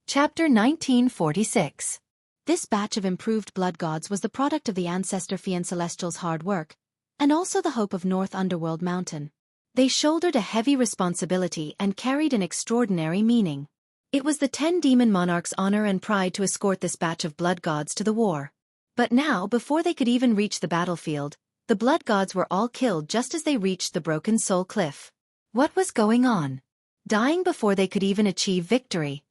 Chapter 1946. This batch of improved blood gods was the product of the ancestor Fian Celestial's hard work, and also the hope of North Underworld Mountain. They shouldered a heavy responsibility and carried an extraordinary meaning. It was the 10 demon monarchs' honor and pride to escort this batch of blood gods to the war. But now, before they could even reach the battlefield, the blood gods were all killed just as they reached the Broken Soul Cliff. What was going on? Dying before they could even achieve victory.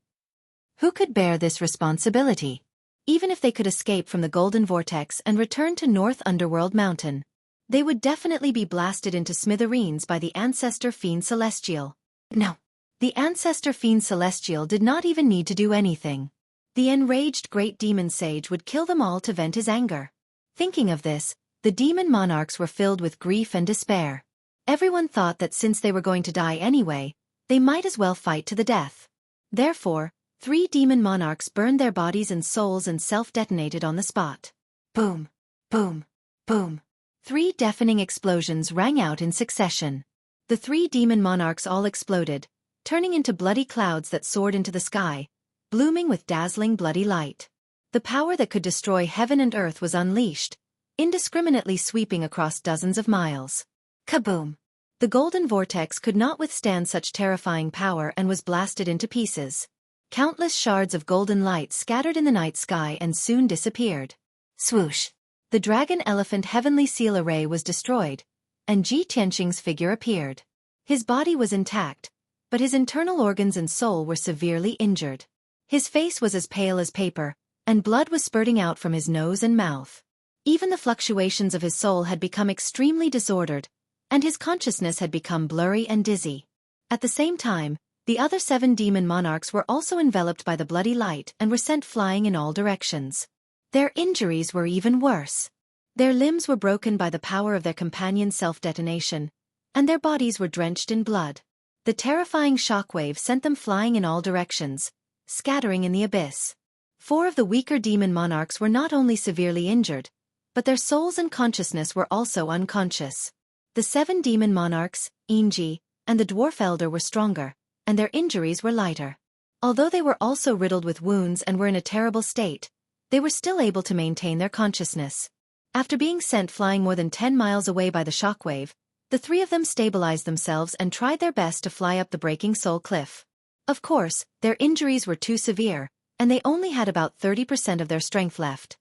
Who could bear this responsibility? Even if they could escape from the Golden Vortex and return to North Underworld Mountain, they would definitely be blasted into smithereens by the Ancestor Fiend Celestial. No. The Ancestor Fiend Celestial did not even need to do anything. The enraged Great Demon Sage would kill them all to vent his anger. Thinking of this, the demon monarchs were filled with grief and despair. Everyone thought that since they were going to die anyway, they might as well fight to the death. Therefore, 3 demon monarchs burned their bodies and souls and self-detonated on the spot. Boom, boom, boom. 3 deafening explosions rang out in succession. The 3 demon monarchs all exploded, turning into bloody clouds that soared into the sky, blooming with dazzling bloody light. The power that could destroy heaven and earth was unleashed, indiscriminately sweeping across dozens of miles. Kaboom! The Golden Vortex could not withstand such terrifying power and was blasted into pieces. Countless shards of golden light scattered in the night sky and soon disappeared. Swoosh! The Dragon Elephant Heavenly Seal Array was destroyed, and Ji Tianqing's figure appeared. His body was intact, but his internal organs and soul were severely injured. His face was as pale as paper, and blood was spurting out from his nose and mouth. Even the fluctuations of his soul had become extremely disordered, and his consciousness had become blurry and dizzy. At the same time, the other 7 demon monarchs were also enveloped by the bloody light and were sent flying in all directions. Their injuries were even worse. Their limbs were broken by the power of their companion's self-detonation, and their bodies were drenched in blood. The terrifying shockwave sent them flying in all directions, scattering in the abyss. 4 of the weaker demon monarchs were not only severely injured, but their souls and consciousness were also unconscious. The 7 demon monarchs, Inji, and the dwarf elder were stronger, and their injuries were lighter. Although they were also riddled with wounds and were in a terrible state, they were still able to maintain their consciousness. After being sent flying more than 10 miles away by the shockwave, the 3 of them stabilized themselves and tried their best to fly up the Breaking Soul Cliff. Of course, their injuries were too severe, and they only had about 30% of their strength left.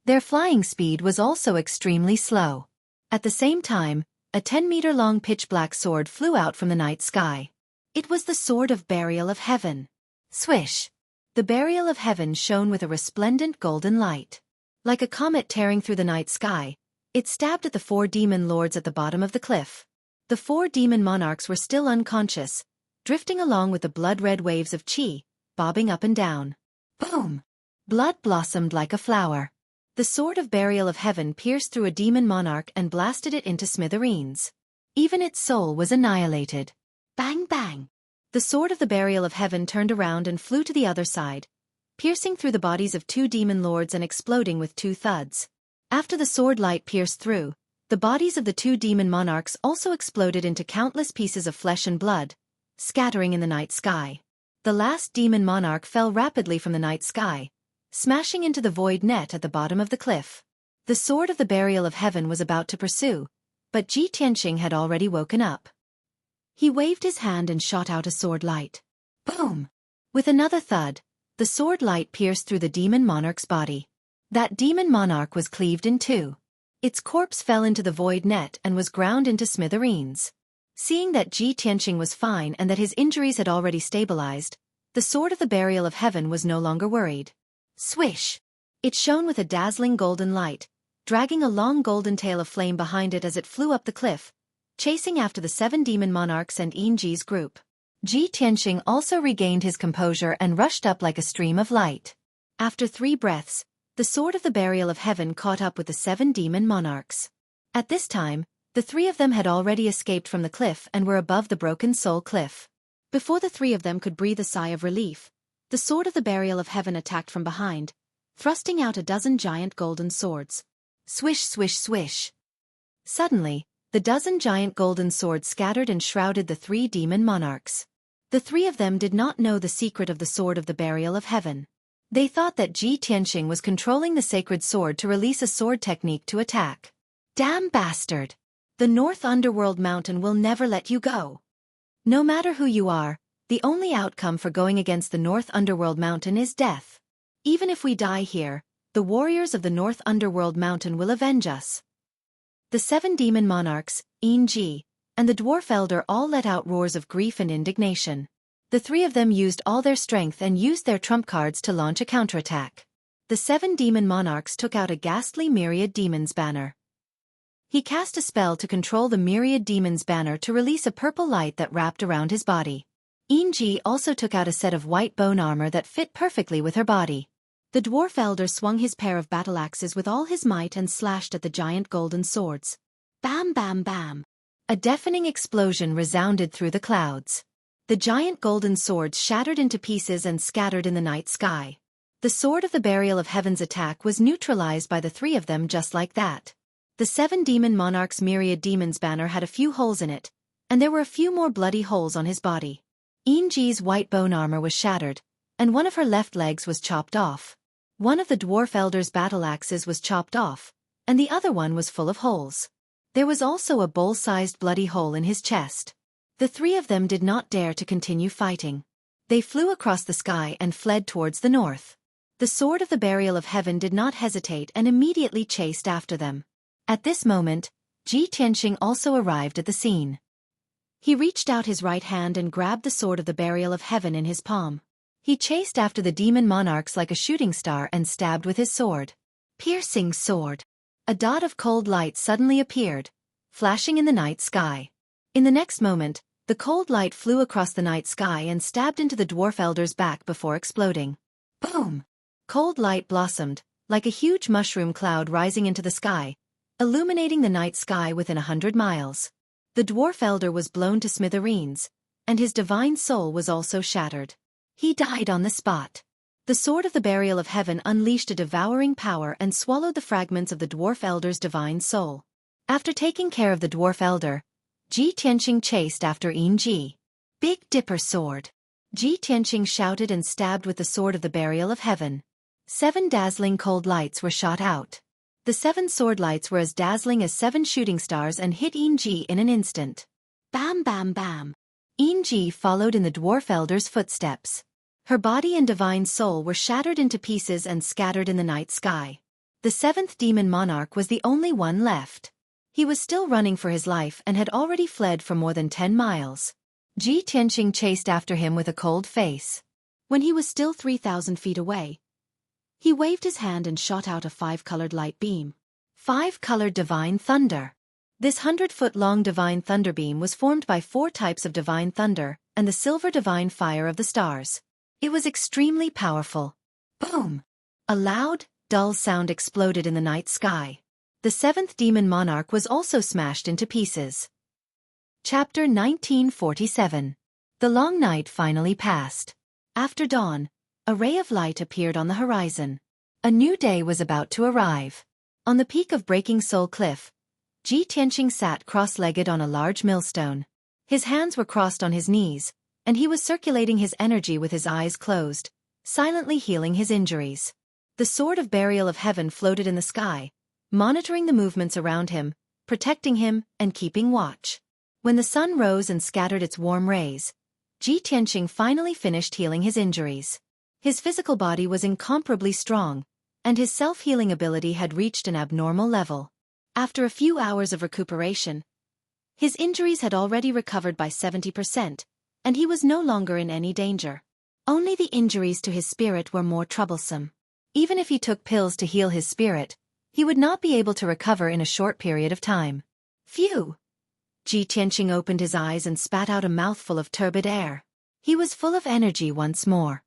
Their flying speed was also extremely slow. At the same time, a 10-meter-long pitch-black sword flew out from the night sky. It was the Sword of Burial of Heaven. Swish! The Burial of Heaven shone with a resplendent golden light. Like a comet tearing through the night sky, it stabbed at the 4 demon lords at the bottom of the cliff. The 4 demon monarchs were still unconscious, drifting along with the blood-red waves of chi, bobbing up and down. Boom! Blood blossomed like a flower. The Sword of Burial of Heaven pierced through a demon monarch and blasted it into smithereens. Even its soul was annihilated. Bang bang! The Sword of the Burial of Heaven turned around and flew to the other side, piercing through the bodies of 2 demon lords and exploding with 2 thuds. After the sword light pierced through, the bodies of the 2 demon monarchs also exploded into countless pieces of flesh and blood, scattering in the night sky. The last demon monarch fell rapidly from the night sky, smashing into the void net at the bottom of the cliff. The Sword of the Burial of Heaven was about to pursue, but Ji Tianqing had already woken up. He waved his hand and shot out a sword light. Boom! With another thud, the sword light pierced through the demon monarch's body. That demon monarch was cleaved in 2. Its corpse fell into the void net and was ground into smithereens. Seeing that Ji Tianqing was fine and that his injuries had already stabilized, the Sword of the Burial of Heaven was no longer worried. Swish! It shone with a dazzling golden light, dragging a long golden tail of flame behind it as it flew up the cliff, chasing after the 7 demon monarchs and Inji's group. Ji Tianqing also regained his composure and rushed up like a stream of light. After 3 breaths, the Sword of the Burial of Heaven caught up with the 7 demon monarchs. At this time, the 3 of them had already escaped from the cliff and were above the Broken Soul Cliff. Before the 3 of them could breathe a sigh of relief, the Sword of the Burial of Heaven attacked from behind, thrusting out a dozen giant golden swords. Swish, swish, swish! Suddenly, the dozen giant golden swords scattered and shrouded the 3 demon monarchs. The three of them did not know the secret of the Sword of the Burial of Heaven. They thought that Ji Tianxing was controlling the sacred sword to release a sword technique to attack. Damn bastard! The North Underworld Mountain will never let you go. No matter who you are, the only outcome for going against the North Underworld Mountain is death. Even if we die here, the warriors of the North Underworld Mountain will avenge us. The 7 demon monarchs, Ji, and the dwarf elder all let out roars of grief and indignation. The three of them used all their strength and used their trump cards to launch a counterattack. The 7 demon monarchs took out a ghastly myriad demons banner. He cast a spell to control the myriad demons banner to release a purple light that wrapped around his body. Ji also took out a set of white bone armor that fit perfectly with her body. The dwarf elder swung his pair of battle axes with all his might and slashed at the giant golden swords. Bam bam bam! A deafening explosion resounded through the clouds. The giant golden swords shattered into pieces and scattered in the night sky. The Sword of the Burial of Heaven's attack was neutralized by the three of them just like that. The 7 demon monarchs' myriad demons banner had a few holes in it, and there were a few more bloody holes on his body. Ji's white bone armor was shattered, and one of her left legs was chopped off. One of the dwarf elder's battle axes was chopped off, and the other one was full of holes. There was also a bowl-sized bloody hole in his chest. The three of them did not dare to continue fighting. They flew across the sky and fled towards the north. The Sword of the Burial of Heaven did not hesitate and immediately chased after them. At this moment, Ji Tianxing also arrived at the scene. He reached out his right hand and grabbed the Sword of the Burial of Heaven in his palm. He chased after the demon monarchs like a shooting star and stabbed with his sword. Piercing sword. A dot of cold light suddenly appeared, flashing in the night sky. In the next moment, the cold light flew across the night sky and stabbed into the dwarf elder's back before exploding. Boom! Cold light blossomed, like a huge mushroom cloud rising into the sky, illuminating the night sky within 100 miles. The dwarf elder was blown to smithereens, and his divine soul was also shattered. He died on the spot. The Sword of the Burial of Heaven unleashed a devouring power and swallowed the fragments of the dwarf elder's divine soul. After taking care of the dwarf elder, Ji Tianxing chased after Ji. Big Dipper Sword. Ji Tianxing shouted and stabbed with the Sword of the Burial of Heaven. 7 dazzling cold lights were shot out. The 7 sword lights were as dazzling as 7 shooting stars and hit Ji in an instant. Bam bam bam. Ji followed in the dwarf elder's footsteps. Her body and divine soul were shattered into pieces and scattered in the night sky. The 7th demon monarch was the only one left. He was still running for his life and had already fled for more than 10 miles. Ji Tianxing chased after him with a cold face. When he was still 3,000 feet away, he waved his hand and shot out a 5-colored light beam. 5-colored divine thunder. This 100-foot-long divine thunder beam was formed by 4 types of divine thunder and the silver divine fire of the stars. It was extremely powerful. Boom! A loud, dull sound exploded in the night sky. The 7th demon monarch was also smashed into pieces. Chapter 1947. The long night finally passed. After dawn, a ray of light appeared on the horizon. A new day was about to arrive. On the peak of Breaking Soul Cliff, Ji Tianxing sat cross-legged on a large millstone. His hands were crossed on his knees, and he was circulating his energy with his eyes closed, silently healing his injuries. The Sword of Burial of Heaven floated in the sky, monitoring the movements around him, protecting him, and keeping watch. When the sun rose and scattered its warm rays, Ji Tianxing finally finished healing his injuries. His physical body was incomparably strong, and his self-healing ability had reached an abnormal level. After a few hours of recuperation, his injuries had already recovered by 70%, and he was no longer in any danger. Only the injuries to his spirit were more troublesome. Even if he took pills to heal his spirit, he would not be able to recover in a short period of time. Phew! Ji Tianxing opened his eyes and spat out a mouthful of turbid air. He was full of energy once more.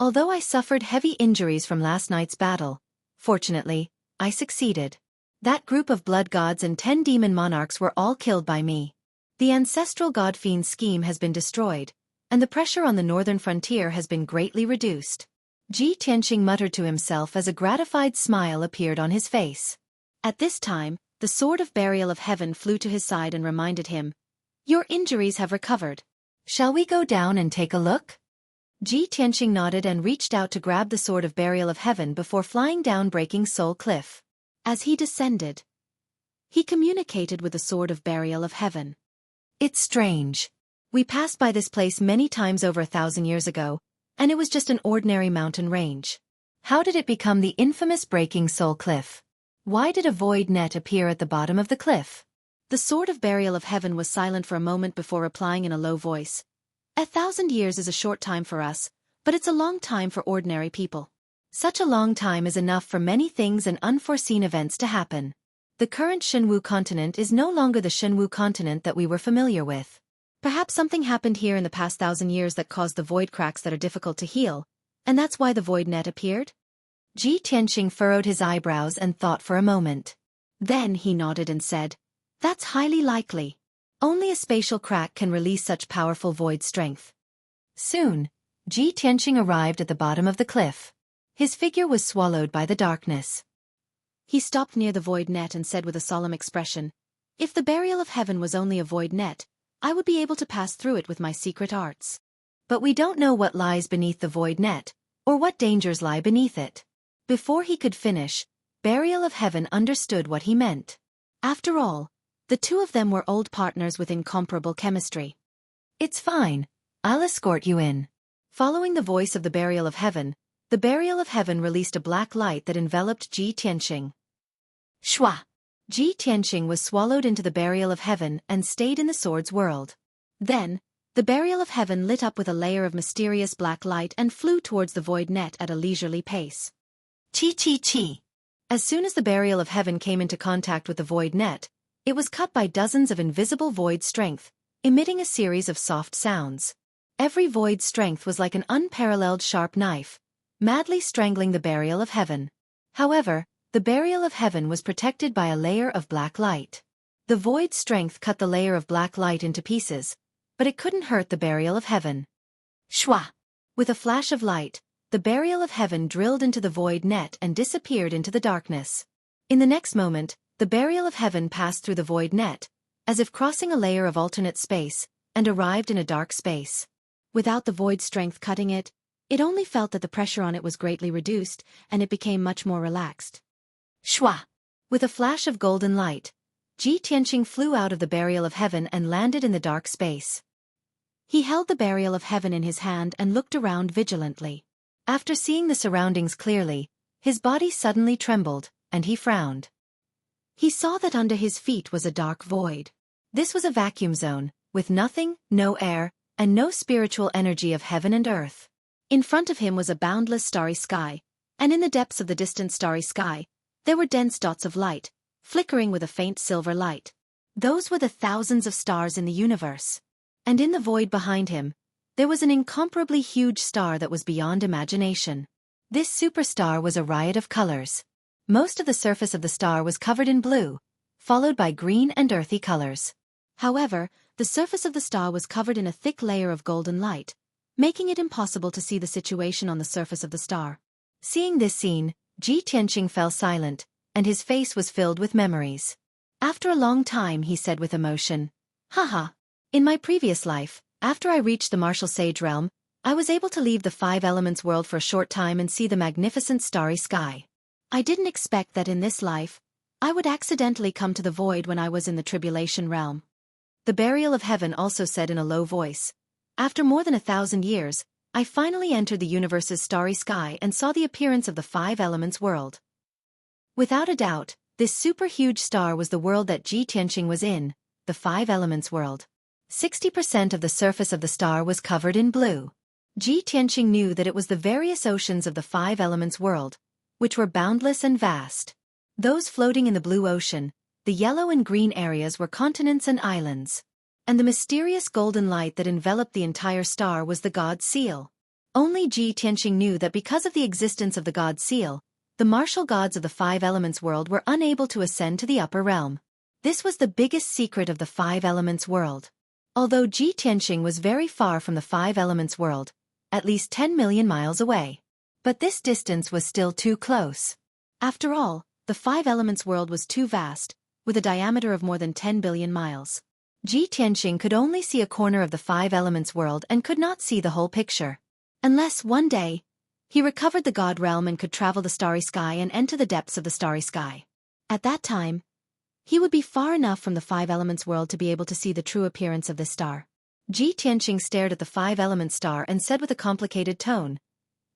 Although I suffered heavy injuries from last night's battle, fortunately, I succeeded. That group of blood gods and 10 demon monarchs were all killed by me. The ancestral god fiend's scheme has been destroyed, and the pressure on the northern frontier has been greatly reduced. Ji Tianxing muttered to himself as a gratified smile appeared on his face. At this time, the Sword of Burial of Heaven flew to his side and reminded him, "Your injuries have recovered. Shall we go down and take a look? Ji Tianqing nodded and reached out to grab the sword of burial of heaven before flying down Breaking Soul Cliff. As he descended, he communicated with the sword of burial of heaven. It's strange. We passed by this place many times over 1,000 years ago, and it was just an ordinary mountain range. How did it become the infamous Breaking Soul Cliff? Why did a void net appear at the bottom of the cliff? The sword of burial of heaven was silent for a moment before replying in a low voice. 1,000 years is a short time for us, but it's a long time for ordinary people. Such a long time is enough for many things and unforeseen events to happen. The current Shenwu continent is no longer the Shenwu continent that we were familiar with. Perhaps something happened here in the past 1,000 years that caused the void cracks that are difficult to heal, and that's why the void net appeared? Ji Tianqing furrowed his eyebrows and thought for a moment. Then he nodded and said, "That's highly likely. Only a spatial crack can release such powerful void strength." Soon, Ji Tianqing arrived at the bottom of the cliff. His figure was swallowed by the darkness. He stopped near the void net and said with a solemn expression, "If the burial of heaven was only a void net, I would be able to pass through it with my secret arts. But we don't know what lies beneath the void net, or what dangers lie beneath it." Before he could finish, Burial of Heaven understood what he meant. After all, the two of them were old partners with incomparable chemistry. "It's fine. I'll escort you in." Following the voice of the Burial of Heaven, the Burial of Heaven released a black light that enveloped Ji Tianqing. Shwa! Ji Tianqing was swallowed into the Burial of Heaven and stayed in the sword's world. Then, the Burial of Heaven lit up with a layer of mysterious black light and flew towards the void net at a leisurely pace. Chi chi chi! As soon as the Burial of Heaven came into contact with the void net, it was cut by dozens of invisible void strength, emitting a series of soft sounds. Every void strength was like an unparalleled sharp knife, madly strangling the Burial of Heaven. However, the Burial of Heaven was protected by a layer of black light. The void strength cut the layer of black light into pieces, but it couldn't hurt the Burial of Heaven. Shwa! With a flash of light, the Burial of Heaven drilled into the void net and disappeared into the darkness. In the next moment, the Burial of Heaven passed through the void net, as if crossing a layer of alternate space, and arrived in a dark space. Without the void strength cutting it, it only felt that the pressure on it was greatly reduced, and it became much more relaxed. Shwa! With a flash of golden light, Ji Tianqing flew out of the Burial of Heaven and landed in the dark space. He held the Burial of Heaven in his hand and looked around vigilantly. After seeing the surroundings clearly, his body suddenly trembled, and he frowned. He saw that under his feet was a dark void. This was a vacuum zone, with nothing, no air, and no spiritual energy of heaven and earth. In front of him was a boundless starry sky, and in the depths of the distant starry sky, there were dense dots of light, flickering with a faint silver light. Those were the thousands of stars in the universe. And in the void behind him, there was an incomparably huge star that was beyond imagination. This superstar was a riot of colors. Most of the surface of the star was covered in blue, followed by green and earthy colors. However, the surface of the star was covered in a thick layer of golden light, making it impossible to see the situation on the surface of the star. Seeing this scene, Ji Tianqing fell silent, and his face was filled with memories. After a long time he said with emotion, "Haha. In my previous life, after I reached the martial sage realm, I was able to leave the five elements world for a short time and see the magnificent starry sky. I didn't expect that in this life, I would accidentally come to the void when I was in the tribulation realm." The Burial of Heaven also said in a low voice, "After more than 1,000 years, I finally entered the universe's starry sky and saw the appearance of the five elements world." Without a doubt, this super-huge star was the world that Ji Tianqing was in, the five elements world. 60% of the surface of the star was covered in blue. Ji Tianqing knew that it was the various oceans of the five elements world, which were boundless and vast. Those floating in the blue ocean, the yellow and green areas were continents and islands. And the mysterious golden light that enveloped the entire star was the God Seal. Only Ji Tianqing knew that because of the existence of the God Seal, the martial gods of the five elements world were unable to ascend to the upper realm. This was the biggest secret of the five elements world. Although Ji Tianqing was very far from the five elements world, at least 10 million miles away. But this distance was still too close. After all, the five elements world was too vast, with a diameter of more than 10 billion miles. Ji Tianxing could only see a corner of the five elements world and could not see the whole picture. Unless, one day, he recovered the god realm and could travel the starry sky and enter the depths of the starry sky. At that time, he would be far enough from the five elements world to be able to see the true appearance of this star. Ji Tianxing stared at the five elements star and said with a complicated tone,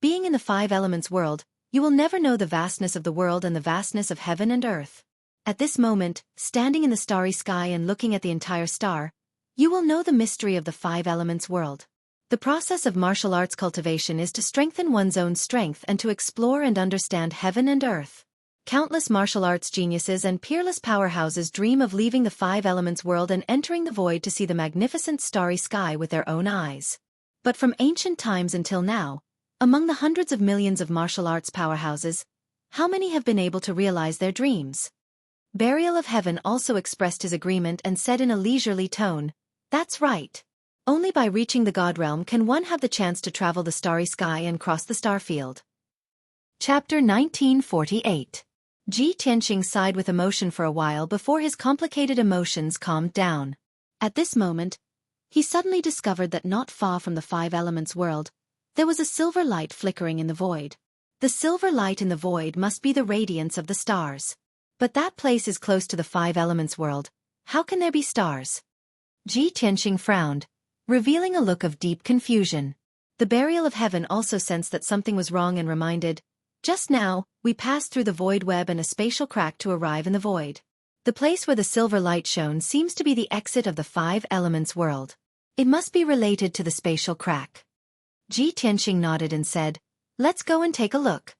"Being in the five elements world, you will never know the vastness of the world and the vastness of heaven and earth. At this moment, standing in the starry sky and looking at the entire star, you will know the mystery of the five elements world. The process of martial arts cultivation is to strengthen one's own strength and to explore and understand heaven and earth. Countless martial arts geniuses and peerless powerhouses dream of leaving the five elements world and entering the void to see the magnificent starry sky with their own eyes. But from ancient times until now, among the hundreds of millions of martial arts powerhouses, how many have been able to realize their dreams?" Burial of Heaven also expressed his agreement and said in a leisurely tone, "That's right. Only by reaching the god realm can one have the chance to travel the starry sky and cross the star field." Chapter 1948. Ji Tianxing sighed with emotion for a while before his complicated emotions calmed down. At this moment, he suddenly discovered that not far from the five elements world, there was a silver light flickering in the void. The silver light in the void must be the radiance of the stars. But that place is close to the five elements world. How can there be stars? Ji Tianxing frowned, revealing a look of deep confusion. The Burial of Heaven also sensed that something was wrong and reminded, "Just now, we passed through the void web and a spatial crack to arrive in the void. The place where the silver light shone seems to be the exit of the five elements world. It must be related to the spatial crack." Ji Tianxing nodded and said, "Let's go and take a look."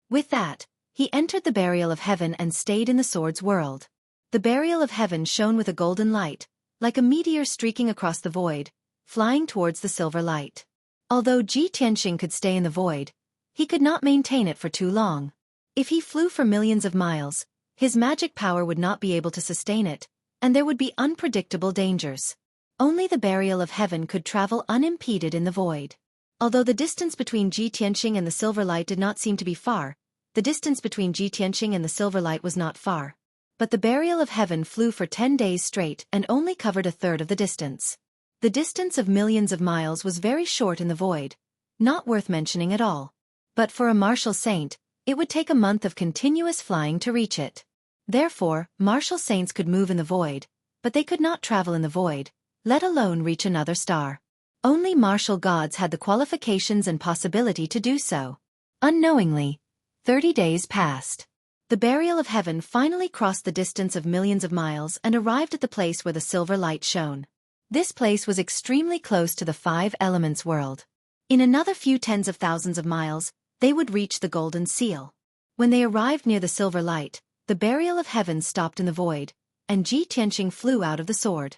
With that, he entered the Burial of Heaven and stayed in the sword's world. The Burial of Heaven shone with a golden light, like a meteor streaking across the void, flying towards the silver light. Although Ji Tianxing could stay in the void, he could not maintain it for too long. If he flew for millions of miles, his magic power would not be able to sustain it, and there would be unpredictable dangers. Only the Burial of Heaven could travel unimpeded in the void. Although the distance between Ji Tianxing and the silver light did not seem to be far, the distance between Ji Tianxing and the silver light was not far. But the Burial of Heaven flew for 10 days straight and only covered a third of the distance. The distance of millions of miles was very short in the void, not worth mentioning at all. But for a martial saint, it would take a month of continuous flying to reach it. Therefore, martial saints could move in the void, but they could not travel in the void, let alone reach another star. Only martial gods had the qualifications and possibility to do so. Unknowingly, 30 days passed. The Burial of Heaven finally crossed the distance of millions of miles and arrived at the place where the silver light shone. This place was extremely close to the five elements world. In another few tens of thousands of miles, they would reach the golden seal. When they arrived near the silver light, the Burial of Heaven stopped in the void, and Ji Tianxing flew out of the sword.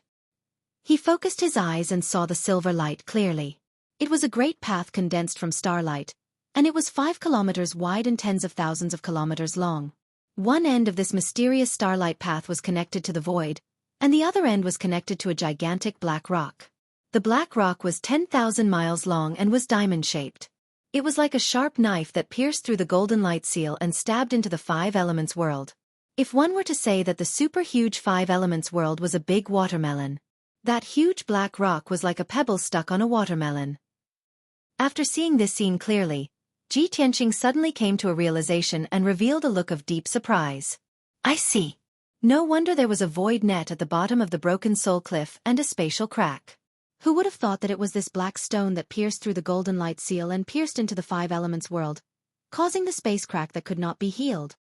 He focused his eyes and saw the silver light clearly. It was a great path condensed from starlight, and it was 5 kilometers wide and tens of thousands of kilometers long. One end of this mysterious starlight path was connected to the void, and the other end was connected to a gigantic black rock. The black rock was 10,000 miles long and was diamond-shaped. It was like a sharp knife that pierced through the golden light seal and stabbed into the five elements world. If one were to say that the super-huge five elements world was a big watermelon, that huge black rock was like a pebble stuck on a watermelon. After seeing this scene clearly, Ji Tianxing suddenly came to a realization and revealed a look of deep surprise. "I see. No wonder there was a void net at the bottom of the broken soul cliff and a spatial crack. Who would have thought that it was this black stone that pierced through the golden light seal and pierced into the five elements world, causing the space crack that could not be healed?"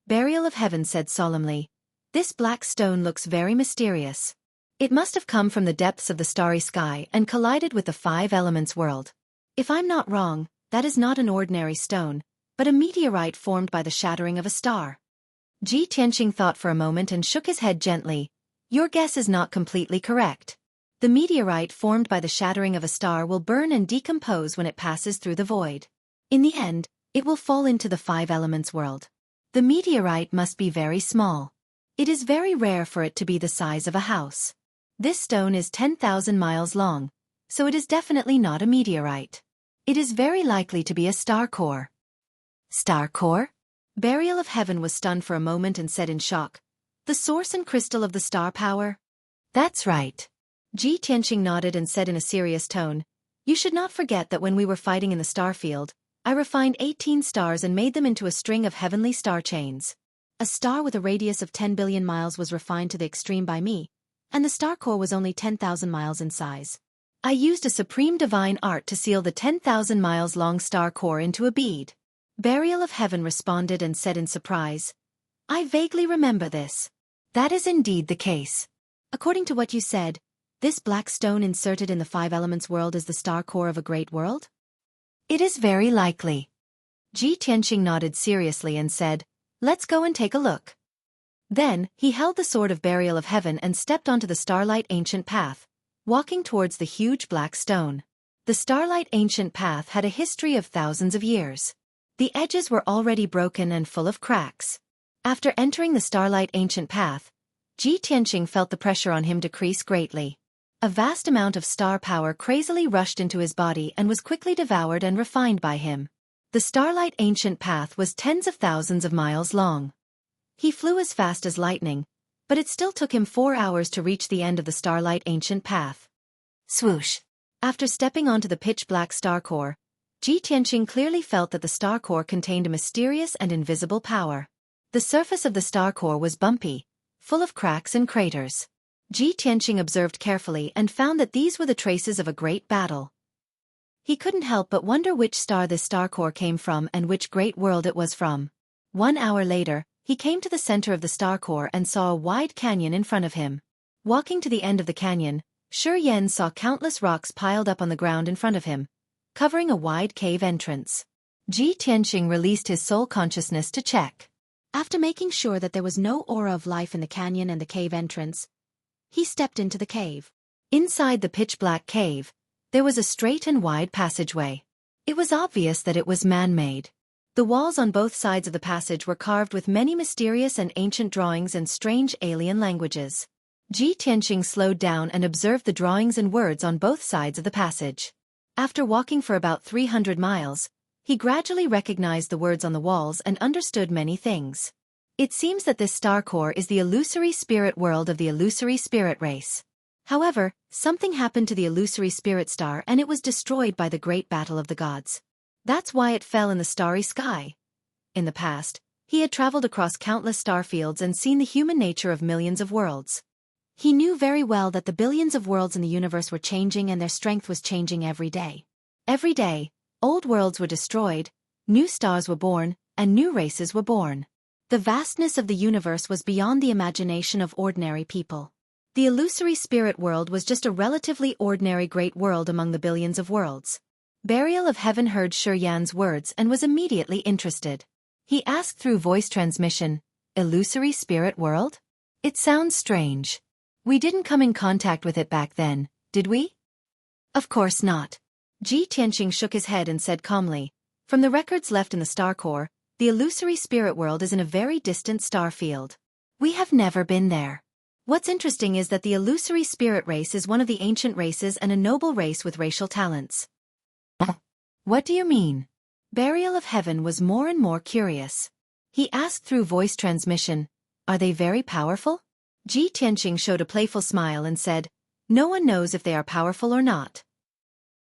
Burial of Heaven said solemnly, "This black stone looks very mysterious. It must have come from the depths of the starry sky and collided with the five elements world. If I'm not wrong, that is not an ordinary stone, but a meteorite formed by the shattering of a star." Ji Tianxing thought for a moment and shook his head gently. "Your guess is not completely correct. The meteorite formed by the shattering of a star will burn and decompose when it passes through the void. In the end, it will fall into the five elements world. The meteorite must be very small. It is very rare for it to be the size of a house. This stone is 10,000 miles long, so it is definitely not a meteorite. It is very likely to be a star core." "Star core?" Burial of Heaven was stunned for a moment and said in shock, "The source and crystal of the star power?" That's right. Ji Tianqing nodded and said in a serious tone, "You should not forget that when we were fighting in the star field, I refined 18 stars and made them into a string of heavenly star chains. A star with a radius of 10 billion miles was refined to the extreme by me, and the star core was only 10,000 miles in size. I used a supreme divine art to seal the 10,000 miles long star core into a bead." Burial of Heaven responded and said in surprise, "I vaguely remember this. That is indeed the case. According to what you said, this black stone inserted in the five elements world is the star core of a great world?" "It is very likely." Ji Tianqing nodded seriously and said, "Let's go and take a look." Then, he held the sword of Burial of Heaven and stepped onto the Starlight Ancient Path, walking towards the huge black stone. The Starlight Ancient Path had a history of thousands of years. The edges were already broken and full of cracks. After entering the Starlight Ancient Path, Ji Tianqing felt the pressure on him decrease greatly. A vast amount of star power crazily rushed into his body and was quickly devoured and refined by him. The Starlight Ancient Path was tens of thousands of miles long. He flew as fast as lightning, but it still took him 4 hours to reach the end of the Starlight Ancient Path. Swoosh! After stepping onto the pitch-black star core, Ji Tianqing clearly felt that the star core contained a mysterious and invisible power. The surface of the star core was bumpy, full of cracks and craters. Ji Tianqing observed carefully and found that these were the traces of a great battle. He couldn't help but wonder which star this star core came from and which great world it was from. 1 hour later, he came to the center of the star core and saw a wide canyon in front of him. Walking to the end of the canyon, Xueqi saw countless rocks piled up on the ground in front of him, covering a wide cave entrance. Ji Tianqing released his soul consciousness to check. After making sure that there was no aura of life in the canyon and the cave entrance, he stepped into the cave. Inside the pitch-black cave, there was a straight and wide passageway. It was obvious that it was man-made. The walls on both sides of the passage were carved with many mysterious and ancient drawings and strange alien languages. Ji Tianqing slowed down and observed the drawings and words on both sides of the passage. After walking for about 300 miles, he gradually recognized the words on the walls and understood many things. It seems that this star core is the illusory spirit world of the illusory spirit race. However, something happened to the illusory spirit star and it was destroyed by the great battle of the gods. That's why it fell in the starry sky. In the past, he had traveled across countless star fields and seen the human nature of millions of worlds. He knew very well that the billions of worlds in the universe were changing and their strength was changing every day. Every day, old worlds were destroyed, new stars were born, and new races were born. The vastness of the universe was beyond the imagination of ordinary people. The illusory spirit world was just a relatively ordinary great world among the billions of worlds. Burial of Heaven heard Xueqi's words and was immediately interested. He asked through voice transmission, "Illusory spirit world? It sounds strange. We didn't come in contact with it back then, did we?" "Of course not." Ji Tianqing shook his head and said calmly, "From the records left in the star core, the illusory spirit world is in a very distant star field. We have never been there. What's interesting is that the illusory spirit race is one of the ancient races and a noble race with racial talents." "What do you mean?" Burial of Heaven was more and more curious. He asked through voice transmission, "Are they very powerful?" Ji Tianqing showed a playful smile and said, "No one knows if they are powerful or not."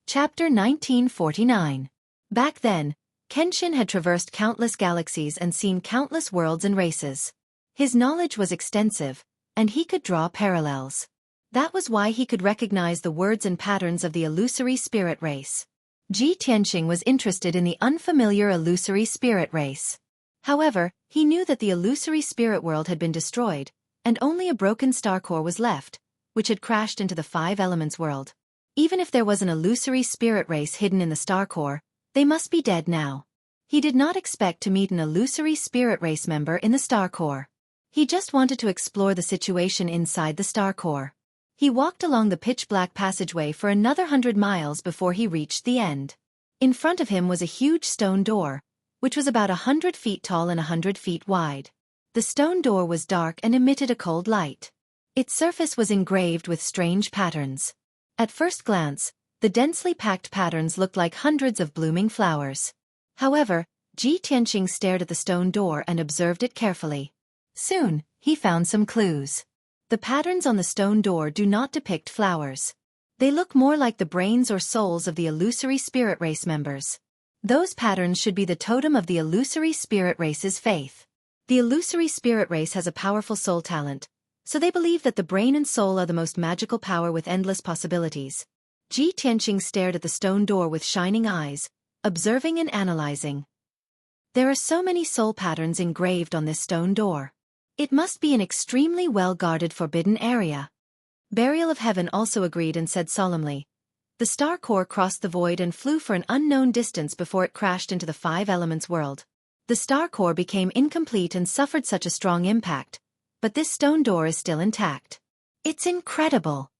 Chapter 1949. Back then, Kenshin had traversed countless galaxies and seen countless worlds and races. His knowledge was extensive, and he could draw parallels. That was why he could recognize the words and patterns of the illusory spirit race. Ji Tianqing was interested in the unfamiliar illusory spirit race. However, he knew that the illusory spirit world had been destroyed, and only a broken star core was left, which had crashed into the five elements world. Even if there was an illusory spirit race hidden in the star core, they must be dead now. He did not expect to meet an illusory spirit race member in the star core. He just wanted to explore the situation inside the star core. He walked along the pitch-black passageway for another 100 miles before he reached the end. In front of him was a huge stone door, which was about 100 feet tall and 100 feet wide. The stone door was dark and emitted a cold light. Its surface was engraved with strange patterns. At first glance, the densely packed patterns looked like hundreds of blooming flowers. However, Ji Tianqing stared at the stone door and observed it carefully. Soon, he found some clues. The patterns on the stone door do not depict flowers. They look more like the brains or souls of the illusory spirit race members. Those patterns should be the totem of the illusory spirit race's faith. The illusory spirit race has a powerful soul talent, so they believe that the brain and soul are the most magical power with endless possibilities. Ji Tianqing stared at the stone door with shining eyes, observing and analyzing. There are so many soul patterns engraved on this stone door. It must be an extremely well-guarded forbidden area. Burial of Heaven also agreed and said solemnly. The star core crossed the void and flew for an unknown distance before it crashed into the Five Elements world. The star core became incomplete and suffered such a strong impact, but this stone door is still intact. It's incredible.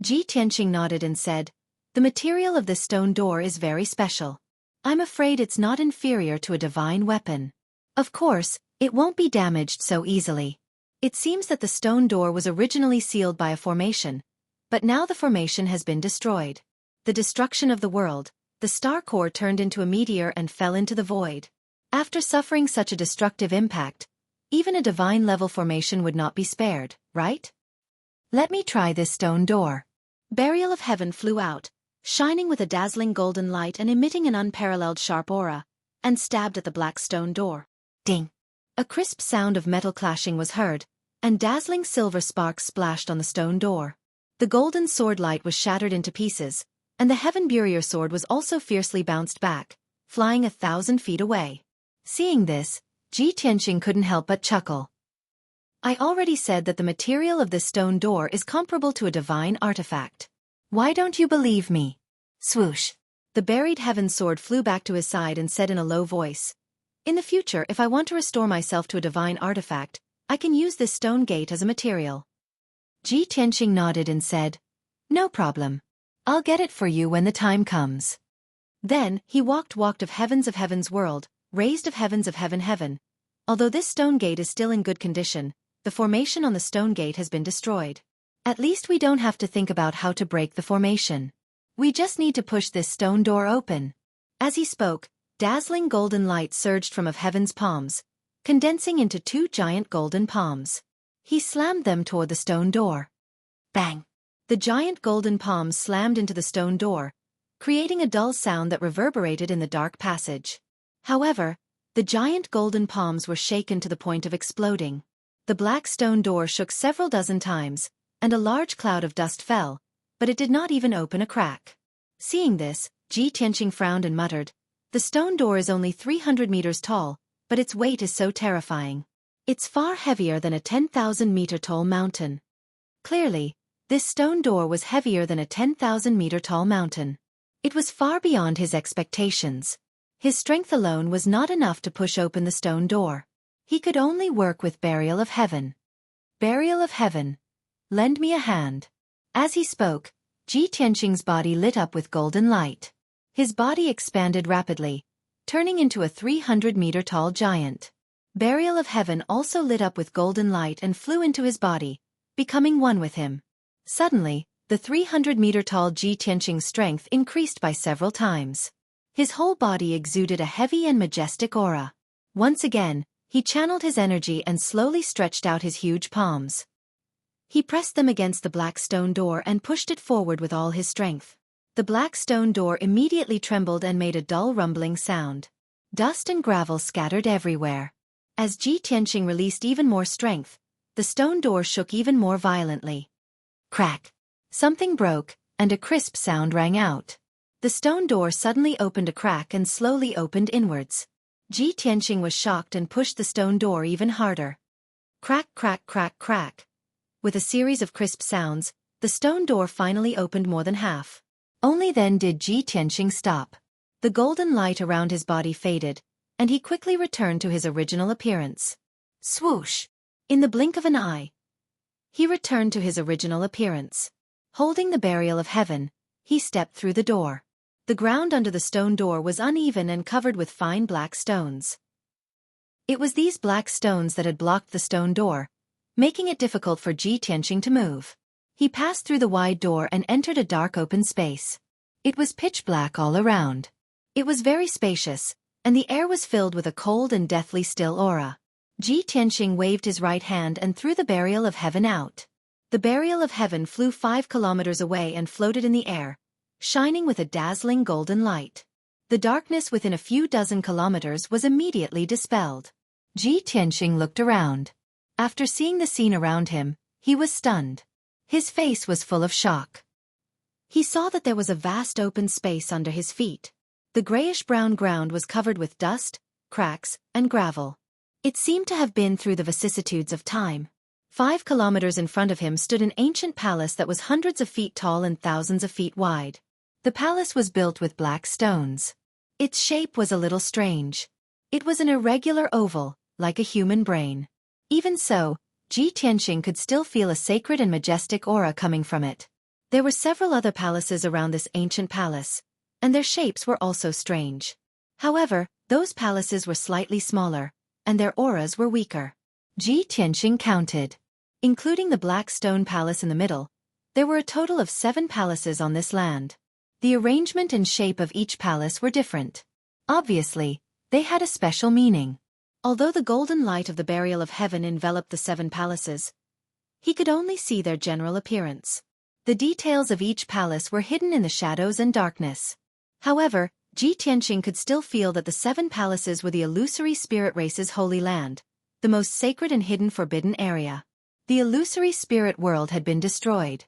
Ji Tianqing nodded and said, the material of this stone door is very special. I'm afraid it's not inferior to a divine weapon. Of course, it won't be damaged so easily. It seems that the stone door was originally sealed by a formation, but now the formation has been destroyed. The destruction of the world, the star core turned into a meteor and fell into the void. After suffering such a destructive impact, even a divine-level formation would not be spared, right? Let me try this stone door. Burial of Heaven flew out, shining with a dazzling golden light and emitting an unparalleled sharp aura, and stabbed at the black stone door. Ding! A crisp sound of metal clashing was heard, and dazzling silver sparks splashed on the stone door. The golden sword light was shattered into pieces, and the Heaven Burier sword was also fiercely bounced back, flying 1,000 feet away. Seeing this, Ji Tianqing couldn't help but chuckle. I already said that the material of this stone door is comparable to a divine artifact. Why don't you believe me? Swoosh! The buried Heaven sword flew back to his side and said in a low voice, in the future, if I want to restore myself to a divine artifact, I can use this stone gate as a material. Ji Tianqing nodded and said, no problem. I'll get it for you when the time comes. Then, he walked of Heaven's world, raised of Heaven. Although this stone gate is still in good condition, the formation on the stone gate has been destroyed. At least we don't have to think about how to break the formation. We just need to push this stone door open. As he spoke, dazzling golden light surged from of Heaven's palms, condensing into 2 giant golden palms. He slammed them toward the stone door. Bang! The giant golden palms slammed into the stone door, creating a dull sound that reverberated in the dark passage. However, the giant golden palms were shaken to the point of exploding. The black stone door shook several dozen times, and a large cloud of dust fell, but it did not even open a crack. Seeing this, Ji Tianqing frowned and muttered, the stone door is only 300 meters tall, but its weight is so terrifying. It's far heavier than a 10,000-meter tall mountain. Clearly, this stone door was heavier than a 10,000-meter tall mountain. It was far beyond his expectations. His strength alone was not enough to push open the stone door. He could only work with Burial of Heaven. Burial of Heaven, lend me a hand. As he spoke, Ji Tianqing's body lit up with golden light. His body expanded rapidly, turning into a 300-meter-tall giant. Burial of Heaven also lit up with golden light and flew into his body, becoming one with him. Suddenly, the 300-meter-tall Ji Tianqing's strength increased by several times. His whole body exuded a heavy and majestic aura. Once again, he channeled his energy and slowly stretched out his huge palms. He pressed them against the black stone door and pushed it forward with all his strength. The black stone door immediately trembled and made a dull rumbling sound. Dust and gravel scattered everywhere. As Ji Tianqing released even more strength, the stone door shook even more violently. Crack! Something broke, and a crisp sound rang out. The stone door suddenly opened a crack and slowly opened inwards. Ji Tianqing was shocked and pushed the stone door even harder. Crack, crack, crack, crack. With a series of crisp sounds, the stone door finally opened more than half. Only then did Ji Tianqing stop. The golden light around his body faded, and he quickly returned to his original appearance. Swoosh! In the blink of an eye, he returned to his original appearance. Holding the Burial of Heaven, he stepped through the door. The ground under the stone door was uneven and covered with fine black stones. It was these black stones that had blocked the stone door, making it difficult for Ji Tianqing to move. He passed through the wide door and entered a dark open space. It was pitch black all around. It was very spacious, and the air was filled with a cold and deathly still aura. Ji Tianqing waved his right hand and threw the Burial of Heaven out. The burial of heaven flew 5 kilometers away and floated in the air, shining with a dazzling golden light. The darkness within a few dozen kilometers was immediately dispelled. Ji Tianxing looked around. After seeing the scene around him, he was stunned. His face was full of shock. He saw that there was a vast open space under his feet. The grayish-brown ground was covered with dust, cracks, and gravel. It seemed to have been through the vicissitudes of time. 5 kilometers in front of him stood an ancient palace that was hundreds of feet tall and thousands of feet wide. The palace was built with black stones. Its shape was a little strange. It was an irregular oval, like a human brain. Even so, Ji Tianxing could still feel a sacred and majestic aura coming from it. There were several other palaces around this ancient palace, and their shapes were also strange. However, those palaces were slightly smaller, and their auras were weaker. Ji Tianxing counted. Including the black stone palace in the middle, there were a total of 7 palaces on this land. The arrangement and shape of each palace were different. Obviously, they had a special meaning. Although the golden light of the burial of heaven enveloped the 7 palaces, he could only see their general appearance. The details of each palace were hidden in the shadows and darkness. However, Ji Tianxing could still feel that the 7 palaces were the illusory spirit race's holy land, the most sacred and hidden forbidden area. The illusory spirit world had been destroyed.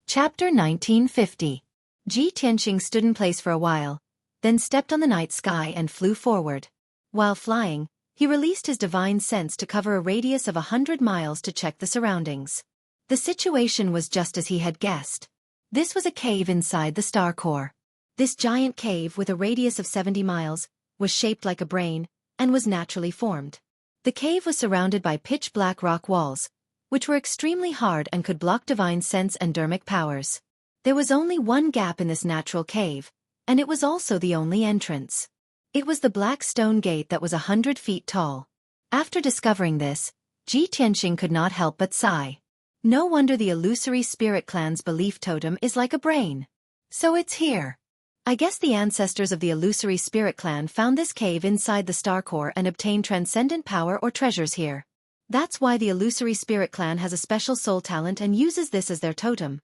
Chapter 1950. Ji Tianxing stood in place for a while, then stepped on the night sky and flew forward. While flying, he released his divine sense to cover a radius of 100 miles to check the surroundings. The situation was just as he had guessed. This was a cave inside the star core. This giant cave, with a radius of 70 miles, was shaped like a brain, and was naturally formed. The cave was surrounded by pitch-black rock walls, which were extremely hard and could block divine sense and dermic powers. There was only one gap in this natural cave, and it was also the only entrance. It was the black stone gate that was 100 feet tall. After discovering this, Ji Tianxing could not help but sigh. No wonder the illusory spirit clan's belief totem is like a brain. So it's here. I guess the ancestors of the illusory spirit clan found this cave inside the star core and obtained transcendent power or treasures here. That's why the illusory spirit clan has a special soul talent and uses this as their totem.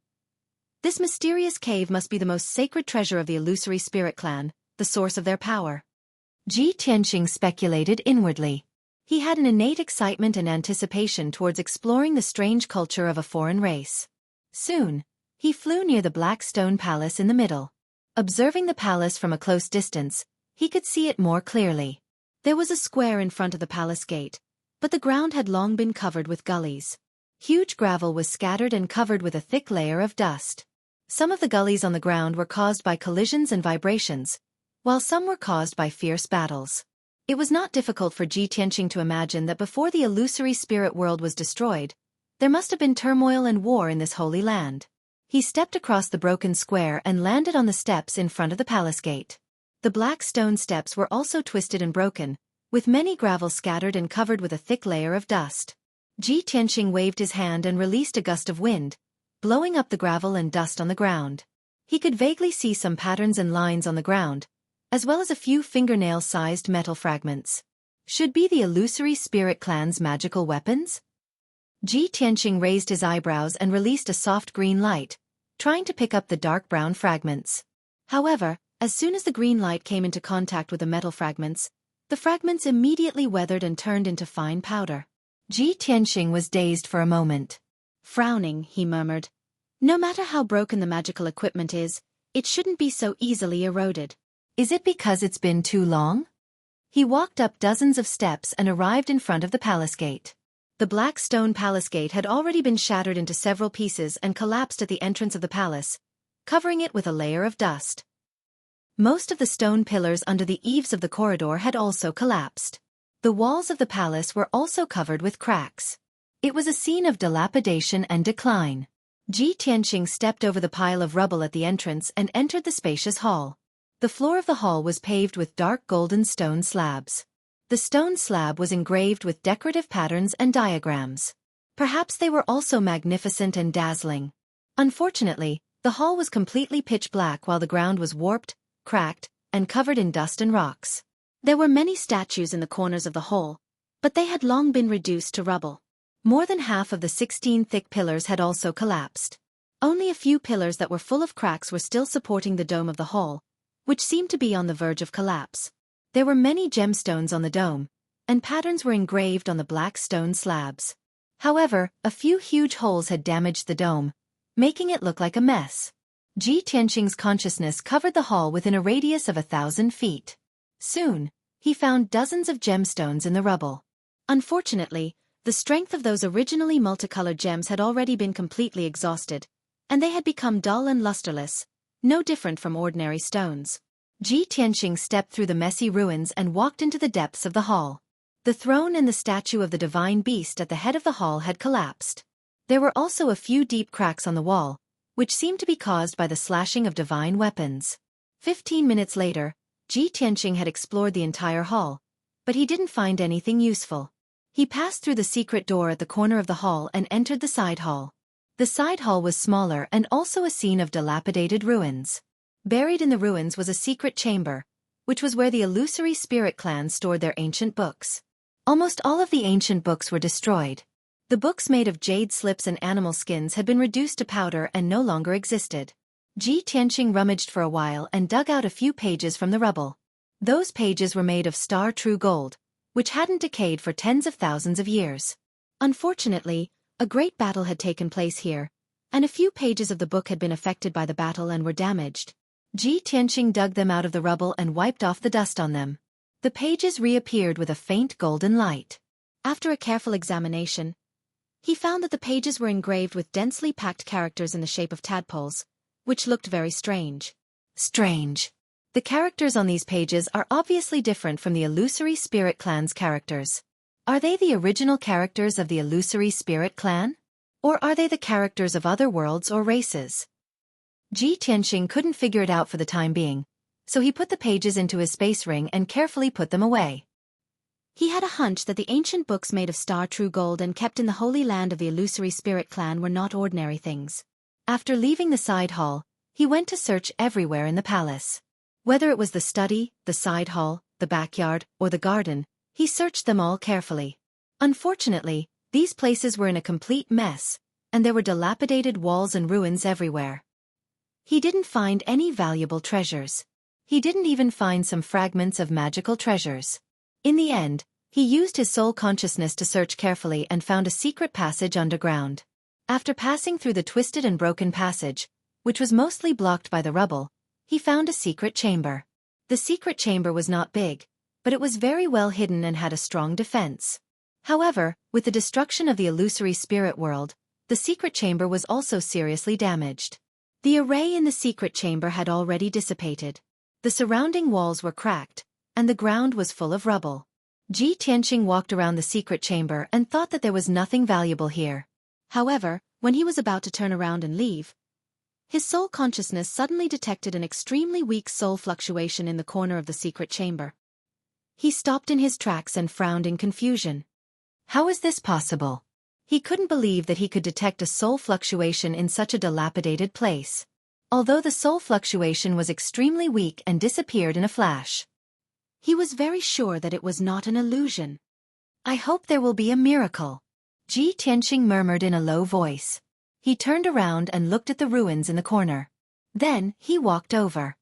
This mysterious cave must be the most sacred treasure of the illusory spirit clan, the source of their power. Ji Tianxing speculated inwardly. He had an innate excitement and anticipation towards exploring the strange culture of a foreign race. Soon, he flew near the black stone palace in the middle. Observing the palace from a close distance, he could see it more clearly. There was a square in front of the palace gate, but the ground had long been covered with gullies. Huge gravel was scattered and covered with a thick layer of dust. Some of the gullies on the ground were caused by collisions and vibrations, while some were caused by fierce battles. It was not difficult for Ji Tianxing to imagine that before the illusory spirit world was destroyed, there must have been turmoil and war in this holy land. He stepped across the broken square and landed on the steps in front of the palace gate. The black stone steps were also twisted and broken, with many gravel scattered and covered with a thick layer of dust. Ji Tianxing waved his hand and released a gust of wind, blowing up the gravel and dust on the ground. He could vaguely see some patterns and lines on the ground, as well as a few fingernail-sized metal fragments. Should be the illusory spirit clan's magical weapons? Ji Tianxing raised his eyebrows and released a soft green light, trying to pick up the dark brown fragments. However, as soon as the green light came into contact with the metal fragments, the fragments immediately weathered and turned into fine powder. Ji Tianxing was dazed for a moment. Frowning, he murmured, "No matter how broken the magical equipment is, it shouldn't be so easily eroded. Is it because it's been too long?" He walked up dozens of steps and arrived in front of the palace gate. The black stone palace gate had already been shattered into several pieces and collapsed at the entrance of the palace, covering it with a layer of dust. Most of the stone pillars under the eaves of the corridor had also collapsed. The walls of the palace were also covered with cracks. It was a scene of dilapidation and decline. Ji Tianxing stepped over the pile of rubble at the entrance and entered the spacious hall. The floor of the hall was paved with dark golden stone slabs. The stone slab was engraved with decorative patterns and diagrams. Perhaps they were also magnificent and dazzling. Unfortunately, the hall was completely pitch black while the ground was warped, cracked, and covered in dust and rocks. There were many statues in the corners of the hall, but they had long been reduced to rubble. More than half of the 16 thick pillars had also collapsed. Only a few pillars that were full of cracks were still supporting the dome of the hall, which seemed to be on the verge of collapse. There were many gemstones on the dome, and patterns were engraved on the black stone slabs. However, a few huge holes had damaged the dome, making it look like a mess. Ji Tianqing's consciousness covered the hall within a radius of 1,000 feet. Soon, he found dozens of gemstones in the rubble. Unfortunately, the strength of those originally multicolored gems had already been completely exhausted, and they had become dull and lusterless, no different from ordinary stones. Ji Tianqing stepped through the messy ruins and walked into the depths of the hall. The throne and the statue of the divine beast at the head of the hall had collapsed. There were also a few deep cracks on the wall, which seemed to be caused by the slashing of divine weapons. 15 minutes later, Ji Tianqing had explored the entire hall, but he didn't find anything useful. He passed through the secret door at the corner of the hall and entered the side hall. The side hall was smaller and also a scene of dilapidated ruins. Buried in the ruins was a secret chamber, which was where the illusory spirit clans stored their ancient books. Almost all of the ancient books were destroyed. The books made of jade slips and animal skins had been reduced to powder and no longer existed. Ji Tianqing rummaged for a while and dug out a few pages from the rubble. Those pages were made of star true gold, which hadn't decayed for tens of thousands of years. Unfortunately, a great battle had taken place here, and a few pages of the book had been affected by the battle and were damaged. Ji Tianqing dug them out of the rubble and wiped off the dust on them. The pages reappeared with a faint golden light. After a careful examination, he found that the pages were engraved with densely packed characters in the shape of tadpoles, which looked very strange. Strange. The characters on these pages are obviously different from the illusory spirit clan's characters. Are they the original characters of the illusory spirit clan? Or are they the characters of other worlds or races? Ji Tianqing couldn't figure it out for the time being, so he put the pages into his space ring and carefully put them away. He had a hunch that the ancient books made of star true gold and kept in the holy land of the illusory spirit clan were not ordinary things. After leaving the side hall, he went to search everywhere in the palace. Whether it was the study, the side hall, the backyard, or the garden, he searched them all carefully. Unfortunately, these places were in a complete mess, and there were dilapidated walls and ruins everywhere. He didn't find any valuable treasures. He didn't even find some fragments of magical treasures. In the end, he used his soul consciousness to search carefully and found a secret passage underground. After passing through the twisted and broken passage, which was mostly blocked by the rubble, he found a secret chamber. The secret chamber was not big, but it was very well hidden and had a strong defense. However, with the destruction of the illusory spirit world, the secret chamber was also seriously damaged. The array in the secret chamber had already dissipated. The surrounding walls were cracked, and the ground was full of rubble. Ji Tianqing walked around the secret chamber and thought that there was nothing valuable here. However, when he was about to turn around and leave, his soul consciousness suddenly detected an extremely weak soul fluctuation in the corner of the secret chamber. He stopped in his tracks and frowned in confusion. How is this possible? He couldn't believe that he could detect a soul fluctuation in such a dilapidated place. Although the soul fluctuation was extremely weak and disappeared in a flash, he was very sure that it was not an illusion. I hope there will be a miracle, Ji Tianqing murmured in a low voice. He turned around and looked at the ruins in the corner. Then, he walked over.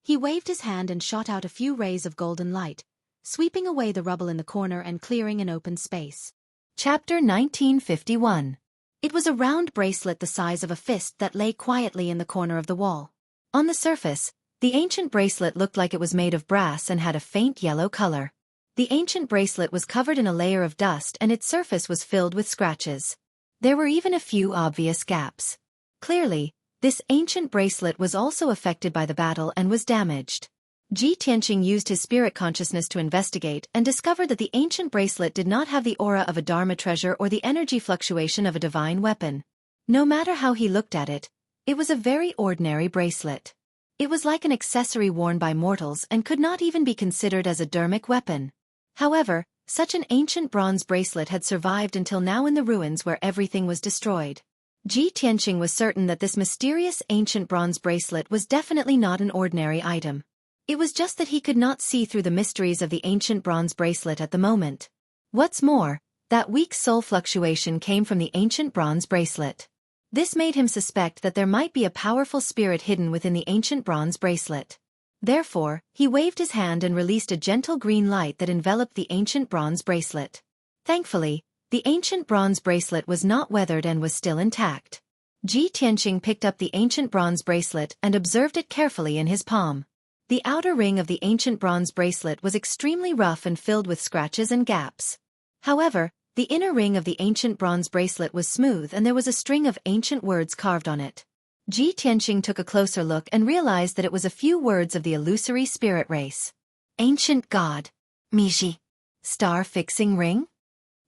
He waved his hand and shot out a few rays of golden light, sweeping away the rubble in the corner and clearing an open space. Chapter 1951. It was a round bracelet the size of a fist that lay quietly in the corner of the wall. On the surface, the ancient bracelet looked like it was made of brass and had a faint yellow color. The ancient bracelet was covered in a layer of dust and its surface was filled with scratches. There were even a few obvious gaps. Clearly, this ancient bracelet was also affected by the battle and was damaged. Ji Tianqing used his spirit consciousness to investigate and discovered that the ancient bracelet did not have the aura of a dharma treasure or the energy fluctuation of a divine weapon. No matter how he looked at it, it was a very ordinary bracelet. It was like an accessory worn by mortals and could not even be considered as a dharmic weapon. However, such an ancient bronze bracelet had survived until now in the ruins where everything was destroyed. Ji Tianqing was certain that this mysterious ancient bronze bracelet was definitely not an ordinary item. It was just that he could not see through the mysteries of the ancient bronze bracelet at the moment. What's more, That weak soul fluctuation came from the ancient bronze bracelet. This made him suspect that there might be a powerful spirit hidden within the ancient bronze bracelet. Therefore, he waved his hand and released a gentle green light that enveloped the ancient bronze bracelet. Thankfully, the ancient bronze bracelet was not weathered and was still intact. Ji Tianqing picked up the ancient bronze bracelet and observed it carefully in his palm. The outer ring of the ancient bronze bracelet was extremely rough and filled with scratches and gaps. However, the inner ring of the ancient bronze bracelet was smooth and there was a string of ancient words carved on it. Ji Tianqing took a closer look and realized that it was a few words of the illusory spirit race. Ancient God. Miji. Star-fixing ring?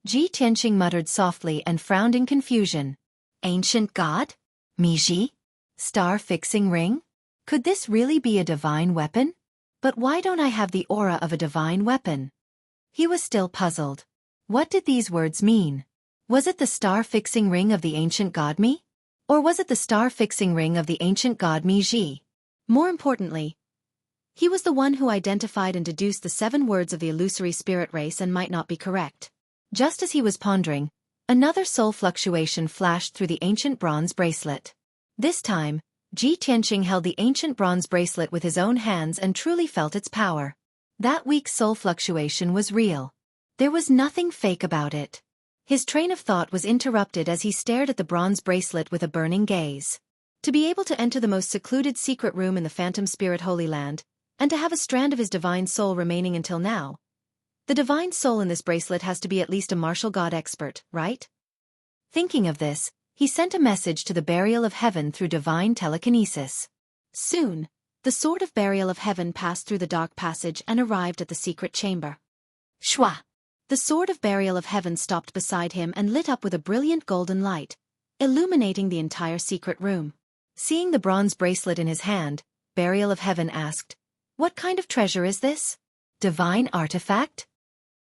Ji Tianqing muttered softly and frowned in confusion. Ancient God? Miji? Star-fixing ring? Could this really be a divine weapon? But why don't I have the aura of a divine weapon? He was still puzzled. What did these words mean? Was it the star-fixing ring of the ancient god Mi? Or was it the star-fixing ring of the ancient god Miji? More importantly, he was the one who identified and deduced the 7 words of the illusory spirit race and might not be correct. Just as he was pondering, another soul fluctuation flashed through the ancient bronze bracelet. This time, Ji Tianqing held the ancient bronze bracelet with his own hands and truly felt its power. That weak soul fluctuation was real. There was nothing fake about it. His train of thought was interrupted as he stared at the bronze bracelet with a burning gaze. To be able to enter the most secluded secret room in the Phantom Spirit Holy Land, and to have a strand of his divine soul remaining until now, the divine soul in this bracelet has to be at least a martial god expert, right? Thinking of this, he sent a message to the Burial of Heaven through divine telekinesis. Soon, the Sword of Burial of Heaven passed through the dark passage and arrived at the secret chamber. Shwa! The Sword of Burial of Heaven stopped beside him and lit up with a brilliant golden light, illuminating the entire secret room. Seeing the bronze bracelet in his hand, Burial of Heaven asked, "What kind of treasure is this? Divine artifact?"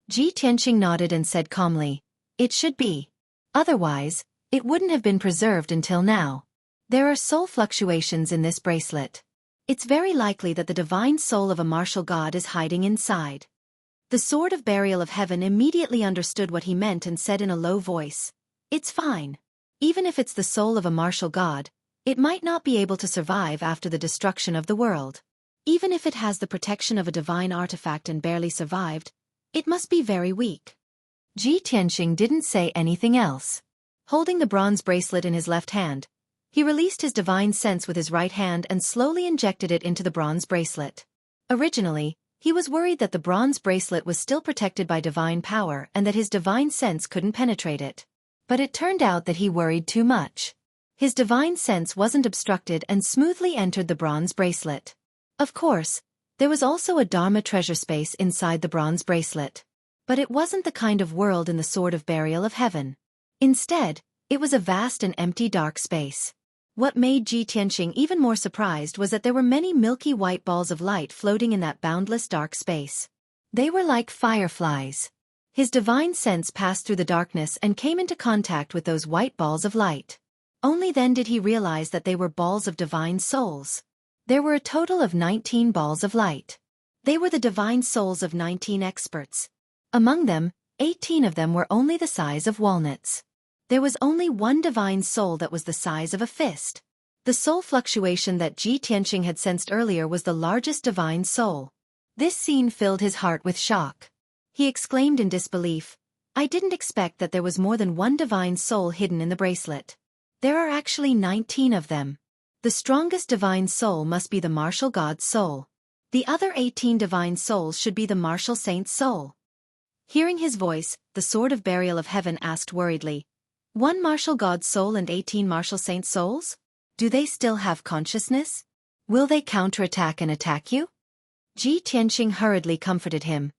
Ji Tianqing nodded and said calmly, "It should be. Otherwise, it wouldn't have been preserved until now. There are soul fluctuations in this bracelet. It's very likely that the divine soul of a martial god is hiding inside." The Sword of Burial of Heaven immediately understood what he meant and said in a low voice, "It's fine. Even if it's the soul of a martial god, it might not be able to survive after the destruction of the world. Even if it has the protection of a divine artifact and barely survived, it must be very weak." Ji Tianqing didn't say anything else. Holding the bronze bracelet in his left hand, he released his divine sense with his right hand and slowly injected it into the bronze bracelet. Originally, he was worried that the bronze bracelet was still protected by divine power and that his divine sense couldn't penetrate it. But it turned out that he worried too much. His divine sense wasn't obstructed and smoothly entered the bronze bracelet. Of course, there was also a Dharma treasure space inside the bronze bracelet. But it wasn't the kind of world in the Sword of Burial of Heaven. Instead, it was a vast and empty dark space. What made Ji Tianqing even more surprised was that there were many milky white balls of light floating in that boundless dark space. They were like fireflies. His divine sense passed through the darkness and came into contact with those white balls of light. Only then did he realize that they were balls of divine souls. There were a total of 19 balls of light. They were the divine souls of 19 experts. Among them, 18 of them were only the size of walnuts. There was only one divine soul that was the size of a fist. The soul fluctuation that Ji Tianqing had sensed earlier was the largest divine soul. This scene filled his heart with shock. He exclaimed in disbelief, "I didn't expect that there was more than one divine soul hidden in the bracelet. There are actually 19 of them. The strongest divine soul must be the martial god's soul. The other 18 divine souls should be the martial saint's soul." Hearing his voice, the Sword of Burial of Heaven asked worriedly, "One martial god's soul and 18 martial saint's souls? Do they still have consciousness? Will they counterattack and attack you?" Ji Tianqing hurriedly comforted him.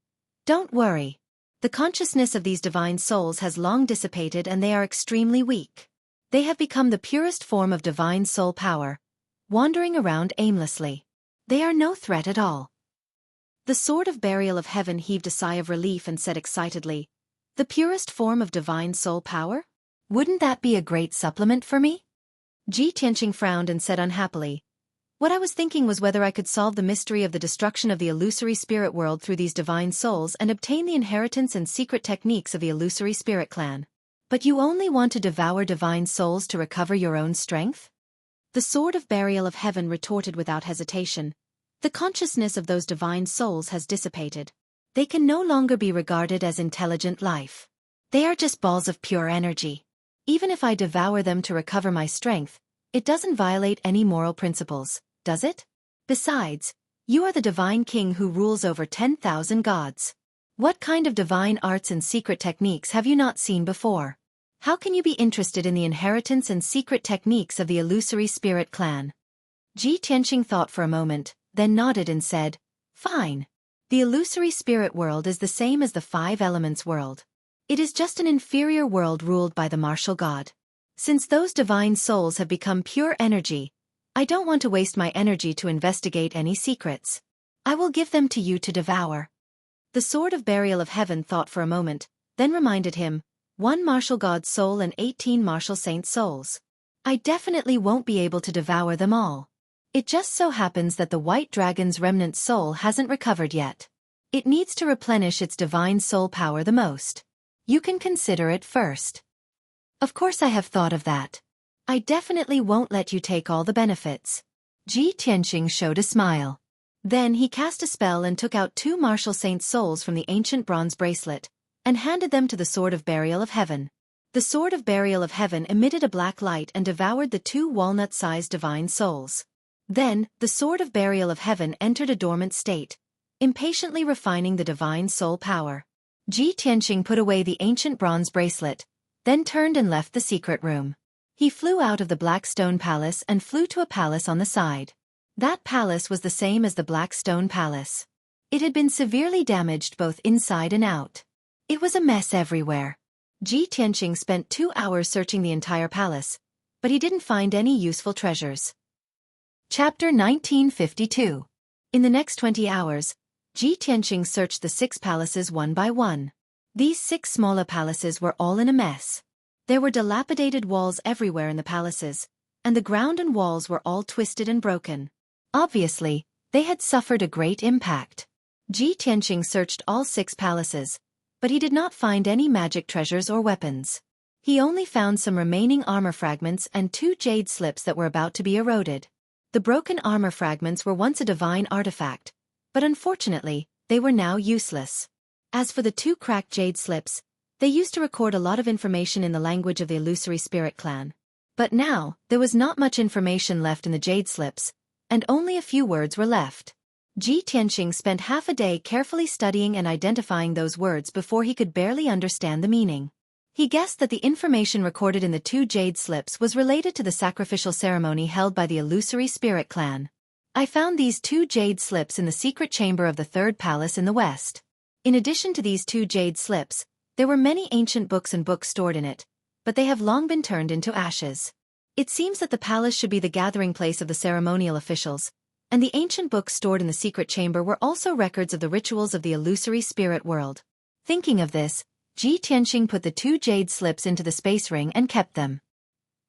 "Don't worry. The consciousness of these divine souls has long dissipated and they are extremely weak. They have become the purest form of divine soul power, wandering around aimlessly. They are no threat at all." The Sword of Burial of Heaven heaved a sigh of relief and said excitedly, "The purest form of divine soul power? Wouldn't that be a great supplement for me?" Ji Tianqing frowned and said unhappily, What I was thinking was whether I could solve the mystery of the destruction of the illusory spirit world through these divine souls and obtain the inheritance and secret techniques of the illusory spirit clan. But you only want to devour divine souls to recover your own strength? The Sword of Burial of Heaven retorted without hesitation. The consciousness of those divine souls has dissipated. They can no longer be regarded as intelligent life. They are just balls of pure energy. Even if I devour them to recover my strength, it doesn't violate any moral principles, does it? Besides, you are the divine king who rules over 10,000 gods. What kind of divine arts and secret techniques have you not seen before? How can you be interested in the inheritance and secret techniques of the illusory spirit clan? Ji Tianqing thought for a moment, then nodded and said, "Fine. The illusory spirit world is the same as the five elements world. It is just an inferior world ruled by the martial god. Since those divine souls have become pure energy, I don't want to waste my energy to investigate any secrets. I will give them to you to devour." The Sword of Burial of Heaven thought for a moment, then reminded him, 1 martial god's soul and 18 martial saint's souls. I definitely won't be able to devour them all. It just so happens that the white dragon's remnant soul hasn't recovered yet. It needs to replenish its divine soul power the most. You can consider it first. Of course I have thought of that. I definitely won't let you take all the benefits. Ji Tianqing showed a smile. Then he cast a spell and took out 2 martial saint's souls from the ancient bronze bracelet, and handed them to the Sword of Burial of Heaven. The Sword of Burial of Heaven emitted a black light and devoured the 2 walnut-sized divine souls. Then, the Sword of Burial of Heaven entered a dormant state, impatiently refining the divine soul power. Ji Tianqing put away the ancient bronze bracelet, then turned and left the secret room. He flew out of the Black Stone Palace and flew to a palace on the side. That palace was the same as the Black Stone Palace. It had been severely damaged both inside and out. It was a mess everywhere. Ji Tianqing spent 2 hours searching the entire palace, but he didn't find any useful treasures. Chapter 1952. In the next 20 hours, Ji Tianqing searched the 6 palaces one by one. These 6 smaller palaces were all in a mess. There were dilapidated walls everywhere in the palaces, and the ground and walls were all twisted and broken. Obviously, they had suffered a great impact. Ji Tianqing searched all 6 palaces, but he did not find any magic treasures or weapons. He only found some remaining armor fragments and 2 jade slips that were about to be eroded. The broken armor fragments were once a divine artifact, but unfortunately, they were now useless. As for the 2 cracked jade slips, they used to record a lot of information in the language of the illusory spirit clan. But now, there was not much information left in the jade slips, and only a few words were left. Ji Tianqing spent half a day carefully studying and identifying those words before he could barely understand the meaning. He guessed that the information recorded in the 2 jade slips was related to the sacrificial ceremony held by the illusory spirit clan. I found these 2 jade slips in the secret chamber of the 3rd palace in the west. In addition to these 2 jade slips, there were many ancient books and books stored in it, but they have long been turned into ashes. It seems that the palace should be the gathering place of the ceremonial officials, and the ancient books stored in the secret chamber were also records of the rituals of the illusory spirit world. Thinking of this, Ji Tianqing put the 2 jade slips into the space ring and kept them.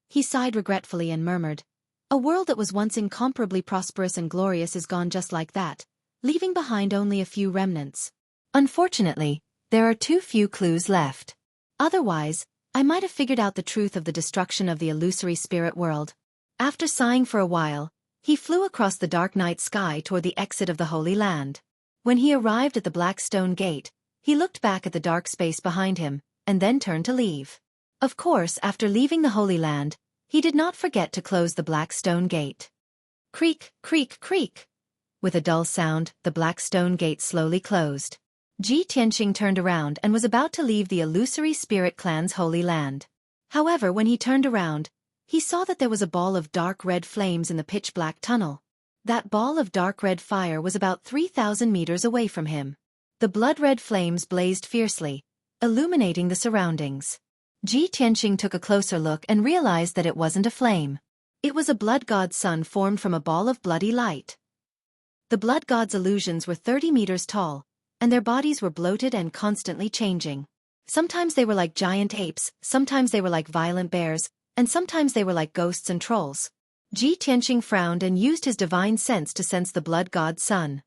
He sighed regretfully and murmured, "A world that was once incomparably prosperous and glorious is gone just like that, leaving behind only a few remnants. Unfortunately, there are too few clues left. Otherwise, I might have figured out the truth of the destruction of the illusory spirit world." After sighing for a while, he flew across the dark night sky toward the exit of the Holy Land. When he arrived at the Black Stone Gate, he looked back at the dark space behind him, and then turned to leave. Of course, after leaving the Holy Land, he did not forget to close the Black Stone Gate. Creak, creak, creak. With a dull sound, the Black Stone Gate slowly closed. Ji Tianqing turned around and was about to leave the illusory spirit clan's Holy Land. However, when he turned around, he saw that there was a ball of dark red flames in the pitch-black tunnel. That ball of dark red fire was about 3,000 meters away from him. The blood-red flames blazed fiercely, illuminating the surroundings. Ji Tianqing took a closer look and realized that it wasn't a flame. It was a blood god's sun formed from a ball of bloody light. The blood god's illusions were 30 meters tall, and their bodies were bloated and constantly changing. Sometimes they were like giant apes, sometimes they were like violent bears, and sometimes they were like ghosts and trolls. Ji Tianqing frowned and used his divine sense to sense the blood god's son.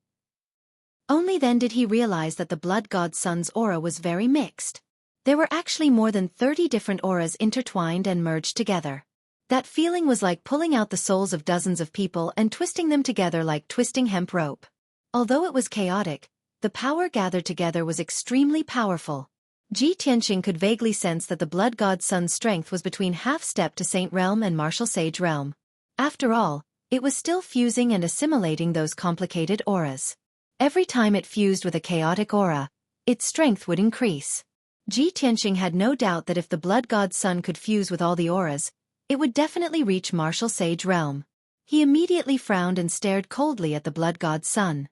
Only then did he realize that the blood god's son's aura was very mixed. There were actually more than 30 different auras intertwined and merged together. That feeling was like pulling out the souls of dozens of people and twisting them together like twisting hemp rope. Although it was chaotic, the power gathered together was extremely powerful. Ji Tianqing could vaguely sense that the blood god's son's strength was between half-step to Saint Realm and Martial Sage Realm. After all, it was still fusing and assimilating those complicated auras. Every time it fused with a chaotic aura, its strength would increase. Ji Tianqing had no doubt that if the blood god's son could fuse with all the auras, it would definitely reach Martial Sage Realm. He immediately frowned and stared coldly at the blood god's son.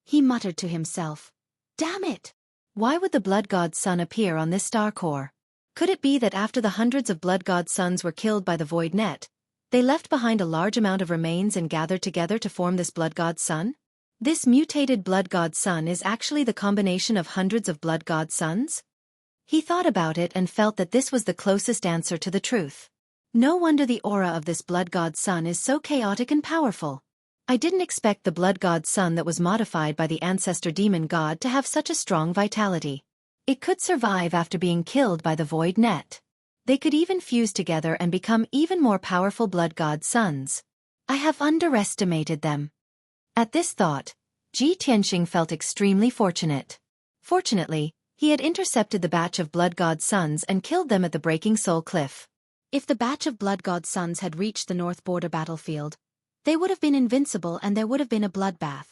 He muttered to himself, "Damn it! Why would the blood god's son appear on this star core? Could it be that after the hundreds of blood god's sons were killed by the void net, they left behind a large amount of remains and gathered together to form this blood god's son? This mutated blood god's son is actually the combination of hundreds of blood god's sons?" He thought about it and felt that this was the closest answer to the truth. No wonder the aura of this blood god's son is so chaotic and powerful. I didn't expect the blood god's son that was modified by the ancestor demon god to have such a strong vitality. It could survive after being killed by the void net. They could even fuse together and become even more powerful blood god's sons. I have underestimated them. At this thought, Ji Tianqing felt extremely fortunate. Fortunately, he had intercepted the batch of blood god's sons and killed them at the Breaking Soul Cliff. If the batch of blood god's sons had reached the north border battlefield, they would have been invincible and there would have been a bloodbath.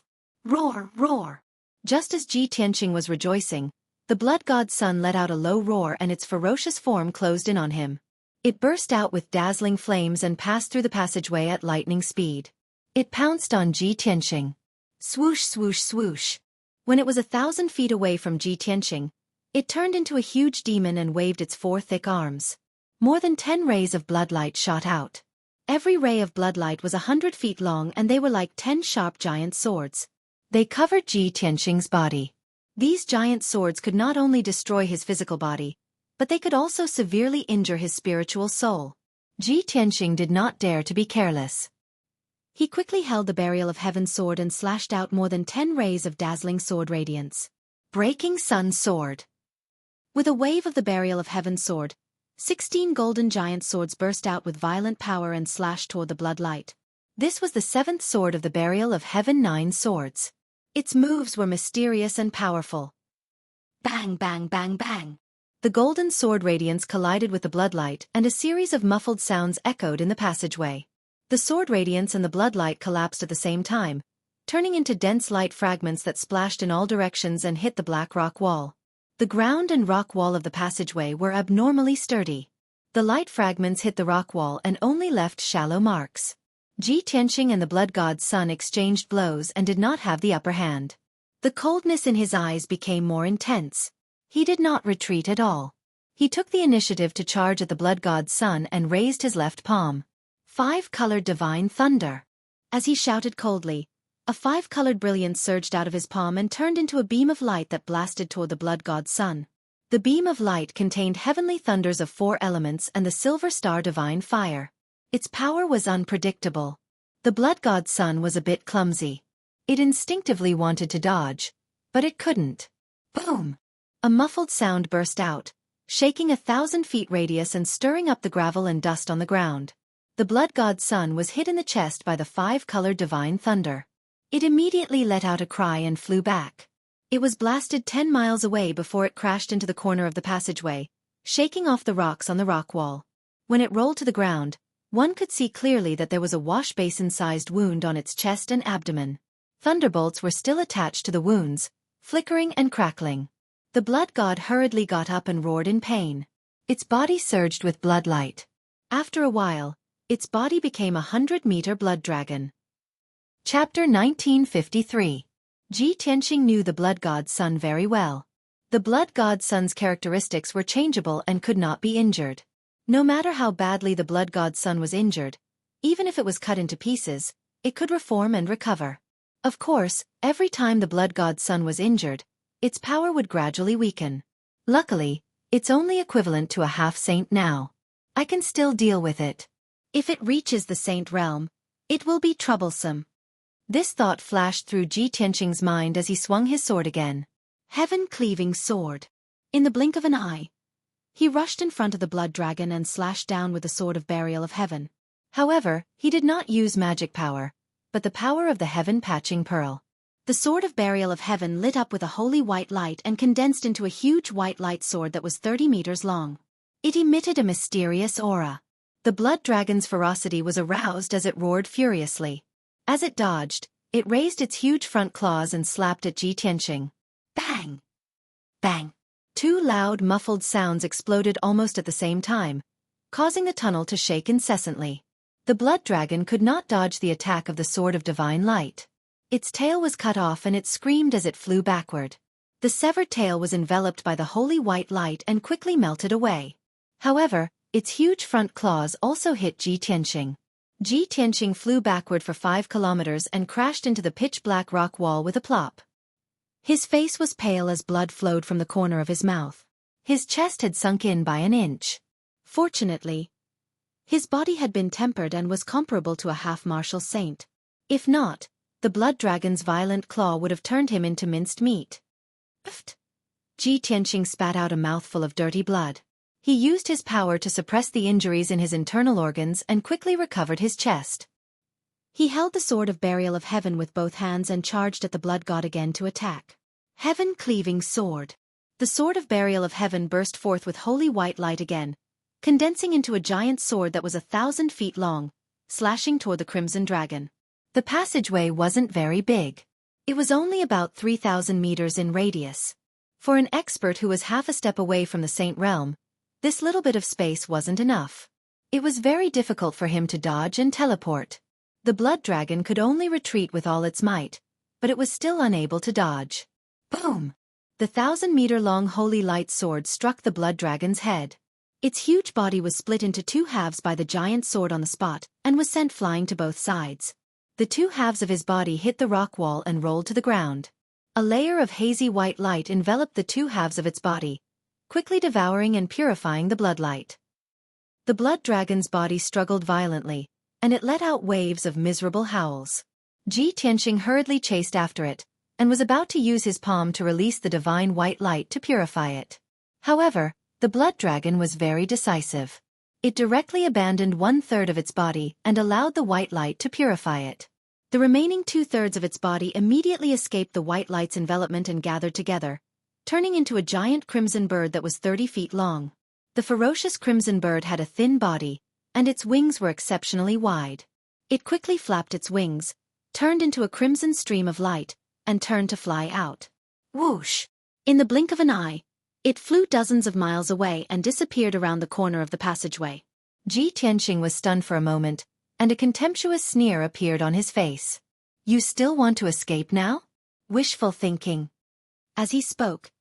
Roar, roar! Just as Ji Tianqing was rejoicing, the blood god's son let out a low roar and its ferocious form closed in on him. It burst out with dazzling flames and passed through the passageway at lightning speed. It pounced on Ji Tianqing. Swoosh, swoosh, swoosh. When it was 1,000 feet away from Ji Tianqing, it turned into a huge demon and waved its 4 thick arms. More than 10 rays of bloodlight shot out. Every ray of bloodlight was 100 feet long and they were like 10 sharp giant swords. They covered Ji Tianqing's body. These giant swords could not only destroy his physical body, but they could also severely injure his spiritual soul. Ji Tianqing did not dare to be careless. He quickly held the Burial of Heaven sword and slashed out more than 10 rays of dazzling sword radiance. Breaking Sun Sword. With a wave of the Burial of Heaven sword, 16 golden giant swords burst out with violent power and slashed toward the bloodlight. This was the 7th sword of the Burial of Heaven 9 swords. Its moves were mysterious and powerful. Bang, bang, bang, bang. The golden sword radiance collided with the bloodlight and a series of muffled sounds echoed in the passageway. The sword radiance and the bloodlight collapsed at the same time, turning into dense light fragments that splashed in all directions and hit the black rock wall. The ground and rock wall of the passageway were abnormally sturdy. The light fragments hit the rock wall and only left shallow marks. Ji Tianqing and the blood god's son exchanged blows and did not have the upper hand. The coldness in his eyes became more intense. He did not retreat at all. He took the initiative to charge at the blood god's son and raised his left palm. 5-colored divine thunder. As he shouted coldly, a 5-colored brilliance surged out of his palm and turned into a beam of light that blasted toward the blood god's son. The beam of light contained heavenly thunders of 4 elements and the silver star divine fire. Its power was unpredictable. The blood god's son was a bit clumsy. It instinctively wanted to dodge, but it couldn't. Boom! A muffled sound burst out, shaking 1,000 feet radius and stirring up the gravel and dust on the ground. The blood god's son was hit in the chest by the 5-colored divine thunder. It immediately let out a cry and flew back. It was blasted 10 miles away before it crashed into the corner of the passageway, shaking off the rocks on the rock wall. When it rolled to the ground, one could see clearly that there was a wash basin-sized wound on its chest and abdomen. Thunderbolts were still attached to the wounds, flickering and crackling. The blood god hurriedly got up and roared in pain. Its body surged with bloodlight. After a while, its body became a 100-meter blood dragon. Chapter 1953. Ji Tianqing knew the blood god's son very well. The blood god's son's characteristics were changeable and could not be injured. No matter how badly the blood god's son was injured, even if it was cut into pieces, it could reform and recover. Of course, every time the blood god's son was injured, its power would gradually weaken. Luckily, it's only equivalent to a half-saint now. I can still deal with it. If it reaches the Saint Realm, it will be troublesome. This thought flashed through Ji Tianqing's mind as he swung his sword again. Heaven-cleaving sword. In the blink of an eye, he rushed in front of the blood dragon and slashed down with the sword of burial of heaven. However, he did not use magic power, but the power of the heaven-patching pearl. The sword of burial of heaven lit up with a holy white light and condensed into a huge white light sword that was 30 meters long. It emitted a mysterious aura. The blood dragon's ferocity was aroused as it roared furiously. As it dodged, it raised its huge front claws and slapped at Ji Tianqing. Bang! Bang! Two loud, muffled sounds exploded almost at the same time, causing the tunnel to shake incessantly. The blood dragon could not dodge the attack of the sword of divine light. Its tail was cut off and it screamed as it flew backward. The severed tail was enveloped by the holy white light and quickly melted away. However, its huge front claws also hit Ji Tianqing. Ji Tianqing flew backward for 5 kilometers and crashed into the pitch-black rock wall with a plop. His face was pale as blood flowed from the corner of his mouth. His chest had sunk in by an inch. Fortunately, his body had been tempered and was comparable to a half-martial saint. If not, the blood dragon's violent claw would have turned him into minced meat. Pfft! Ji Tianqing spat out a mouthful of dirty blood. He used his power to suppress the injuries in his internal organs and quickly recovered his chest. He held the sword of burial of heaven with both hands and charged at the blood god again to attack. Heaven-cleaving sword. The sword of burial of heaven burst forth with holy white light again, condensing into a giant sword that was 1,000 feet long, slashing toward the crimson dragon. The passageway wasn't very big. It was only about 3,000 meters in radius. For an expert who was half a step away from the Saint Realm, this little bit of space wasn't enough. It was very difficult for him to dodge and teleport. The blood dragon could only retreat with all its might, but it was still unable to dodge. Boom! The 1,000-meter-long holy light sword struck the blood dragon's head. Its huge body was split into 2 halves by the giant sword on the spot and was sent flying to both sides. The 2 halves of his body hit the rock wall and rolled to the ground. A layer of hazy white light enveloped the 2 halves of its body, quickly devouring and purifying the bloodlight. The blood dragon's body struggled violently, and it let out waves of miserable howls. Ji Tianqing hurriedly chased after it, and was about to use his palm to release the divine white light to purify it. However, the blood dragon was very decisive. It directly abandoned 1/3 of its body and allowed the white light to purify it. The remaining 2/3 of its body immediately escaped the white light's envelopment and gathered together, turning into a giant crimson bird that was 30 feet long. The ferocious crimson bird had a thin body, and its wings were exceptionally wide. It quickly flapped its wings, turned into a crimson stream of light, and turned to fly out. Whoosh! In the blink of an eye, it flew dozens of miles away and disappeared around the corner of the passageway. Ji Tianqing was stunned for a moment, and a contemptuous sneer appeared on his face. "You still want to escape now? Wishful thinking." As he spoke,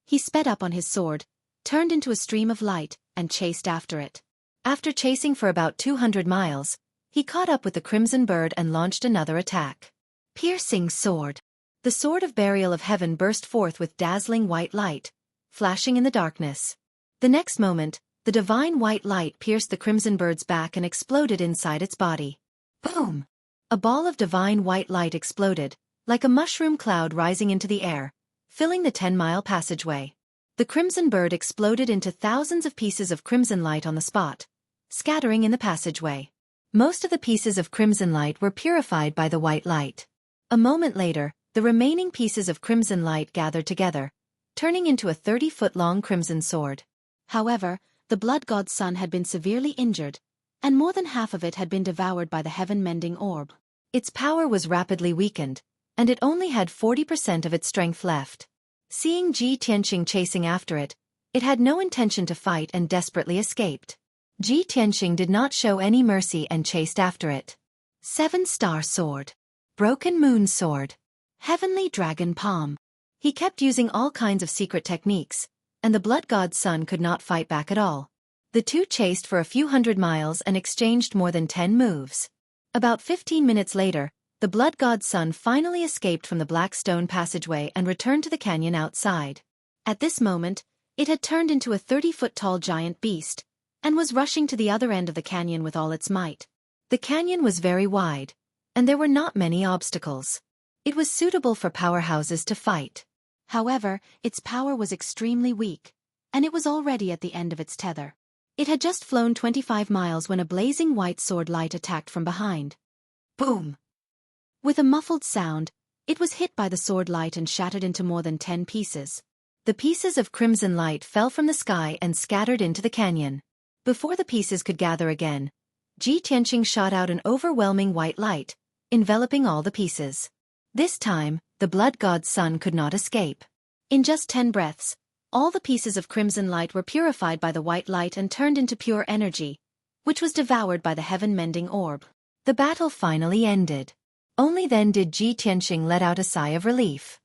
he sped up on his sword, turned into a stream of light, and chased after it. After chasing for about 200 miles, he caught up with the crimson bird and launched another attack. Piercing sword. The sword of burial of heaven burst forth with dazzling white light, flashing in the darkness. The next moment, the divine white light pierced the crimson bird's back and exploded inside its body. Boom! A ball of divine white light exploded, like a mushroom cloud rising into the air, filling the 10-mile passageway. The crimson bird exploded into thousands of pieces of crimson light on the spot, scattering in the passageway. Most of the pieces of crimson light were purified by the white light. A moment later, the remaining pieces of crimson light gathered together, turning into a 30-foot-long crimson sword. However, the blood god's son had been severely injured, and more than half of it had been devoured by the heaven-mending orb. Its power was rapidly weakened, and it only had 40% of its strength left. Seeing Ji Tianqing chasing after it, it had no intention to fight and desperately escaped. Ji Tianqing did not show any mercy and chased after it. 7-star sword. Broken moon sword. Heavenly dragon palm. He kept using all kinds of secret techniques, and the blood god's son could not fight back at all. The two chased for a few hundred miles and exchanged more than 10 moves. About 15 minutes later, the blood god's son finally escaped from the black stone passageway and returned to the canyon outside. At this moment, it had turned into a 30-foot-tall giant beast, and was rushing to the other end of the canyon with all its might. The canyon was very wide, and there were not many obstacles. It was suitable for powerhouses to fight. However, its power was extremely weak, and it was already at the end of its tether. It had just flown 25 miles when a blazing white sword light attacked from behind. Boom! With a muffled sound, it was hit by the sword light and shattered into more than 10 pieces. The pieces of crimson light fell from the sky and scattered into the canyon. Before the pieces could gather again, Ji Tianqing shot out an overwhelming white light, enveloping all the pieces. This time, the blood god's son could not escape. In just 10 breaths, all the pieces of crimson light were purified by the white light and turned into pure energy, which was devoured by the heaven-mending orb. The battle finally ended. Only then did Ji Tianqing let out a sigh of relief.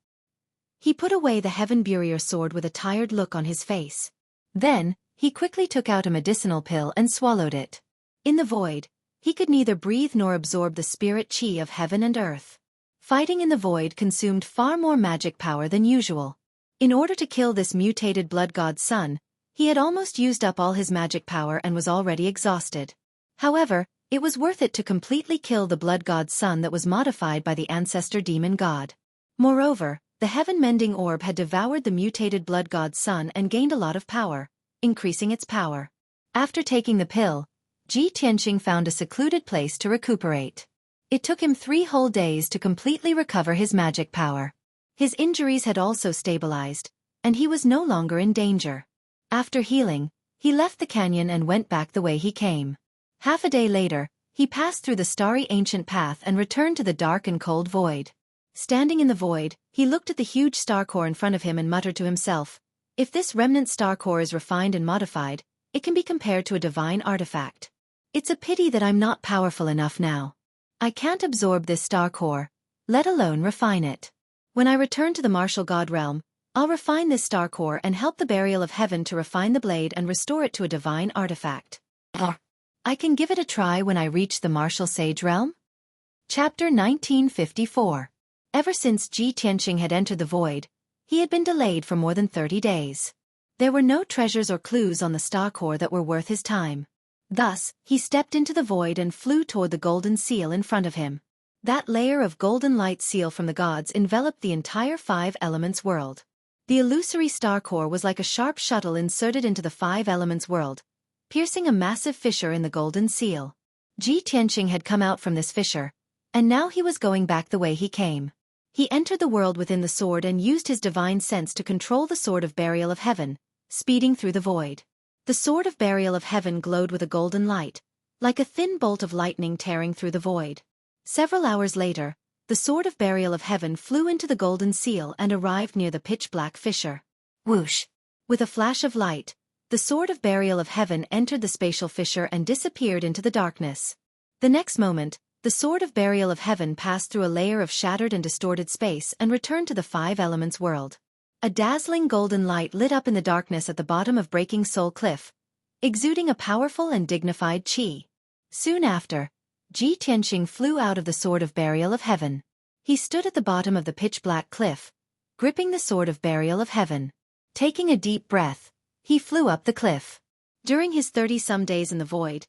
He put away the heaven barrier sword with a tired look on his face. Then, he quickly took out a medicinal pill and swallowed it. In the void, he could neither breathe nor absorb the spirit chi of heaven and earth. Fighting in the void consumed far more magic power than usual. In order to kill this mutated blood god's son, he had almost used up all his magic power and was already exhausted. However, it was worth it to completely kill the blood god's son that was modified by the ancestor demon god. Moreover, the heaven-mending orb had devoured the mutated blood god's son and gained a lot of power, increasing its power. After taking the pill, Ji Tianqing found a secluded place to recuperate. It took him 3 whole days to completely recover his magic power. His injuries had also stabilized, and he was no longer in danger. After healing, he left the canyon and went back the way he came. Half a day later, he passed through the starry ancient path and returned to the dark and cold void. Standing in the void, he looked at the huge star core in front of him and muttered to himself, "If this remnant star core is refined and modified, it can be compared to a divine artifact. It's a pity that I'm not powerful enough now. I can't absorb this star core, let alone refine it. When I return to the martial god realm, I'll refine this star core and help the burial of heaven to refine the blade and restore it to a divine artifact. I can give it a try when I reach the martial sage realm?" Chapter 1954. Ever since Ji Tianqing had entered the void, he had been delayed for more than 30 days. There were no treasures or clues on the star core that were worth his time. Thus, he stepped into the void and flew toward the golden seal in front of him. That layer of golden light seal from the gods enveloped the entire 5 elements world. The illusory star core was like a sharp shuttle inserted into the 5 elements world, piercing a massive fissure in the golden seal. Ji Tianqing had come out from this fissure, and now he was going back the way he came. He entered the world within the sword and used his divine sense to control the sword of burial of heaven, speeding through the void. The sword of burial of heaven glowed with a golden light, like a thin bolt of lightning tearing through the void. Several hours later, the sword of burial of heaven flew into the golden seal and arrived near the pitch-black fissure. Whoosh! With a flash of light, the sword of burial of heaven entered the spatial fissure and disappeared into the darkness. The next moment, the sword of burial of heaven passed through a layer of shattered and distorted space and returned to the 5 elements world. A dazzling golden light lit up in the darkness at the bottom of Breaking Soul Cliff, exuding a powerful and dignified chi. Soon after, Ji Tianqing flew out of the sword of burial of heaven. He stood at the bottom of the pitch-black cliff, gripping the sword of burial of heaven. Taking a deep breath, he flew up the cliff. During his 30-some days in the void,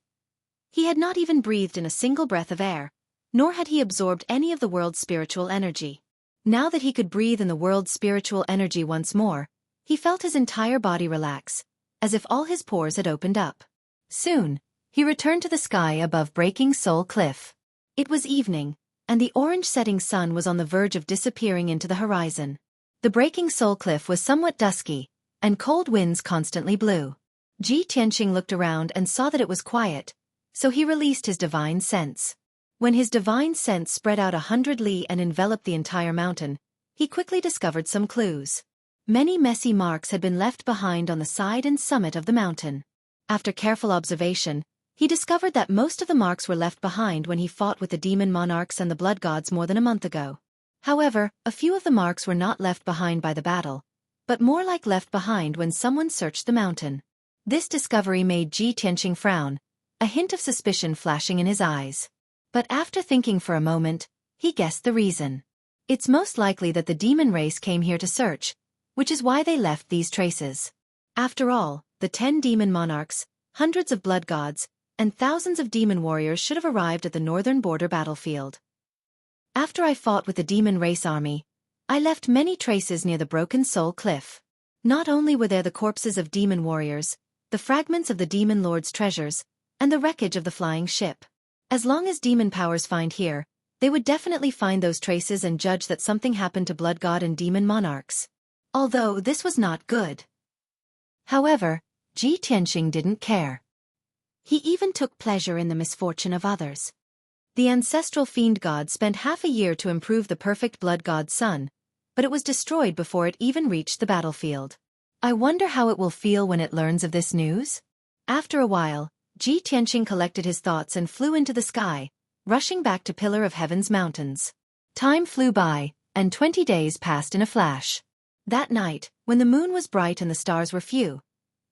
he had not even breathed in a single breath of air, nor had he absorbed any of the world's spiritual energy. Now that he could breathe in the world's spiritual energy once more, he felt his entire body relax, as if all his pores had opened up. Soon, he returned to the sky above Breaking Soul Cliff. It was evening, and the orange setting sun was on the verge of disappearing into the horizon. The Breaking Soul Cliff was somewhat dusky, and cold winds constantly blew. Ji Tianqing looked around and saw that it was quiet, so he released his divine sense. When his divine sense spread out 100 li and enveloped the entire mountain, he quickly discovered some clues. Many messy marks had been left behind on the side and summit of the mountain. After careful observation, he discovered that most of the marks were left behind when he fought with the demon monarchs and the blood gods more than a month ago. However, a few of the marks were not left behind by the battle, but more like left behind when someone searched the mountain. This discovery made Ji Tianqing frown, a hint of suspicion flashing in his eyes. But after thinking for a moment, he guessed the reason. It's most likely that the demon race came here to search, which is why they left these traces. After all, the 10 demon monarchs, hundreds of blood gods, and thousands of demon warriors should have arrived at the northern border battlefield. After I fought with the demon race army, I left many traces near the Broken Soul Cliff. Not only were there the corpses of demon warriors, the fragments of the demon lord's treasures, and the wreckage of the flying ship. As long as demon powers find here, they would definitely find those traces and judge that something happened to blood god and demon monarchs. Although this was not good. However, Ji Tianxing didn't care. He even took pleasure in the misfortune of others. The ancestral fiend god spent half a year to improve the perfect blood god's son, but it was destroyed before it even reached the battlefield. I wonder how it will feel when it learns of this news? After a while, Ji Tianxing collected his thoughts and flew into the sky, rushing back to Pillar of Heaven's mountains. Time flew by, and 20 days passed in a flash. That night, when the moon was bright and the stars were few,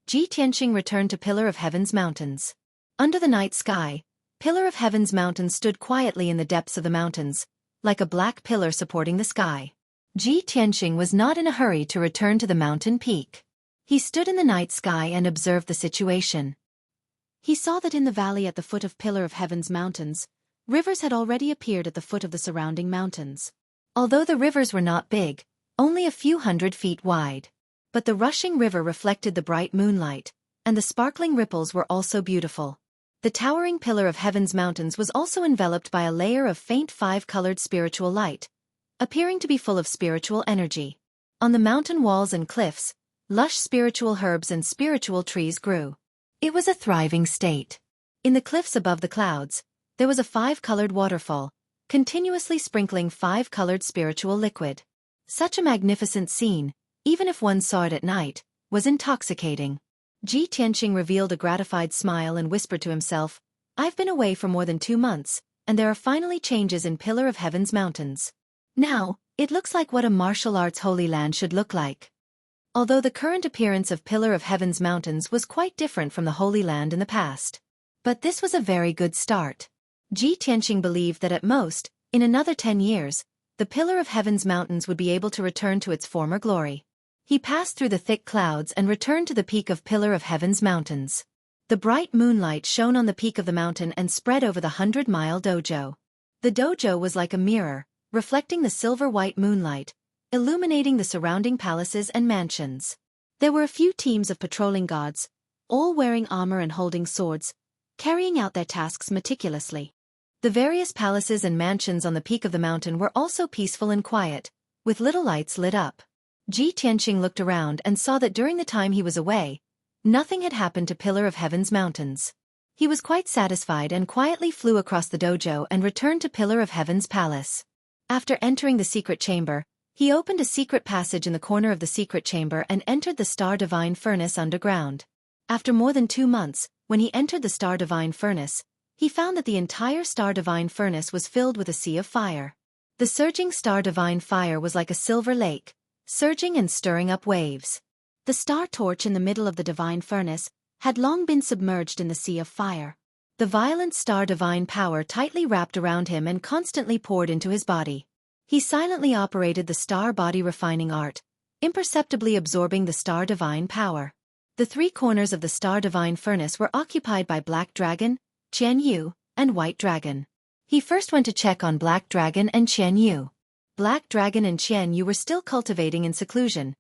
Ji Tianxing returned to Pillar of Heaven's mountains. Under the night sky, Pillar of Heaven's mountains stood quietly in the depths of the mountains, like a black pillar supporting the sky. Ji Tianxing was not in a hurry to return to the mountain peak. He stood in the night sky and observed the situation. He saw that in the valley at the foot of Pillar of Heaven's mountains, rivers had already appeared at the foot of the surrounding mountains. Although the rivers were not big, only a few 100 feet wide. But the rushing river reflected the bright moonlight, and the sparkling ripples were also beautiful. The towering Pillar of Heaven's mountains was also enveloped by a layer of faint 5-colored spiritual light, appearing to be full of spiritual energy. On the mountain walls and cliffs, lush spiritual herbs and spiritual trees grew. It was a thriving state. In the cliffs above the clouds, there was a 5-colored waterfall, continuously sprinkling 5-colored spiritual liquid. Such a magnificent scene, even if one saw it at night, was intoxicating. Ji Tianxing revealed a gratified smile and whispered to himself, "I've been away for more than 2 months, and there are finally changes in Pillar of Heaven's mountains. Now, it looks like what a martial arts holy land should look like." Although the current appearance of Pillar of Heaven's mountains was quite different from the Holy Land in the past. But this was a very good start. Ji Tianxing believed that at most, in another 10 years, the Pillar of Heaven's mountains would be able to return to its former glory. He passed through the thick clouds and returned to the peak of Pillar of Heaven's mountains. The bright moonlight shone on the peak of the mountain and spread over the 100-mile dojo. The dojo was like a mirror, reflecting the silver-white moonlight, illuminating the surrounding palaces and mansions. There were a few teams of patrolling gods, all wearing armor and holding swords, carrying out their tasks meticulously. The various palaces and mansions on the peak of the mountain were also peaceful and quiet, with little lights lit up. Ji Tianxing looked around and saw that during the time he was away, nothing had happened to Pillar of Heaven's mountains. He was quite satisfied and quietly flew across the dojo and returned to Pillar of Heaven's palace. After entering the secret chamber, he opened a secret passage in the corner of the secret chamber and entered the Star Divine Furnace underground. After more than 2 months, when he entered the Star Divine Furnace, he found that the entire Star Divine Furnace was filled with a sea of fire. The surging Star Divine Fire was like a silver lake, surging and stirring up waves. The star torch in the middle of the divine furnace had long been submerged in the sea of fire. The violent star divine power tightly wrapped around him and constantly poured into his body. He silently operated the star body refining art, imperceptibly absorbing the star divine power. The 3 corners of the star divine furnace were occupied by Black Dragon, Qian Yu, and White Dragon. He first went to check on Black Dragon and Qian Yu. Black Dragon and Qian Yu were still cultivating in seclusion,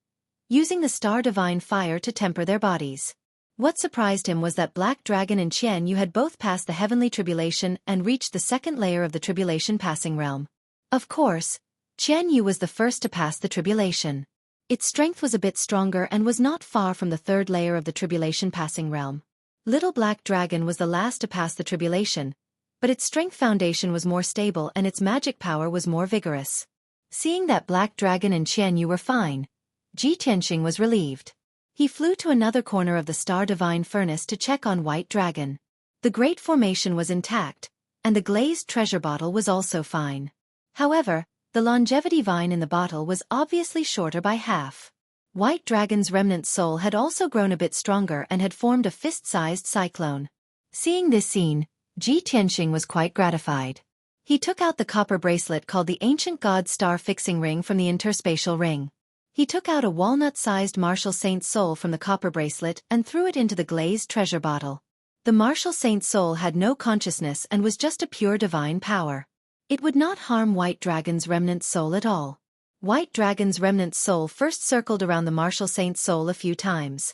using the star divine fire to temper their bodies. What surprised him was that Black Dragon and Qian Yu had both passed the heavenly tribulation and reached the 2nd layer of the tribulation passing realm. Of course, Qian Yu was the first to pass the tribulation. Its strength was a bit stronger and was not far from the 3rd layer of the tribulation passing realm. Little Black Dragon was the last to pass the tribulation, but its strength foundation was more stable and its magic power was more vigorous. Seeing that Black Dragon and Qian Yu were fine, Ji Tianxing was relieved. He flew to another corner of the Star Divine Furnace to check on White Dragon. The Great Formation was intact, and the glazed treasure bottle was also fine. However, the longevity vine in the bottle was obviously shorter by half. White Dragon's remnant soul had also grown a bit stronger and had formed a fist-sized cyclone. Seeing this scene, Ji Tianxing was quite gratified. He took out the copper bracelet called the Ancient God Star Fixing Ring from the interspatial ring. He took out a walnut-sized martial saint's soul from the copper bracelet and threw it into the glazed treasure bottle. The martial saint soul had no consciousness and was just a pure divine power. It would not harm White Dragon's remnant soul at all. White Dragon's remnant soul first circled around the martial saint soul a few times.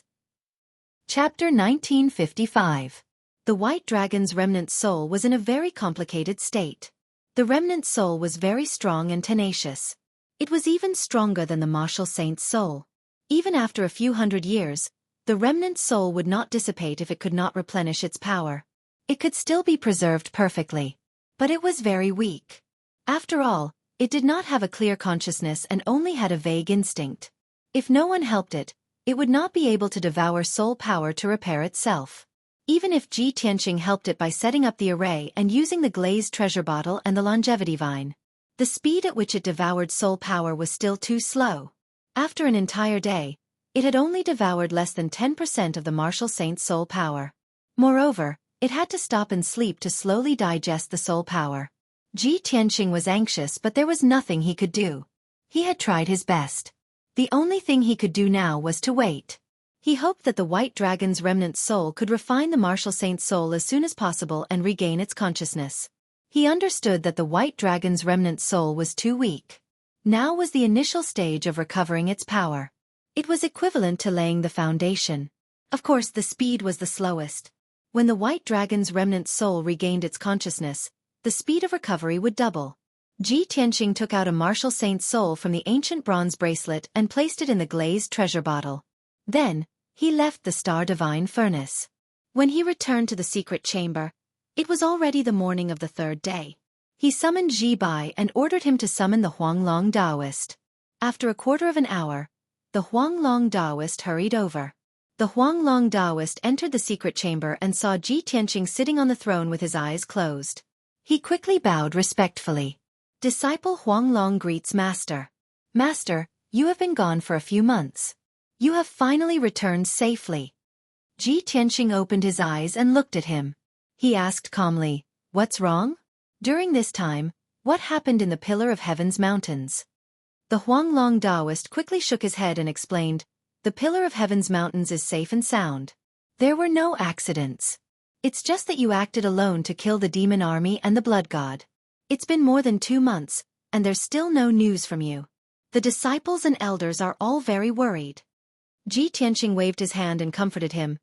Chapter 1955. The White Dragon's remnant soul was in a very complicated state. The remnant soul was very strong and tenacious. It was even stronger than the martial saint's soul. Even after a few hundred years, the remnant soul would not dissipate if it could not replenish its power. It could still be preserved perfectly. But it was very weak. After all, it did not have a clear consciousness and only had a vague instinct. If no one helped it, it would not be able to devour soul power to repair itself. Even if Ji Tianqing helped it by setting up the array and using the glazed treasure bottle and the longevity vine, the speed at which it devoured soul power was still too slow. After an entire day, it had only devoured less than 10% of the martial saint's soul power. Moreover, it had to stop and sleep to slowly digest the soul power. Ji Tianqing was anxious, but there was nothing he could do. He had tried his best. The only thing he could do now was to wait. He hoped that the White Dragon's remnant soul could refine the martial saint's soul as soon as possible and regain its consciousness. He understood that the White Dragon's remnant soul was too weak. Now was the initial stage of recovering its power. It was equivalent to laying the foundation. Of course, the speed was the slowest. When the White Dragon's remnant soul regained its consciousness, the speed of recovery would double. Ji Tianqing took out a martial saint's soul from the ancient bronze bracelet and placed it in the glazed treasure bottle. Then, he left the Star Divine Furnace. When he returned to the secret chamber, it was already the morning of the third day. He summoned Ji Bai and ordered him to summon the Huanglong Taoist. After a quarter of an hour, the Huanglong Taoist hurried over. The Huanglong Taoist entered the secret chamber and saw Ji Tianqing sitting on the throne with his eyes closed. He quickly bowed respectfully. Disciple Huanglong greets Master. Master, you have been gone for a few months. You have finally returned safely. Ji Tianqing opened his eyes and looked at him. He asked calmly, "What's wrong?" During this time, what happened in the Pillar of Heaven's mountains? The Huanglong Taoist quickly shook his head and explained, "The Pillar of Heaven's mountains is safe and sound. There were no accidents. It's just that you acted alone to kill the demon army and the blood god. It's been more than 2 months, and there's still no news from you. The disciples and elders are all very worried." Ji Tianqing waved his hand and comforted him.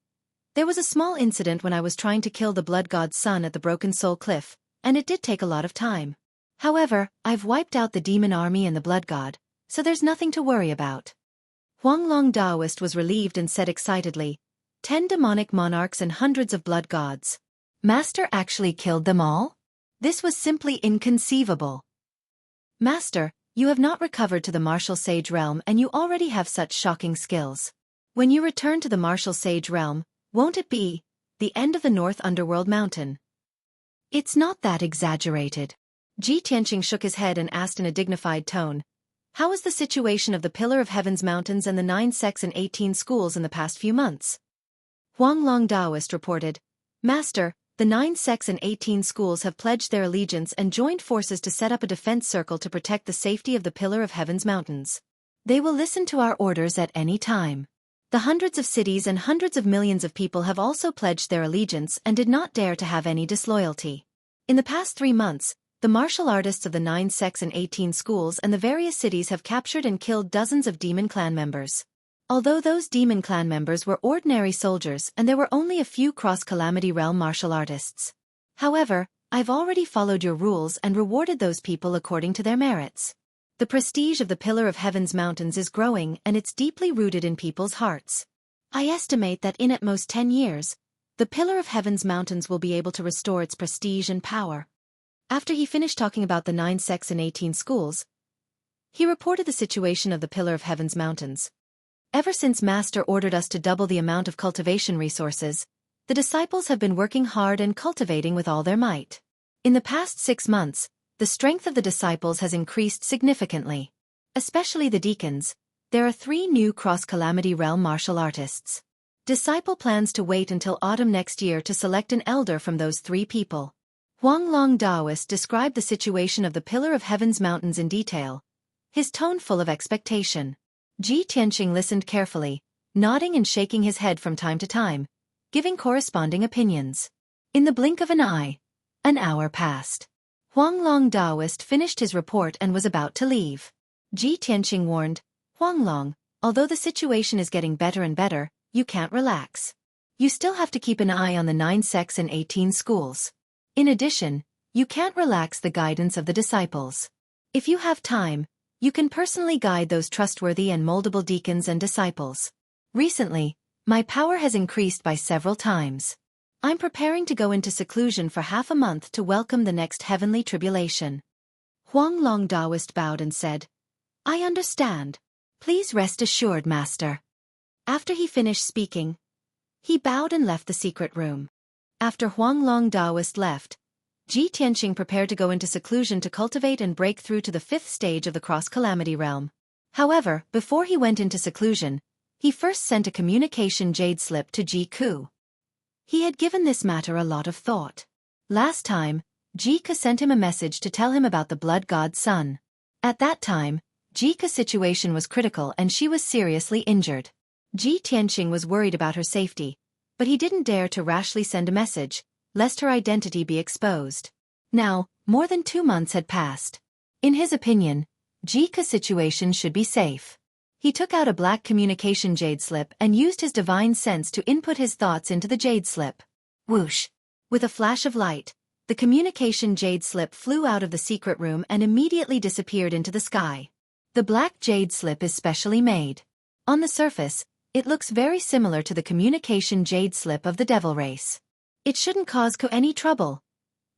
"There was a small incident when I was trying to kill the blood god's son at the Broken Soul Cliff, and it did take a lot of time. However, I've wiped out the demon army and the blood god, so there's nothing to worry about." Huanglong Taoist was relieved and said excitedly, 10 demonic monarchs and hundreds of blood gods. Master actually killed them all? This was simply inconceivable. Master, you have not recovered to the martial sage realm and you already have such shocking skills. When you return to the martial sage realm, won't it be the end of the North Underworld Mountain? It's not that exaggerated. Ji Tianqing shook his head and asked in a dignified tone, "How is the situation of the Pillar of Heaven's mountains and the 9 sects and 18 schools in the past few months?" Huanglong Taoist reported, "Master, the 9 sects and 18 schools have pledged their allegiance and joined forces to set up a defense circle to protect the safety of the Pillar of Heaven's mountains. They will listen to our orders at any time. The hundreds of cities and hundreds of millions of people have also pledged their allegiance and did not dare to have any disloyalty. In the past 3 months, the martial artists of the 9 sects and 18 schools and the various cities have captured and killed dozens of demon clan members. Although those demon clan members were ordinary soldiers and there were only a few cross-calamity realm martial artists. However, I've already followed your rules and rewarded those people according to their merits. The prestige of the Pillar of Heaven's mountains is growing and it's deeply rooted in people's hearts. I estimate that in at most 10 years, the Pillar of Heaven's mountains will be able to restore its prestige and power." After he finished talking about the 9 sects and 18 schools, he reported the situation of the Pillar of Heaven's mountains. "Ever since Master ordered us to double the amount of cultivation resources, the disciples have been working hard and cultivating with all their might. In the past 6 months, the strength of the disciples has increased significantly. Especially the deacons. There are 3 new cross-calamity realm martial artists. Disciple plans to wait until autumn next year to select an elder from those 3 people." Huanglong Taoist described the situation of the Pillar of Heaven's mountains in detail, his tone full of expectation. Ji Tianqing listened carefully, nodding and shaking his head from time to time, giving corresponding opinions. In the blink of an eye, an hour passed. Huanglong Daoist finished his report and was about to leave. Ji Tianqing warned, Huanglong, although the situation is getting better and better, you can't relax. You still have to keep an eye on the 9 sects and 18 schools. In addition, you can't relax the guidance of the disciples. If you have time, you can personally guide those trustworthy and moldable deacons and disciples. Recently, my power has increased by several times. I'm preparing to go into seclusion for half a month to welcome the next heavenly tribulation. Huanglong Daoist bowed and said, I understand. Please rest assured, Master. After he finished speaking, he bowed and left the secret room. After Huanglong Daoist left, Ji Tianqing prepared to go into seclusion to cultivate and break through to the 5th stage of the cross-calamity realm. However, before he went into seclusion, he first sent a communication jade slip to Ji Ku. He had given this matter a lot of thought. Last time, Ji Ku sent him a message to tell him about the blood god's son. At that time, Ji Ku's situation was critical and she was seriously injured. Ji Tianqing was worried about her safety, but he didn't dare to rashly send a message, lest her identity be exposed. Now, more than 2 months had passed. In his opinion, Ji Ku's situation should be safe. He took out a black communication jade slip and used his divine sense to input his thoughts into the jade slip. Whoosh! With a flash of light, the communication jade slip flew out of the secret room and immediately disappeared into the sky. The black jade slip is specially made. On the surface, it looks very similar to the communication jade slip of the devil race. It shouldn't cause Ko any trouble.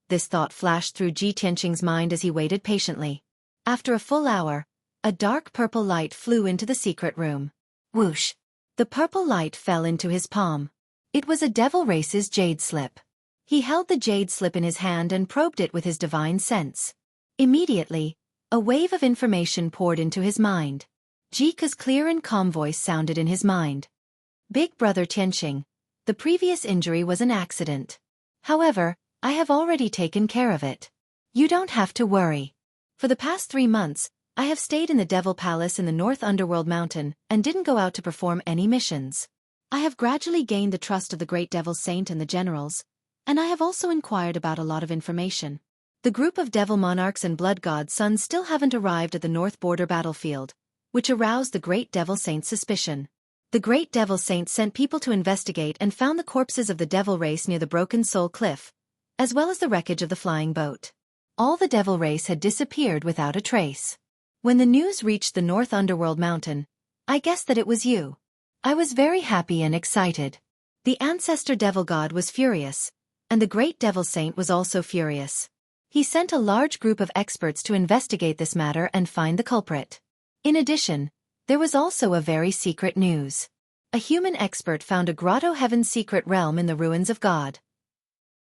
This thought flashed through Ji Tianqing's mind as he waited patiently. After a full hour, a dark purple light flew into the secret room. Whoosh! The purple light fell into his palm. It was a devil race's jade slip. He held the jade slip in his hand and probed it with his divine sense. Immediately, a wave of information poured into his mind. Ji Ku's clear and calm voice sounded in his mind. Big Brother Tianqing, the previous injury was an accident. However, I have already taken care of it. You don't have to worry. For the past 3 months, I have stayed in the Devil Palace in the North Underworld Mountain and didn't go out to perform any missions. I have gradually gained the trust of the Great Devil Saint and the generals, and I have also inquired about a lot of information. The group of Devil Monarchs and Blood God's sons still haven't arrived at the North Border battlefield, which aroused the Great Devil Saint's suspicion. The Great Devil Saint sent people to investigate and found the corpses of the Devil Race near the Broken Soul Cliff, as well as the wreckage of the flying boat. All the Devil Race had disappeared without a trace. When the news reached the North Underworld Mountain, I guessed that it was you. I was very happy and excited. The Ancestor Devil God was furious, and the Great Devil Saint was also furious. He sent a large group of experts to investigate this matter and find the culprit. In addition, there was also a very secret news. A human expert found a grotto heaven's secret realm in the ruins of God.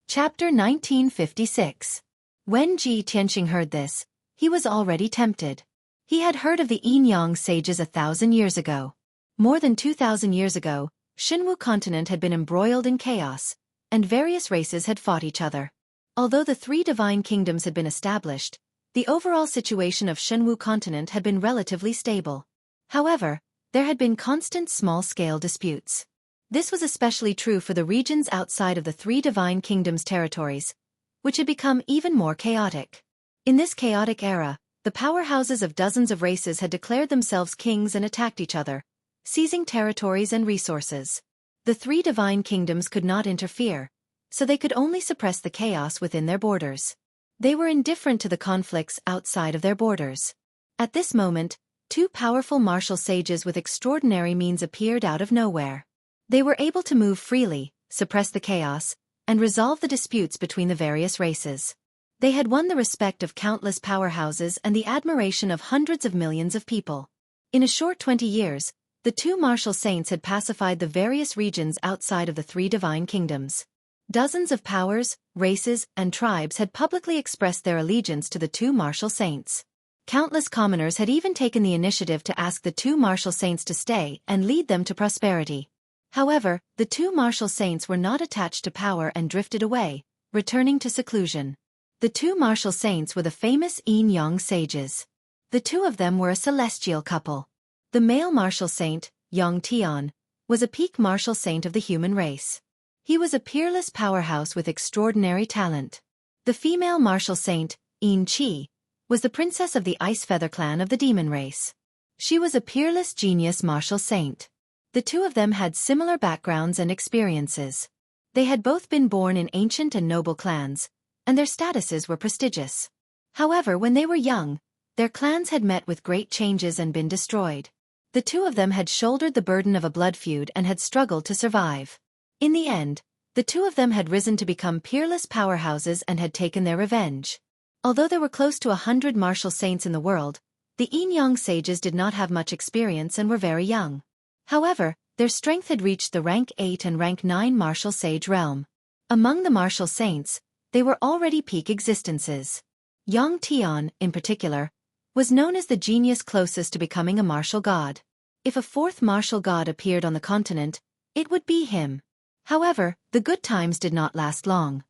Chapter 1956. When Ji Tianqing heard this, he was already tempted. He had heard of the Yin Yang sages 1,000 years ago. More than 2,000 years ago, Xueqi continent had been embroiled in chaos, and various races had fought each other. Although the 3 divine kingdoms had been established, the overall situation of Xueqi continent had been relatively stable. However, there had been constant small-scale disputes. This was especially true for the regions outside of the 3 divine kingdoms' territories, which had become even more chaotic. In this chaotic era, the powerhouses of dozens of races had declared themselves kings and attacked each other, seizing territories and resources. The 3 divine kingdoms could not interfere, so they could only suppress the chaos within their borders. They were indifferent to the conflicts outside of their borders. At this moment, 2 powerful martial sages with extraordinary means appeared out of nowhere. They were able to move freely, suppress the chaos, and resolve the disputes between the various races. They had won the respect of countless powerhouses and the admiration of hundreds of millions of people. In a short 20 years, the 2 martial saints had pacified the various regions outside of the 3 divine kingdoms. Dozens of powers, races, and tribes had publicly expressed their allegiance to the 2 martial saints. Countless commoners had even taken the initiative to ask the 2 martial saints to stay and lead them to prosperity. However, the 2 martial saints were not attached to power and drifted away, returning to seclusion. The 2 martial saints were the famous Yin Yang sages. The 2 of them were a celestial couple. The male martial saint, Yang Tian, was a peak martial saint of the human race. He was a peerless powerhouse with extraordinary talent. The female martial saint, Xueqi, was the princess of the Ice Feather clan of the demon race. She was a peerless genius martial saint. The two of them had similar backgrounds and experiences. They had both been born in ancient and noble clans, and their statuses were prestigious. However, when they were young, their clans had met with great changes and been destroyed. The two of them had shouldered the burden of a blood feud and had struggled to survive. In the end, the two of them had risen to become peerless powerhouses and had taken their revenge. Although there were close to 100 martial saints in the world, the Yin sages did not have much experience and were very young. However, their strength had reached the rank 8 and rank 9 martial sage realm. Among the martial saints, they were already peak existences. Yang Tian, in particular, was known as the genius closest to becoming a martial god. If a fourth martial god appeared on the continent, it would be him. However, the good times did not last long.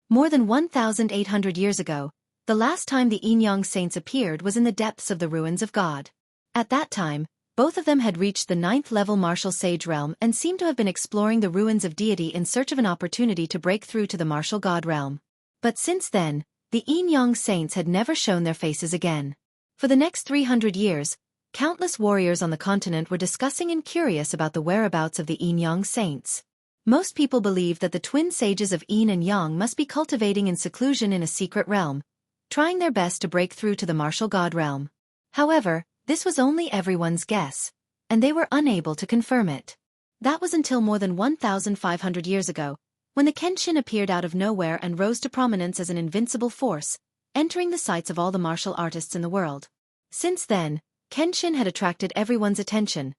More than 1,800 years ago, the last time the Yin saints appeared was in the depths of the ruins of God. At that time, both of them had reached the 9th level martial sage realm and seemed to have been exploring the ruins of deity in search of an opportunity to break through to the martial god realm. But since then, the Yin saints had never shown their faces again. For the next 300 years, countless warriors on the continent were discussing and curious about the whereabouts of the Yin saints. Most people believed that the twin sages of Yin and Yang must be cultivating in seclusion in a secret realm, trying their best to break through to the martial god realm. However, this was only everyone's guess, and they were unable to confirm it. That was until more than 1,500 years ago, when the Kenshin appeared out of nowhere and rose to prominence as an invincible force, entering the sights of all the martial artists in the world. Since then, Kenshin had attracted everyone's attention,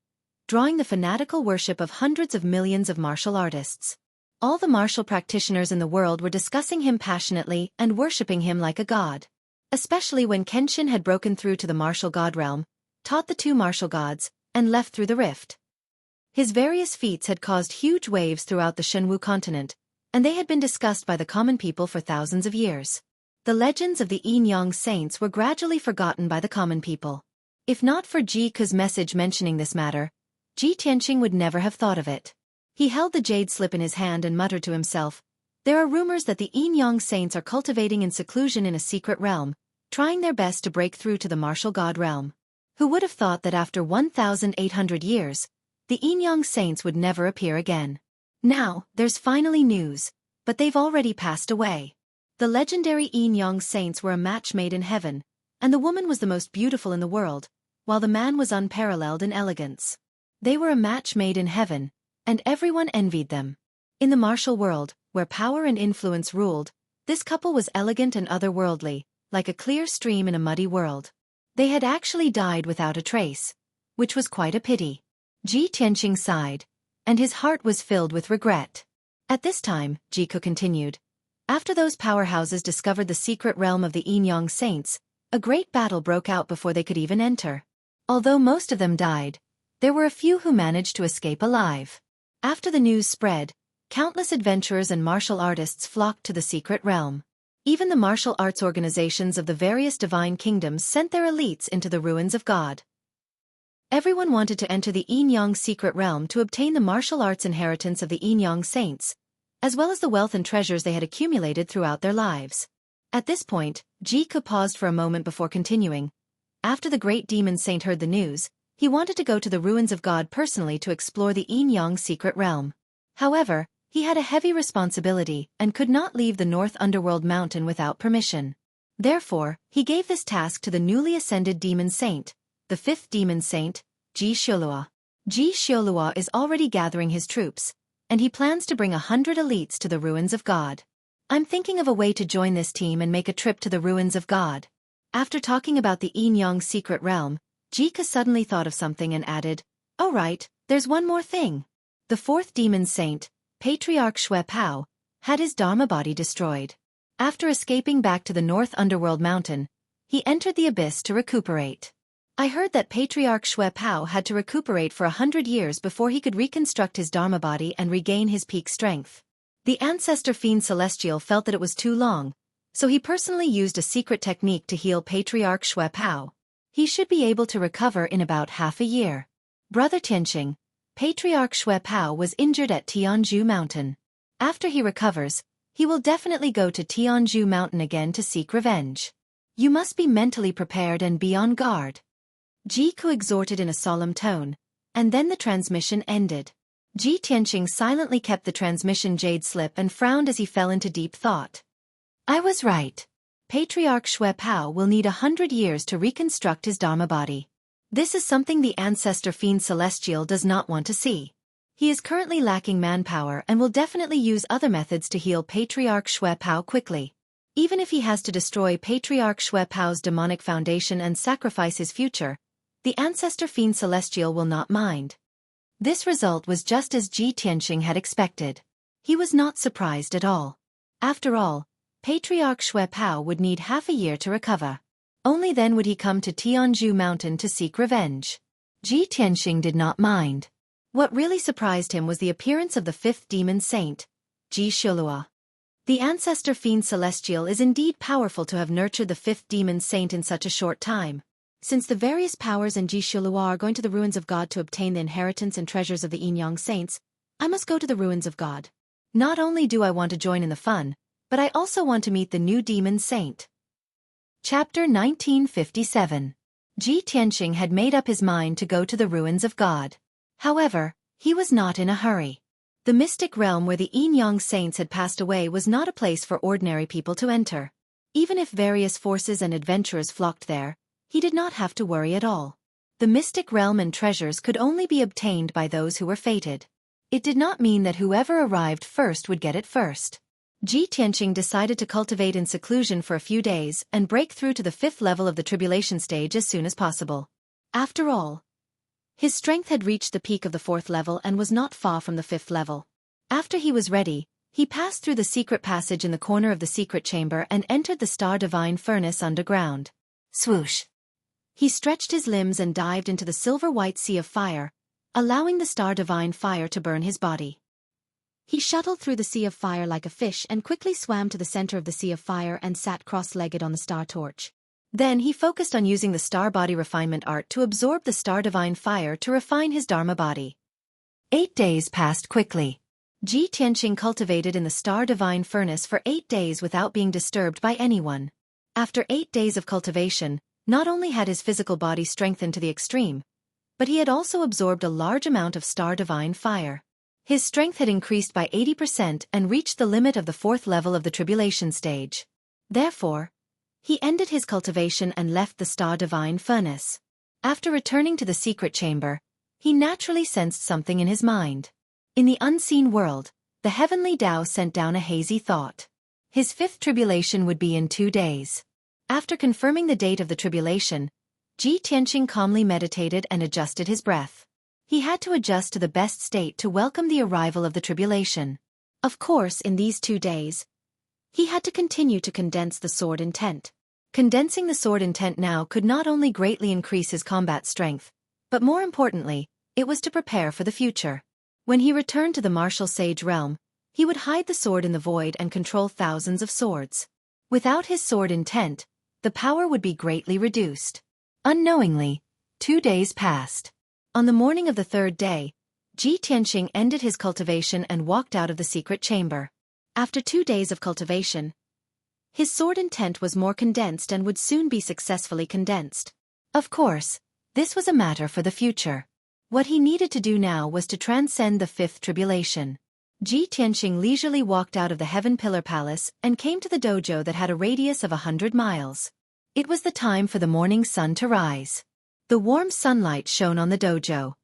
drawing the fanatical worship of hundreds of millions of martial artists. All the martial practitioners in the world were discussing him passionately and worshipping him like a god. Especially when Kenshin had broken through to the martial god realm, taught the two martial gods, and left through the rift. His various feats had caused huge waves throughout the Xueqi continent, and they had been discussed by the common people for thousands of years. The legends of the Yin saints were gradually forgotten by the common people. If not for Xueqi's message mentioning this matter, Ji Tianqing would never have thought of it. He held the jade slip in his hand and muttered to himself, "There are rumors that the Yin saints are cultivating in seclusion in a secret realm, trying their best to break through to the martial god realm. Who would have thought that after 1,800 years, the Yin saints would never appear again? Now, there's finally news, but they've already passed away." The legendary Yin saints were a match made in heaven, and the woman was the most beautiful in the world, while the man was unparalleled in elegance. They were a match made in heaven, and everyone envied them. In the martial world, where power and influence ruled, this couple was elegant and otherworldly, like a clear stream in a muddy world. They had actually died without a trace, which was quite a pity. Ji Tianqing sighed, and his heart was filled with regret. At this time, Xueqi continued, after those powerhouses discovered the secret realm of the Yin saints, a great battle broke out before they could even enter. Although most of them died, there were a few who managed to escape alive. After the news spread, countless adventurers and martial artists flocked to the secret realm. Even the martial arts organizations of the various divine kingdoms sent their elites into the ruins of God. Everyone wanted to enter the Yin secret realm to obtain the martial arts inheritance of the Yin saints, as well as the wealth and treasures they had accumulated throughout their lives. At this point, Xueqi paused for a moment before continuing. After the great demon saint heard the news, he wanted to go to the ruins of God personally to explore the Yin secret realm. However, he had a heavy responsibility and could not leave the North Underworld mountain without permission. Therefore, he gave this task to the newly ascended demon saint, the fifth demon saint, Ji Xiaolua. Ji Xiaolua is already gathering his troops, and he plans to bring 100 elites to the ruins of God. I'm thinking of a way to join this team and make a trip to the ruins of God. After talking about the Yin secret realm, Xueqi suddenly thought of something and added, "Oh right, there's one more thing." The fourth demon saint, Patriarch Xueqi, had his Dharma body destroyed. After escaping back to the North Underworld mountain, he entered the abyss to recuperate. I heard that Patriarch Xueqi had to recuperate for 100 years before he could reconstruct his Dharma body and regain his peak strength. The ancestor fiend Celestial felt that it was too long, so he personally used a secret technique to heal Patriarch Xueqi. He should be able to recover in about half a year. Brother Tianqing, Patriarch Xueqi was injured at Tianzhu Mountain. After he recovers, he will definitely go to Tianzhu Mountain again to seek revenge. You must be mentally prepared and be on guard. Jiku exhorted in a solemn tone, and then the transmission ended. Ji Tianqing silently kept the transmission jade slip and frowned as he fell into deep thought. I was right. Patriarch Xueqi will need 100 years to reconstruct his Dharma body. This is something the ancestor fiend celestial does not want to see. He is currently lacking manpower and will definitely use other methods to heal Patriarch Xueqi quickly. Even if he has to destroy Patriarch Xueqi's demonic foundation and sacrifice his future, the ancestor fiend celestial will not mind. This result was just as Ji Tianqing had expected. He was not surprised at all. After all, Patriarch Xueqi would need half a year to recover. Only then would he come to Tianzhu Mountain to seek revenge. Ji Tianqing did not mind. What really surprised him was the appearance of the fifth demon saint, Ji Shulua. The ancestor fiend celestial is indeed powerful to have nurtured the fifth demon saint in such a short time. Since the various powers and Ji Shulua are going to the ruins of God to obtain the inheritance and treasures of the Yin Yang saints, I must go to the ruins of God. Not only do I want to join in the fun, but I also want to meet the new demon saint. Chapter 1957. Ji Tianqing had made up his mind to go to the ruins of God. However, he was not in a hurry. The mystic realm where the Yin Yang saints had passed away was not a place for ordinary people to enter. Even if various forces and adventurers flocked there, he did not have to worry at all. The mystic realm and treasures could only be obtained by those who were fated. It did not mean that whoever arrived first would get it first. Ji Tianqing decided to cultivate in seclusion for a few days and break through to the fifth level of the tribulation stage as soon as possible. After all, his strength had reached the peak of the fourth level and was not far from the fifth level. After he was ready, he passed through the secret passage in the corner of the secret chamber and entered the star divine furnace underground. Swoosh! He stretched his limbs and dived into the silver-white sea of fire, allowing the star divine fire to burn his body. He shuttled through the sea of fire like a fish and quickly swam to the center of the sea of fire and sat cross-legged on the star torch. Then he focused on using the star body refinement art to absorb the star divine fire to refine his Dharma body. 8 days passed quickly. Ji Tianqing cultivated in the star divine furnace for 8 days without being disturbed by anyone. After 8 days of cultivation, not only had his physical body strengthened to the extreme, but he had also absorbed a large amount of star divine fire. His strength had increased by 80% and reached the limit of the fourth level of the tribulation stage. Therefore, he ended his cultivation and left the star divine furnace. After returning to the secret chamber, he naturally sensed something in his mind. In the unseen world, the heavenly Tao sent down a hazy thought. His fifth tribulation would be in 2 days. After confirming the date of the tribulation, Ji Tianqing calmly meditated and adjusted his breath. He had to adjust to the best state to welcome the arrival of the tribulation. Of course, in these 2 days, he had to continue to condense the sword intent. Condensing the sword intent now could not only greatly increase his combat strength, but more importantly, it was to prepare for the future. When he returned to the martial sage realm, he would hide the sword in the void and control thousands of swords. Without his sword intent, the power would be greatly reduced. Unknowingly, 2 days passed. On the morning of the 3rd day, Ji Tianqing ended his cultivation and walked out of the secret chamber. After 2 days of cultivation, his sword intent was more condensed and would soon be successfully condensed. Of course, this was a matter for the future. What he needed to do now was to transcend the fifth tribulation. Ji Tianqing leisurely walked out of the Heaven Pillar Palace and came to the dojo that had a radius of 100 miles. It was the time for the morning sun to rise. The warm sunlight shone on the dojo.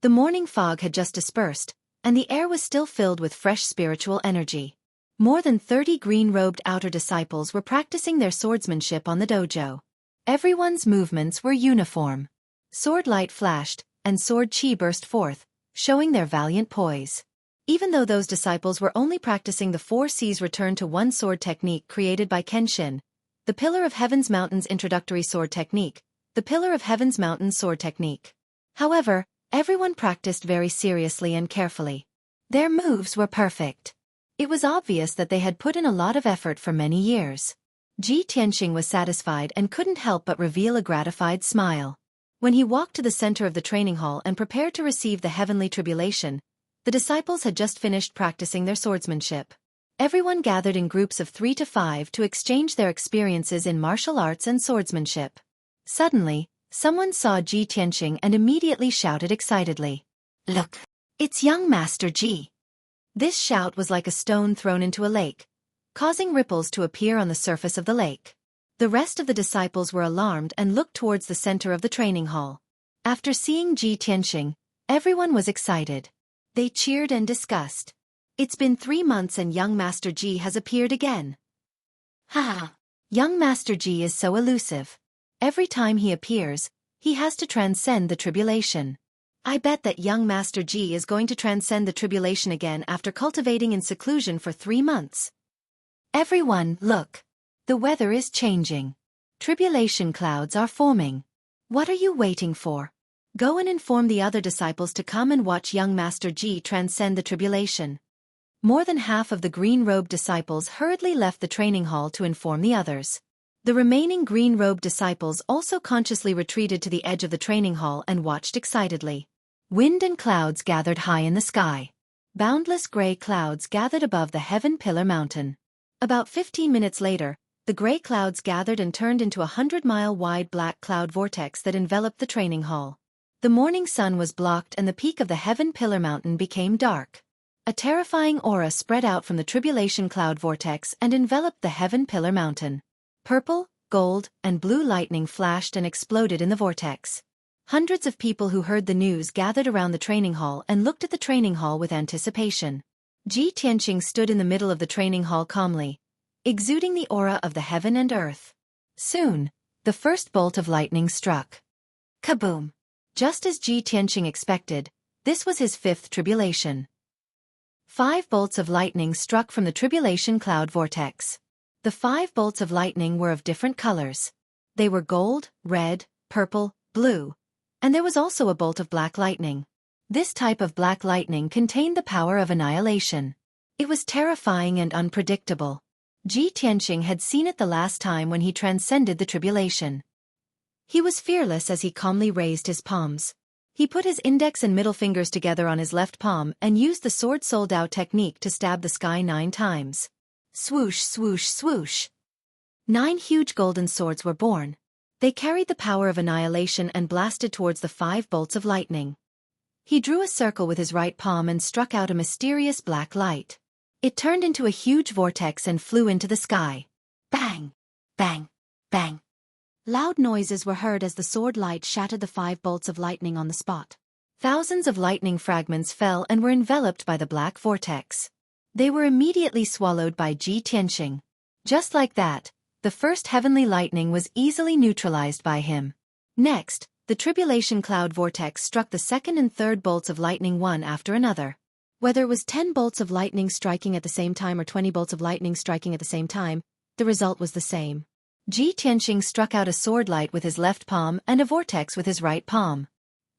The morning fog had just dispersed, and the air was still filled with fresh spiritual energy. More than 30 green-robed outer disciples were practicing their swordsmanship on the dojo. Everyone's movements were uniform. Sword light flashed, and sword chi burst forth, showing their valiant poise. Even though those disciples were only practicing the 4 C's return to one sword technique created by Kenshin, the Pillar of Heaven's Mountain's introductory sword technique, the Pillar of Heaven's Mountain sword technique. However, everyone practiced very seriously and carefully. Their moves were perfect. It was obvious that they had put in a lot of effort for many years. Ji Tianqing was satisfied and couldn't help but reveal a gratified smile. When he walked to the center of the training hall and prepared to receive the heavenly tribulation, The disciples had just finished practicing their swordsmanship. Everyone gathered in groups of 3 to 5 to exchange their experiences in martial arts and swordsmanship. Suddenly, someone saw Ji Tianqing and immediately shouted excitedly, "Look! It's young Master Ji!" This shout was like a stone thrown into a lake, causing ripples to appear on the surface of the lake. The rest of the disciples were alarmed and looked towards the center of the training hall. After seeing Ji Tianqing, everyone was excited. They cheered and discussed. "It's been 3 months and young Master Ji has appeared again. Ha! Young Master Ji is so elusive. Every time he appears, he has to transcend the tribulation. I bet that young Master Ji is going to transcend the tribulation again after cultivating in seclusion for 3 months. Everyone, look! The weather is changing. Tribulation clouds are forming. What are you waiting for? Go and inform the other disciples to come and watch young Master Ji transcend the tribulation." More than half of the green-robed disciples hurriedly left the training hall to inform the others. The remaining green-robed disciples also consciously retreated to the edge of the training hall and watched excitedly. Wind and clouds gathered high in the sky. Boundless gray clouds gathered above the heaven pillar mountain. About 15 minutes later, the gray clouds gathered and turned into a 100-mile-wide black cloud vortex that enveloped the training hall. The morning sun was blocked and the peak of the heaven pillar mountain became dark. A terrifying aura spread out from the tribulation cloud vortex and enveloped the heaven pillar mountain. Purple, gold, and blue lightning flashed and exploded in the vortex. Hundreds of people who heard the news gathered around the training hall and looked at the training hall with anticipation. Ji Tianqing stood in the middle of the training hall calmly, exuding the aura of the heaven and earth. Soon, the first bolt of lightning struck. Kaboom! Just as Ji Tianqing expected, this was his 5th tribulation. 5 bolts of lightning struck from the tribulation cloud vortex. The 5 bolts of lightning were of different colors. They were gold, red, purple, blue, and there was also a bolt of black lightning. This type of black lightning contained the power of annihilation. It was terrifying and unpredictable. Ji Tianqing had seen it the last time when he transcended the tribulation. He was fearless as he calmly raised his palms. He put his index and middle fingers together on his left palm and used the sword Soul Dao technique to stab the sky 9 times. Swoosh, swoosh, swoosh. 9 huge golden swords were born. They carried the power of annihilation and blasted towards the 5 bolts of lightning. He drew a circle with his right palm and struck out a mysterious black light. It turned into a huge vortex and flew into the sky. Bang! Bang! Bang! Loud noises were heard as the sword light shattered the 5 bolts of lightning on the spot. Thousands of lightning fragments fell and were enveloped by the black vortex. They were immediately swallowed by Ji Tianqing. Just like that, the first heavenly lightning was easily neutralized by him. Next, the tribulation cloud vortex struck the 2nd and 3rd bolts of lightning one after another. Whether it was 10 bolts of lightning striking at the same time or 20 bolts of lightning striking at the same time, the result was the same. Ji Tianqing struck out a sword light with his left palm and a vortex with his right palm.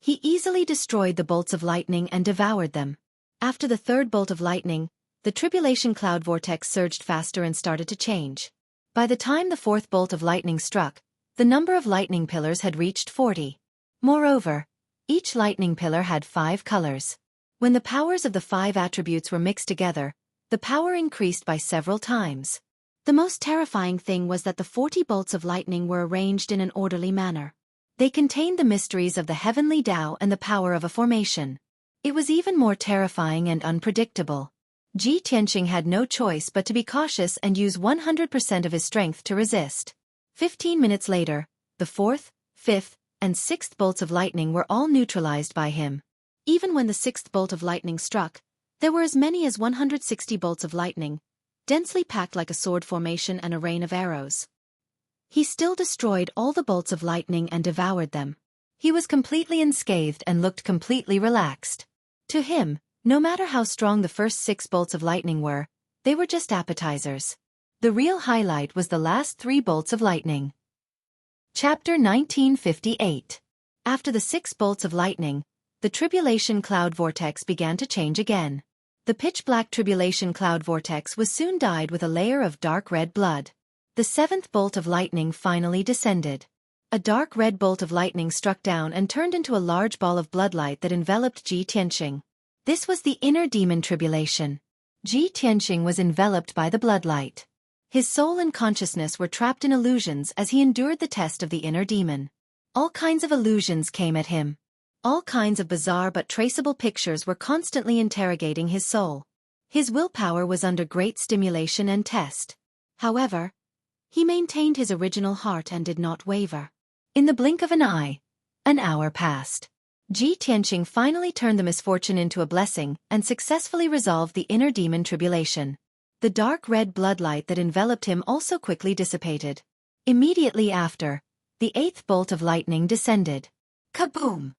He easily destroyed the bolts of lightning and devoured them. After the 3rd bolt of lightning, the tribulation cloud vortex surged faster and started to change. By the time the 4th bolt of lightning struck, the number of lightning pillars had reached 40. Moreover, each lightning pillar had 5 colors. When the powers of the 5 attributes were mixed together, the power increased by several times. The most terrifying thing was that the 40 bolts of lightning were arranged in an orderly manner. They contained the mysteries of the heavenly Tao and the power of a formation. It was even more terrifying and unpredictable. Ji Tianqing had no choice but to be cautious and use 100% of his strength to resist. 15 minutes later, the 4th, 5th, and 6th bolts of lightning were all neutralized by him. Even when the 6th bolt of lightning struck, there were as many as 160 bolts of lightning, densely packed like a sword formation and a rain of arrows. He still destroyed all the bolts of lightning and devoured them. He was completely unscathed and looked completely relaxed. To him, no matter how strong the first 6 bolts of lightning were, they were just appetizers. The real highlight was the last 3 bolts of lightning. Chapter 1958. After the 6 bolts of lightning, the tribulation cloud vortex began to change again. The pitch-black tribulation cloud vortex was soon dyed with a layer of dark red blood. The 7th bolt of lightning finally descended. A dark red bolt of lightning struck down and turned into a large ball of bloodlight that enveloped Ji Tianqing. This was the inner demon tribulation. Ji Tianqing was enveloped by the bloodlight. His soul and consciousness were trapped in illusions as he endured the test of the inner demon. All kinds of illusions came at him. All kinds of bizarre but traceable pictures were constantly interrogating his soul. His willpower was under great stimulation and test. However, he maintained his original heart and did not waver. In the blink of an eye, an hour passed. Ji Tianqing finally turned the misfortune into a blessing and successfully resolved the inner demon tribulation. The dark red bloodlight that enveloped him also quickly dissipated. Immediately after, the 8th bolt of lightning descended. Kaboom!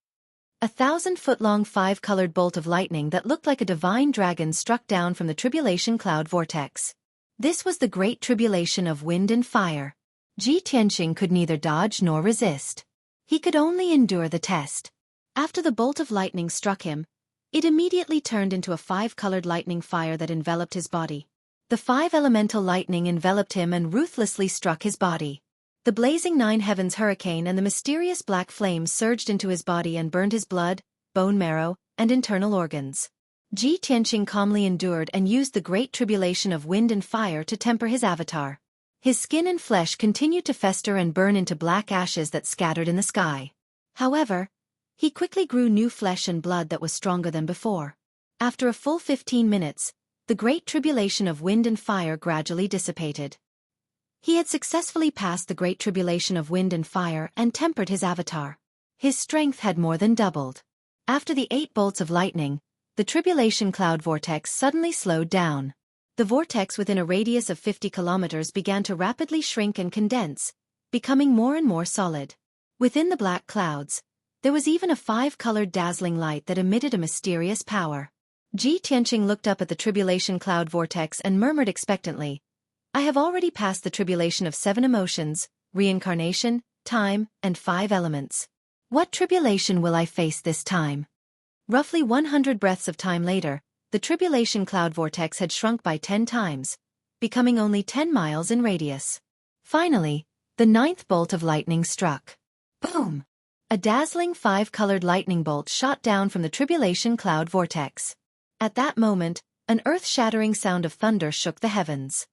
1,000-foot-long 5-colored bolt of lightning that looked like a divine dragon struck down from the tribulation cloud vortex. This was the great tribulation of wind and fire. Ji Tianqing could neither dodge nor resist. He could only endure the test. After the bolt of lightning struck him, it immediately turned into a 5-colored lightning fire that enveloped his body. The 5-elemental lightning enveloped him and ruthlessly struck his body. The blazing 9 heavens hurricane and the mysterious black flames surged into his body and burned his blood, bone marrow, and internal organs. Ji Tianqing calmly endured and used the great tribulation of wind and fire to temper his avatar. His skin and flesh continued to fester and burn into black ashes that scattered in the sky. However, he quickly grew new flesh and blood that was stronger than before. After a full 15 minutes, the great tribulation of wind and fire gradually dissipated. He had successfully passed the great tribulation of wind and fire and tempered his avatar. His strength had more than doubled. After the 8 bolts of lightning, the tribulation cloud vortex suddenly slowed down. The vortex within a radius of 50 kilometers began to rapidly shrink and condense, becoming more and more solid. Within the black clouds, there was even a 5-colored dazzling light that emitted a mysterious power. Ji Tianqing looked up at the tribulation cloud vortex and murmured expectantly, "I have already passed the tribulation of 7 emotions, reincarnation, time, and 5 elements. What tribulation will I face this time?" Roughly 100 breaths of time later, the tribulation cloud vortex had shrunk by 10 times, becoming only 10 miles in radius. Finally, the 9th bolt of lightning struck. Boom! A dazzling 5-colored lightning bolt shot down from the tribulation cloud vortex. At that moment, an earth-shattering sound of thunder shook the heavens.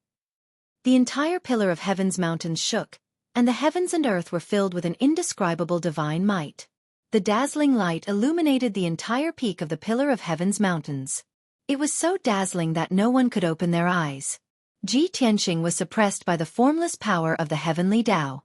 The entire pillar of heaven's mountains shook, and the heavens and earth were filled with an indescribable divine might. The dazzling light illuminated the entire peak of the pillar of heaven's mountains. It was so dazzling that no one could open their eyes. Ji Tianqing was suppressed by the formless power of the heavenly Tao.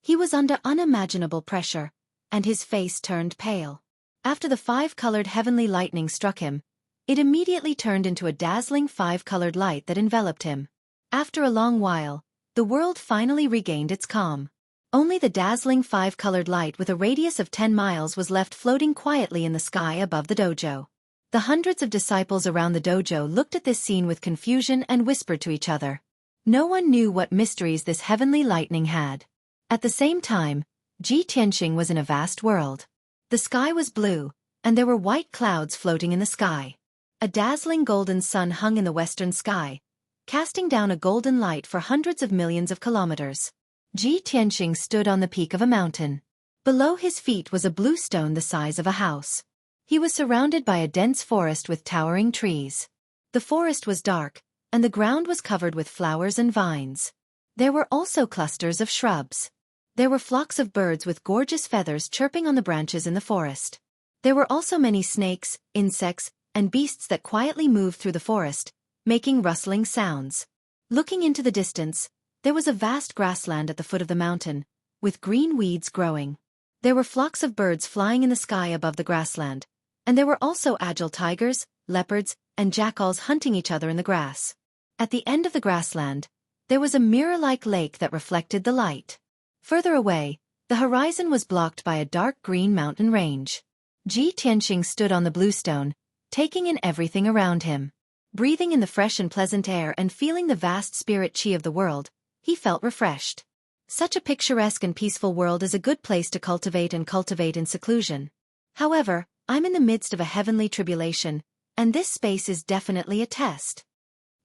He was under unimaginable pressure, and his face turned pale. After the 5-colored heavenly lightning struck him, it immediately turned into a dazzling 5-colored light that enveloped him. After a long while, the world finally regained its calm. Only the dazzling 5-colored light with a radius of 10 miles was left floating quietly in the sky above the dojo. The hundreds of disciples around the dojo looked at this scene with confusion and whispered to each other. No one knew what mysteries this heavenly lightning had. At the same time, Ji Tianqing was in a vast world. The sky was blue, and there were white clouds floating in the sky. A dazzling golden sun hung in the western sky, casting down a golden light for hundreds of millions of kilometers. Ji Tianqing stood on the peak of a mountain. Below his feet was a blue stone the size of a house. He was surrounded by a dense forest with towering trees. The forest was dark, and the ground was covered with flowers and vines. There were also clusters of shrubs. There were flocks of birds with gorgeous feathers chirping on the branches in the forest. There were also many snakes, insects, and beasts that quietly moved through the forest, making rustling sounds. Looking into the distance, there was a vast grassland at the foot of the mountain, with green weeds growing. There were flocks of birds flying in the sky above the grassland, and there were also agile tigers, leopards, and jackals hunting each other in the grass. At the end of the grassland, there was a mirror-like lake that reflected the light. Further away, the horizon was blocked by a dark green mountain range. Ji Tianqing stood on the bluestone, taking in everything around him. Breathing in the fresh and pleasant air and feeling the vast spirit chi of the world, he felt refreshed. Such a picturesque and peaceful world is a good place to cultivate in seclusion. However, I'm in the midst of a heavenly tribulation, and this space is definitely a test.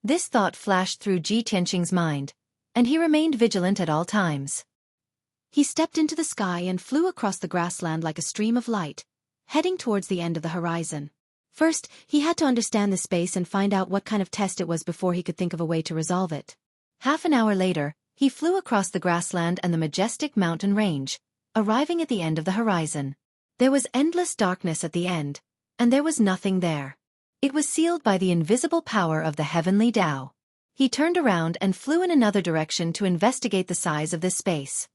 This thought flashed through Ji Tianqing's mind, and he remained vigilant at all times. He stepped into the sky and flew across the grassland like a stream of light, heading towards the end of the horizon. First, he had to understand the space and find out what kind of test it was before he could think of a way to resolve it. Half an hour later, he flew across the grassland and the majestic mountain range, arriving at the end of the horizon. There was endless darkness at the end, and there was nothing there. It was sealed by the invisible power of the heavenly Tao. He turned around and flew in another direction to investigate the size of this space.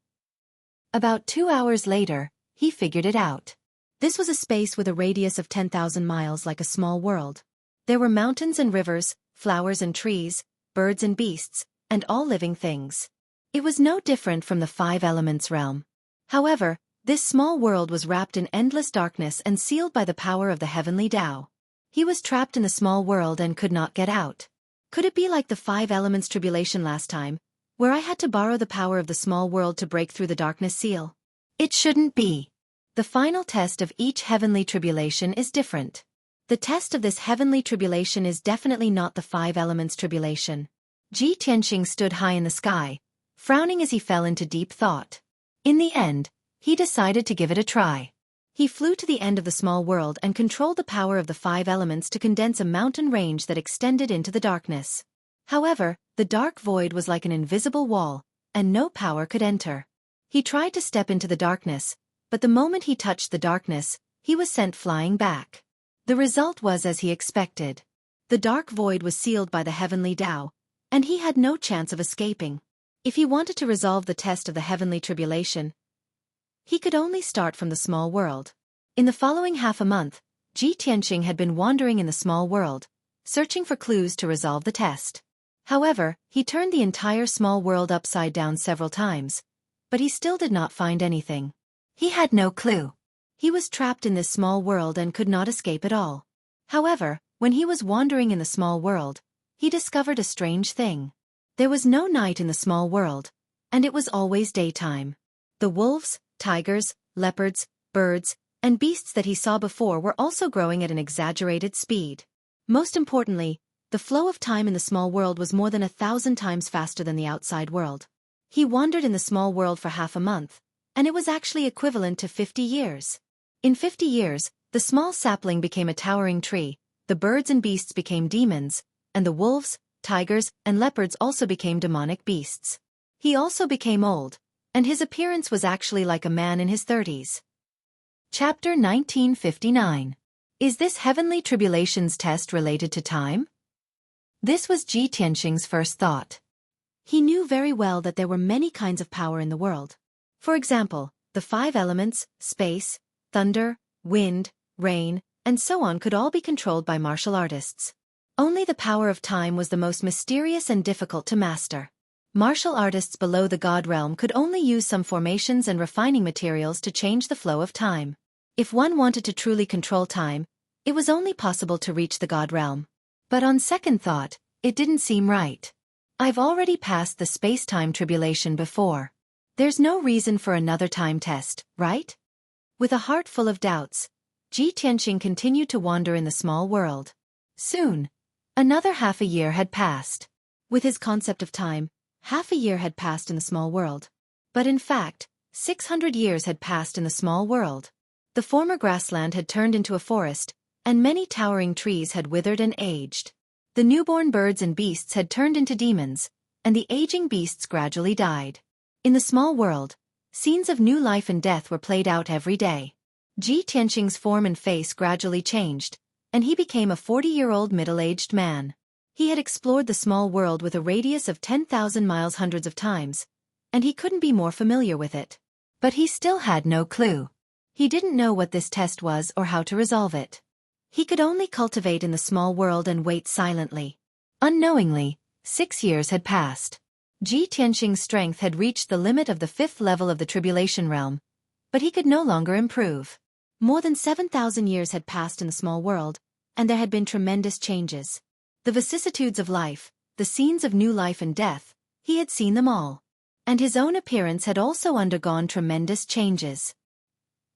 About 2 hours later, he figured it out. This was a space with a radius of 10,000 miles, like a small world. There were mountains and rivers, flowers and trees, birds and beasts, and all living things. It was no different from the 5 elements realm. However, this small world was wrapped in endless darkness and sealed by the power of the heavenly Tao. He was trapped in the small world and could not get out. Could it be like the 5 elements tribulation last time, where I had to borrow the power of the small world to break through the darkness seal? It shouldn't be. The final test of each heavenly tribulation is different. The test of this heavenly tribulation is definitely not the 5 elements tribulation. Ji Tianxing stood high in the sky, frowning as he fell into deep thought. In the end, he decided to give it a try. He flew to the end of the small world and controlled the power of the 5 elements to condense a mountain range that extended into the darkness. However, the dark void was like an invisible wall, and no power could enter. He tried to step into the darkness, but the moment he touched the darkness, he was sent flying back. The result was as he expected. The dark void was sealed by the heavenly Tao, and he had no chance of escaping. If he wanted to resolve the test of the heavenly tribulation, he could only start from the small world. In the following half a month, Ji Tianxing had been wandering in the small world, searching for clues to resolve the test. However, he turned the entire small world upside down several times, but he still did not find anything. He had no clue. He was trapped in this small world and could not escape at all. However, when he was wandering in the small world, he discovered a strange thing. There was no night in the small world, and it was always daytime. The wolves, tigers, leopards, birds, and beasts that he saw before were also growing at an exaggerated speed. Most importantly, the flow of time in the small world was more than 1,000 times faster than the outside world. He wandered in the small world for half a month, and it was actually equivalent to 50 years. In 50 years, the small sapling became a towering tree, the birds and beasts became demons, and the wolves, tigers, and leopards also became demonic beasts. He also became old, and his appearance was actually like a man in his 30s. Chapter 1959. Is this heavenly tribulations test related to time? This was Ji Tianxing's first thought. He knew very well that there were many kinds of power in the world. For example, the 5 elements, space, thunder, wind, rain, and so on could all be controlled by martial artists. Only the power of time was the most mysterious and difficult to master. Martial artists below the god realm could only use some formations and refining materials to change the flow of time. If one wanted to truly control time, it was only possible to reach the god realm. But on second thought, it didn't seem right. I've already passed the space-time tribulation before. There's no reason for another time test, right? With a heart full of doubts, Ji Tianxing continued to wander in the small world. Soon, another half a year had passed. With his concept of time, half a year had passed in the small world. But in fact, 600 years had passed in the small world. The former grassland had turned into a forest, and many towering trees had withered and aged. The newborn birds and beasts had turned into demons, and the aging beasts gradually died. In the small world, scenes of new life and death were played out every day. Ji Tianxing's form and face gradually changed, and he became a 40-year-old middle-aged man. He had explored the small world with a radius of 10,000 miles hundreds of times, and he couldn't be more familiar with it. But he still had no clue. He didn't know what this test was or how to resolve it. He could only cultivate in the small world and wait silently. Unknowingly, 6 years had passed. Ji Tianxing's strength had reached the limit of the 5th level of the tribulation realm, but he could no longer improve. More than 7,000 years had passed in the small world, and there had been tremendous changes. The vicissitudes of life, the scenes of new life and death, he had seen them all. And his own appearance had also undergone tremendous changes.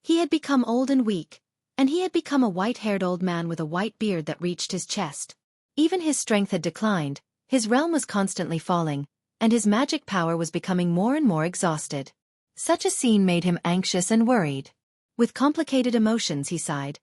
He had become old and weak, and he had become a white-haired old man with a white beard that reached his chest. Even his strength had declined, his realm was constantly falling, and his magic power was becoming more and more exhausted. Such a scene made him anxious and worried. With complicated emotions he sighed,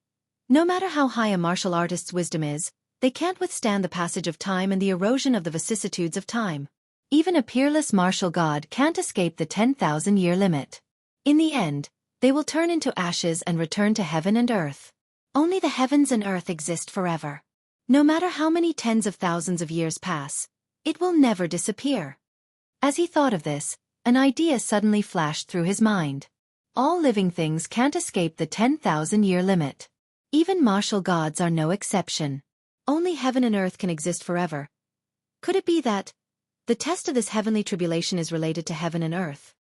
No matter how high a martial artist's wisdom is, they can't withstand the passage of time and the erosion of the vicissitudes of time. Even a peerless martial god can't escape the 10,000-year limit. In the end, they will turn into ashes and return to heaven and earth. Only the heavens and earth exist forever. No matter how many tens of thousands of years pass, it will never disappear. As he thought of this, an idea suddenly flashed through his mind. All living things can't escape the 10,000-year limit. Even martial gods are no exception. Only heaven and earth can exist forever. Could it be that the test of this heavenly tribulation is related to heaven and earth?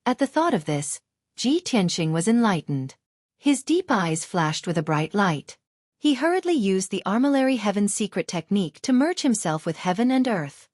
At the thought of this, Ji Tianxing was enlightened. His deep eyes flashed with a bright light. He hurriedly used the Armillary Heaven's secret technique to merge himself with heaven and earth.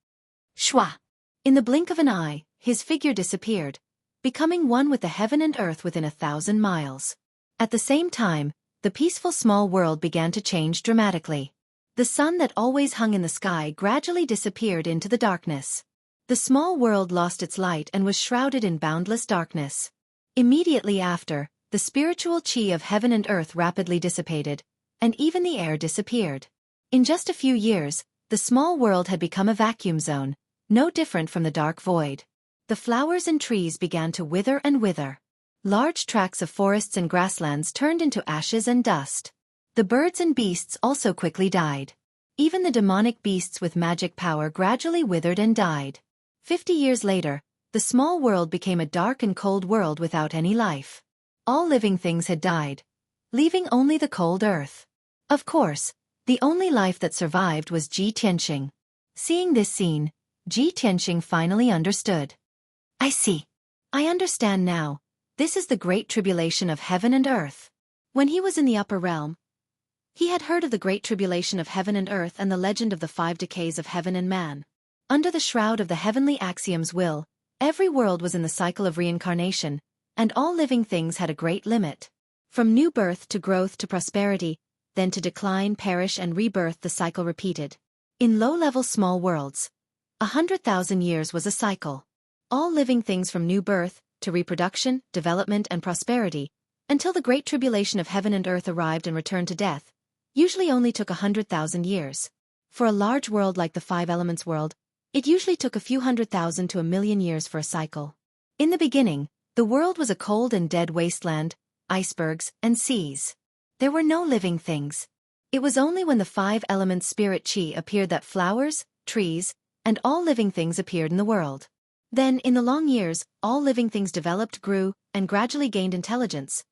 Shwa! In the blink of an eye, his figure disappeared, becoming one with the heaven and earth within 1,000 miles. At the same time, the peaceful small world began to change dramatically. The sun that always hung in the sky gradually disappeared into the darkness. The small world lost its light and was shrouded in boundless darkness. Immediately after, the spiritual chi of heaven and earth rapidly dissipated, and even the air disappeared. In just a few years, the small world had become a vacuum zone, no different from the dark void. The flowers and trees began to wither and wither. Large tracts of forests and grasslands turned into ashes and dust. The birds and beasts also quickly died. Even the demonic beasts with magic power gradually withered and died. 50 years later, the small world became a dark and cold world without any life. All living things had died, leaving only the cold earth. Of course, the only life that survived was Ji Tianxing. Seeing this scene, Ji Tianxing finally understood. I see. I understand now. This is the great tribulation of heaven and earth. When he was in the upper realm, he had heard of the great tribulation of heaven and earth and the legend of the 5 decays of heaven and man. Under the shroud of the heavenly axiom's will, every world was in the cycle of reincarnation, and all living things had a great limit. From new birth to growth to prosperity, then to decline, perish and rebirth, the cycle repeated. In low-level small worlds, 100,000 years was a cycle. All living things from new birth to reproduction, development and prosperity, until the great tribulation of heaven and earth arrived and returned to death, usually only took 100,000 years. For a large world like the 5 elements world, it usually took a few 100,000 to 1,000,000 years for a cycle. In the beginning, the world was a cold and dead wasteland, icebergs and seas. There were no living things. It was only when the 5 elements spirit chi appeared that flowers, trees, and all living things appeared in the world. Then, in the long years, all living things developed, grew, and gradually gained intelligence.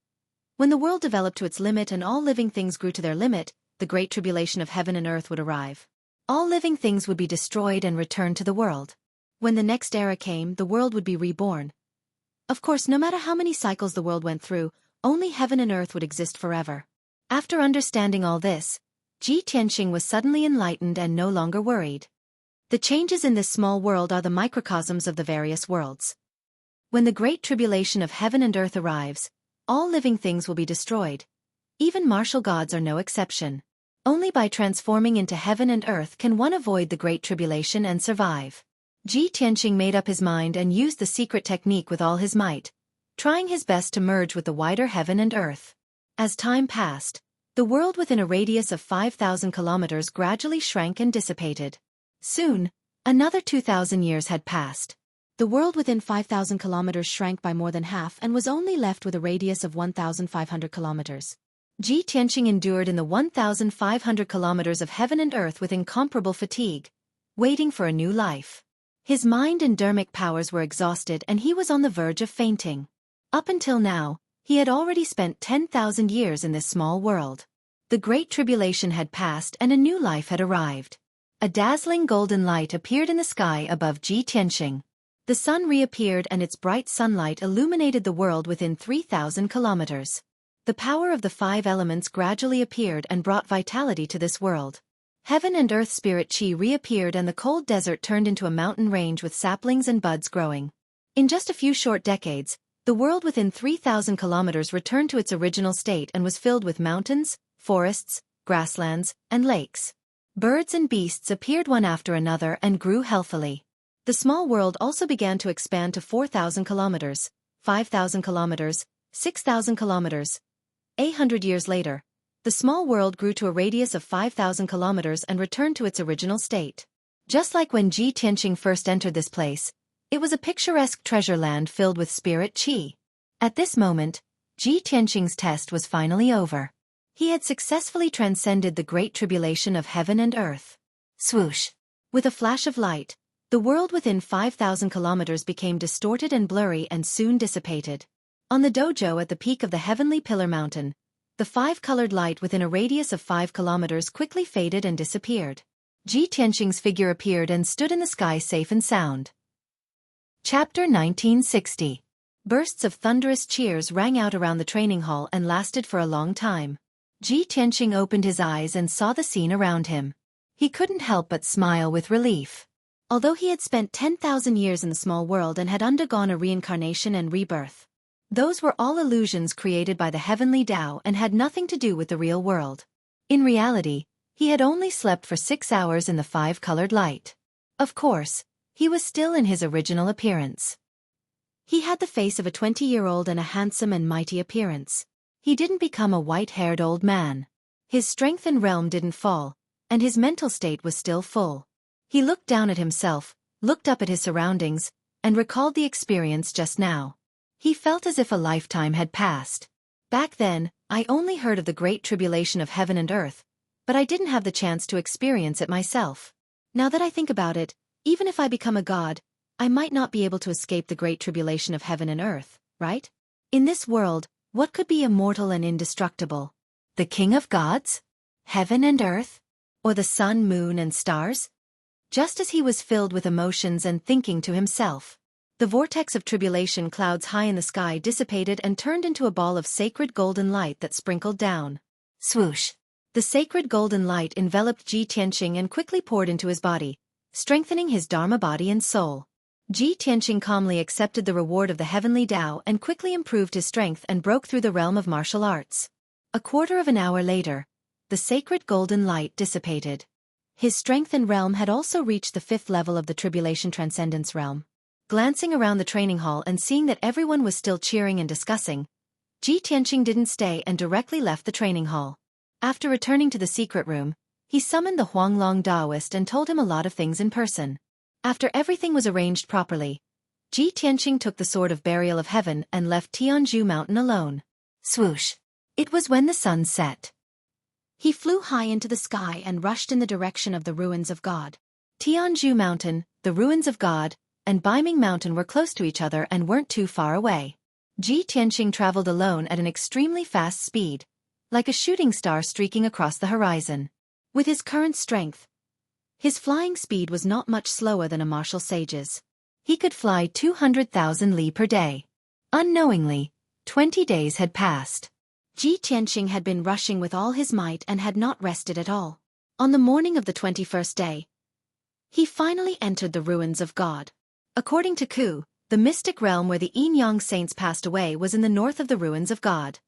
When the world developed to its limit and all living things grew to their limit, the great tribulation of heaven and earth would arrive. All living things would be destroyed and returned to the world. When the next era came, the world would be reborn. Of course, no matter how many cycles the world went through, only heaven and earth would exist forever. After understanding all this, Ji Tianxing was suddenly enlightened and no longer worried. The changes in this small world are the microcosms of the various worlds. When the great tribulation of heaven and earth arrives, all living things will be destroyed. Even martial gods are no exception. Only by transforming into heaven and earth can one avoid the great tribulation and survive. Ji Tianxing made up his mind and used the secret technique with all his might, trying his best to merge with the wider heaven and earth. As time passed, the world within a radius of 5,000 kilometers gradually shrank and dissipated. Soon, another 2,000 years had passed. The world within 5,000 kilometers shrank by more than half and was only left with a radius of 1,500 kilometers. Ji Tianxing endured in the 1,500 kilometers of heaven and earth with incomparable fatigue, waiting for a new life. His mind and dermic powers were exhausted and he was on the verge of fainting. Up until now, he had already spent 10,000 years in this small world. The great tribulation had passed and a new life had arrived. A dazzling golden light appeared in the sky above Ji Tianxing. The sun reappeared and its bright sunlight illuminated the world within 3,000 kilometers. The power of the 5 elements gradually appeared and brought vitality to this world. Heaven and earth spirit chi reappeared and the cold desert turned into a mountain range with saplings and buds growing. In just a few short decades, the world within 3,000 kilometers returned to its original state and was filled with mountains, forests, grasslands, and lakes. Birds and beasts appeared one after another and grew healthily. The small world also began to expand to 4,000 kilometers, 5,000 kilometers, 6,000 kilometers. 800 years later, the small world grew to a radius of 5,000 kilometers and returned to its original state. Just like when Ji Tianqing first entered this place, it was a picturesque treasure land filled with spirit qi. At this moment, Ji Tianqing's test was finally over. He had successfully transcended the great tribulation of heaven and earth. Swoosh! With a flash of light, the world within 5,000 kilometers became distorted and blurry and soon dissipated. On the dojo at the peak of the heavenly pillar mountain, the five-colored light within a radius of 5 kilometers quickly faded and disappeared. Ji Tianqing's figure appeared and stood in the sky safe and sound. Chapter 1960. Bursts of thunderous cheers rang out around the training hall and lasted for a long time. Ji Tianqing opened his eyes and saw the scene around him. He couldn't help but smile with relief. Although he had spent 10,000 years in the small world and had undergone a reincarnation and rebirth, those were all illusions created by the heavenly Tao and had nothing to do with the real world. In reality, he had only slept for 6 hours in the five-colored light. Of course, he was still in his original appearance. He had the face of a 20-year-old and a handsome and mighty appearance. He didn't become a white-haired old man. His strength and realm didn't fall, and his mental state was still full. He looked down at himself, looked up at his surroundings, and recalled the experience just now. He felt as if a lifetime had passed. Back then, I only heard of the great tribulation of heaven and earth, but I didn't have the chance to experience it myself. Now that I think about it, even if I become a god, I might not be able to escape the great tribulation of heaven and earth, right? In this world, what could be immortal and indestructible? The king of gods? Heaven and earth? Or the sun, moon, and stars? Just as he was filled with emotions and thinking to himself, the vortex of tribulation clouds high in the sky dissipated and turned into a ball of sacred golden light that sprinkled down. Swoosh! The sacred golden light enveloped Ji Tianqing and quickly poured into his body, strengthening his Dharma body and soul. Ji Tianqing calmly accepted the reward of the heavenly Tao and quickly improved his strength and broke through the realm of martial arts. A quarter of an hour later, the sacred golden light dissipated. His strength and realm had also reached the 5th level of the tribulation transcendence realm. Glancing around the training hall and seeing that everyone was still cheering and discussing, Ji Tianqing didn't stay and directly left the training hall. After returning to the secret room, he summoned the Huanglong Daoist and told him a lot of things in person. After everything was arranged properly, Ji Tianqing took the Sword of Burial of Heaven and left Tianzhu Mountain alone. Swoosh! It was when the sun set. He flew high into the sky and rushed in the direction of the ruins of God. Tianzhu Mountain, the ruins of God, and Baiming Mountain were close to each other and weren't too far away. Ji Tianqing traveled alone at an extremely fast speed, like a shooting star streaking across the horizon. With his current strength, his flying speed was not much slower than a martial sage's. He could fly 200,000 li per day. Unknowingly, 20 days had passed. Ji Tianqing had been rushing with all his might and had not rested at all. On the morning of the 21st day, he finally entered the ruins of God. According to Ku, the mystic realm where the Yin-Yang saints passed away was in the north of the ruins of God.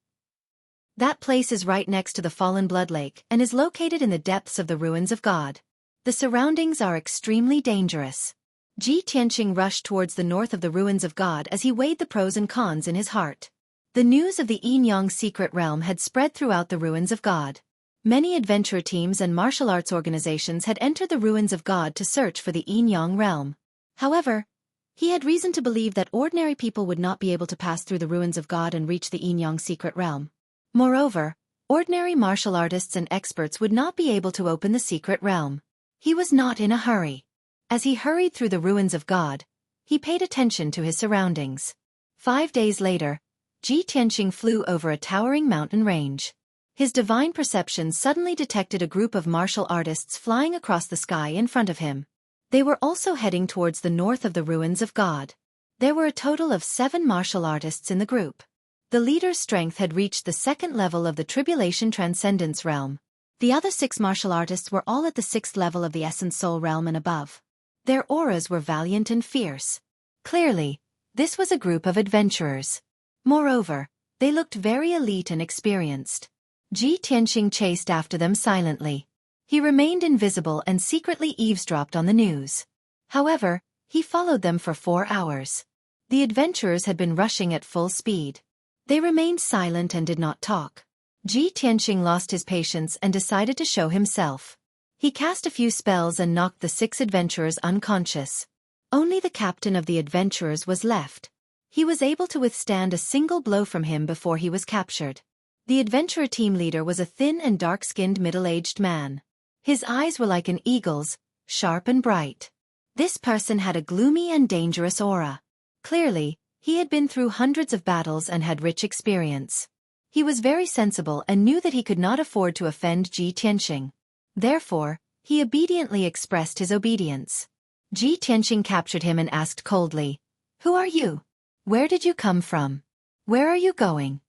That place is right next to the fallen blood lake and is located in the depths of the ruins of God. The surroundings are extremely dangerous. Ji Tianqing rushed towards the north of the ruins of God as he weighed the pros and cons in his heart. The news of the Yin-Yang secret realm had spread throughout the ruins of God. Many adventure teams and martial arts organizations had entered the ruins of God to search for the Yin-Yang realm. However, he had reason to believe that ordinary people would not be able to pass through the ruins of God and reach the Yin-Yang secret realm. Moreover, ordinary martial artists and experts would not be able to open the secret realm. He was not in a hurry. As he hurried through the ruins of God, he paid attention to his surroundings. 5 days later, Ji Tianqing flew over a towering mountain range. His divine perception suddenly detected a group of martial artists flying across the sky in front of him. They were also heading towards the north of the ruins of God. There were a total of 7 martial artists in the group. The leader's strength had reached the 2nd level of the Tribulation Transcendence realm. The other 6 martial artists were all at the 6th level of the Essence Soul realm and above. Their auras were valiant and fierce. Clearly, this was a group of adventurers. Moreover, they looked very elite and experienced. Ji Tianqing chased after them silently. He remained invisible and secretly eavesdropped on the news. However, he followed them for 4 hours. The adventurers had been rushing at full speed. They remained silent and did not talk. Ji Tianqing lost his patience and decided to show himself. He cast a few spells and knocked the 6 adventurers unconscious. Only the captain of the adventurers was left. He was able to withstand a single blow from him before he was captured. The adventurer team leader was a thin and dark-skinned middle-aged man. His eyes were like an eagle's, sharp and bright. This person had a gloomy and dangerous aura. Clearly, he had been through hundreds of battles and had rich experience. He was very sensible and knew that he could not afford to offend Ji Tianqing. Therefore, he obediently expressed his obedience. Ji Tianqing captured him and asked coldly, "Who are you? Where did you come from? Where are you going?"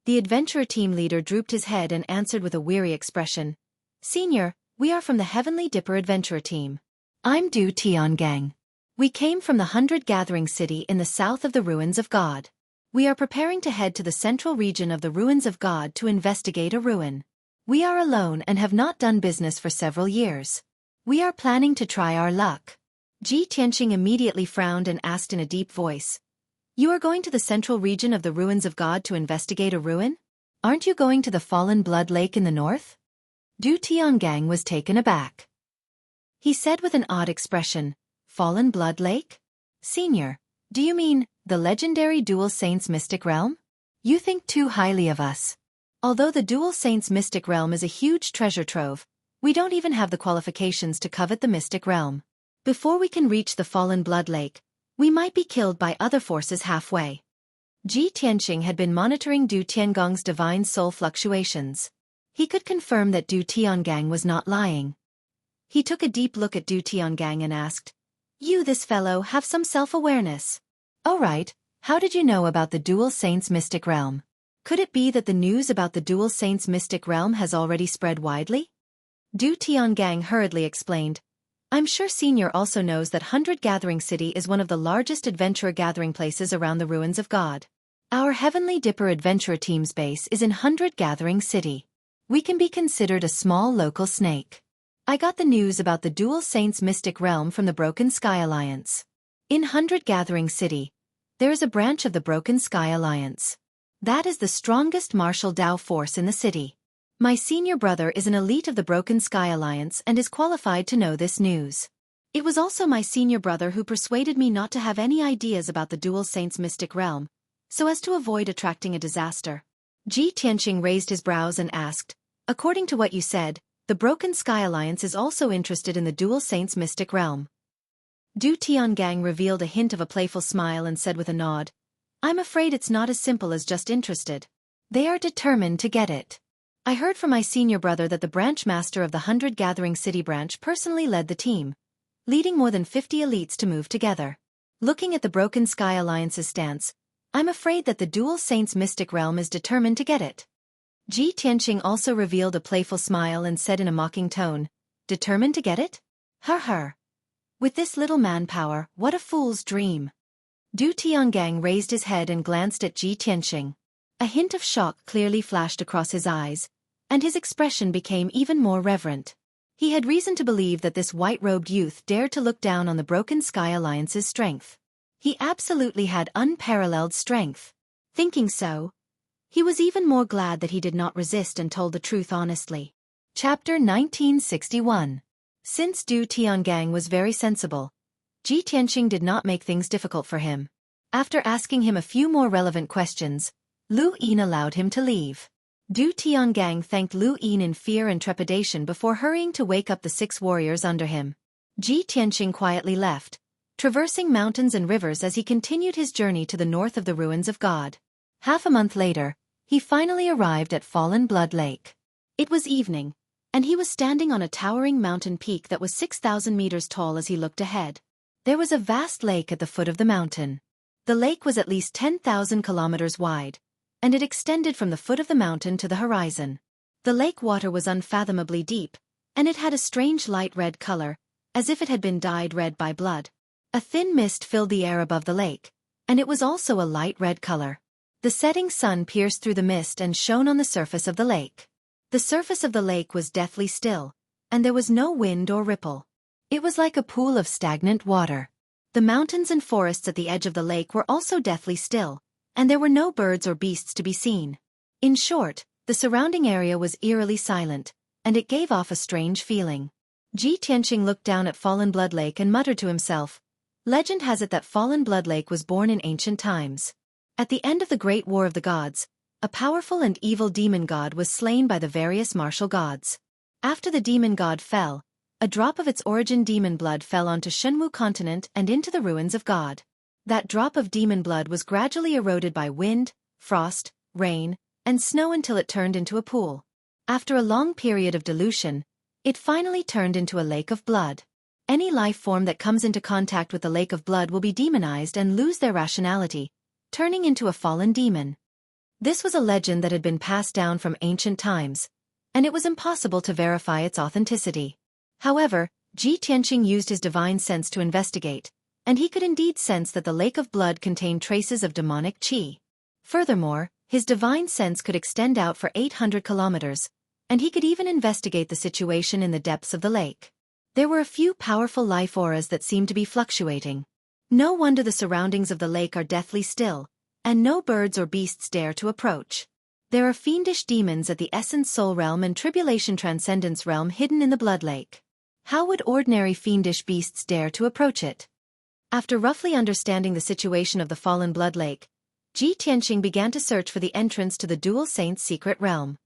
The adventurer team leader drooped his head and answered with a weary expression, "Senior, we are from the Heavenly Dipper adventurer team. I'm Du Tiangang. We came from the 100 Gathering City in the south of the Ruins of God. We are preparing to head to the central region of the Ruins of God to investigate a ruin. We are alone and have not done business for several years. We are planning to try our luck." Ji Tianqing immediately frowned and asked in a deep voice, "You are going to the central region of the Ruins of God to investigate a ruin? Aren't you going to the Fallen Blood Lake in the north?" Du Tiangang was taken aback. He said with an odd expression, "Fallen Blood Lake? Senior, do you mean the legendary Dual Saints Mystic Realm? You think too highly of us. Although the Dual Saints Mystic Realm is a huge treasure trove, we don't even have the qualifications to covet the Mystic Realm. Before we can reach the Fallen Blood Lake, we might be killed by other forces halfway." Ji Tianqing had been monitoring Du Tiangang's divine soul fluctuations. He could confirm that Du Tiangang was not lying. He took a deep look at Du Tiangang and asked, "You, this fellow, have some self-awareness. All right, how did you know about the Dual Saints Mystic Realm? Could it be that the news about the Dual Saints Mystic Realm has already spread widely?" Du Tiangang hurriedly explained, "I'm sure Senior also knows that 100 Gathering City is one of the largest adventurer gathering places around the Ruins of God. Our Heavenly Dipper adventurer team's base is in 100 Gathering City. We can be considered a small local snake. I got the news about the Dual Saints Mystic Realm from the Broken Sky Alliance. In 100 Gathering City, there is a branch of the Broken Sky Alliance. That is the strongest martial Dao force in the city. My senior brother is an elite of the Broken Sky Alliance and is qualified to know this news. It was also my senior brother who persuaded me not to have any ideas about the Dual Saints Mystic Realm, so as to avoid attracting a disaster." Ji Tianqing raised his brows and asked, "According to what you said, the Broken Sky Alliance is also interested in the Dual Saints Mystic Realm?" Du Tiangang revealed a hint of a playful smile and said with a nod, "I'm afraid it's not as simple as just interested. They are determined to get it. I heard from my senior brother that the branch master of the 100 Gathering City branch personally led the team, leading more than 50 elites to move together. Looking at the Broken Sky Alliance's stance, I'm afraid that the Dual Saints Mystic Realm is determined to get it." Ji Tianqing also revealed a playful smile and said in a mocking tone, "Determined to get it? Her. With this little manpower, what a fool's dream." Du Tiangang raised his head and glanced at Ji Tianqing. A hint of shock clearly flashed across his eyes, and his expression became even more reverent. He had reason to believe that this white-robed youth dared to look down on the Broken Sky Alliance's strength. He absolutely had unparalleled strength. Thinking so, he was even more glad that he did not resist and told the truth honestly. Chapter 1961. Since Du Tiangang was very sensible, Ji Tianqing did not make things difficult for him. After asking him a few more relevant questions, Lu Yin allowed him to leave. Du Tiangang thanked Lu Yin in fear and trepidation before hurrying to wake up the 6 warriors under him. Ji Tianqing quietly left, traversing mountains and rivers as he continued his journey to the north of the Ruins of God. Half a month later, he finally arrived at Fallen Blood Lake. It was evening, and he was standing on a towering mountain peak that was 6,000 meters tall as he looked ahead. There was a vast lake at the foot of the mountain. The lake was at least 10,000 kilometers wide, and it extended from the foot of the mountain to the horizon. The lake water was unfathomably deep, and it had a strange light red color, as if it had been dyed red by blood. A thin mist filled the air above the lake, and it was also a light red color. The setting sun pierced through the mist and shone on the surface of the lake. The surface of the lake was deathly still, and there was no wind or ripple. It was like a pool of stagnant water. The mountains and forests at the edge of the lake were also deathly still, and there were no birds or beasts to be seen. In short, The surrounding area was eerily silent, and it gave off a strange feeling. Ji Tianqing looked down at Fallen Blood Lake and muttered to himself, "Legend has it that Fallen Blood Lake was born in ancient times. At the end of the Great War of the Gods, a powerful and evil demon god was slain by the various martial gods. After the demon god fell, a drop of its origin demon blood fell onto Shenwu continent and into the ruins of God. That drop of demon blood was gradually eroded by wind, frost, rain, and snow until it turned into a pool. After a long period of dilution, it finally turned into a lake of blood. Any life form that comes into contact with the lake of blood will be demonized and lose their rationality, turning into a fallen demon." This was a legend that had been passed down from ancient times, and it was impossible to verify its authenticity. However, Ji Tianqing used his divine sense to investigate, and he could indeed sense that the lake of blood contained traces of demonic qi. Furthermore, his divine sense could extend out for 800 kilometers, and he could even investigate the situation in the depths of the lake. There were a few powerful life auras that seemed to be fluctuating. No wonder the surroundings of the lake are deathly still, and no birds or beasts dare to approach. There are fiendish demons at the Essence Soul Realm and Tribulation Transcendence Realm hidden in the Blood Lake. How would ordinary fiendish beasts dare to approach it? After roughly understanding the situation of the Fallen Blood Lake, Ji Tianqing began to search for the entrance to the Dual Saints' secret realm.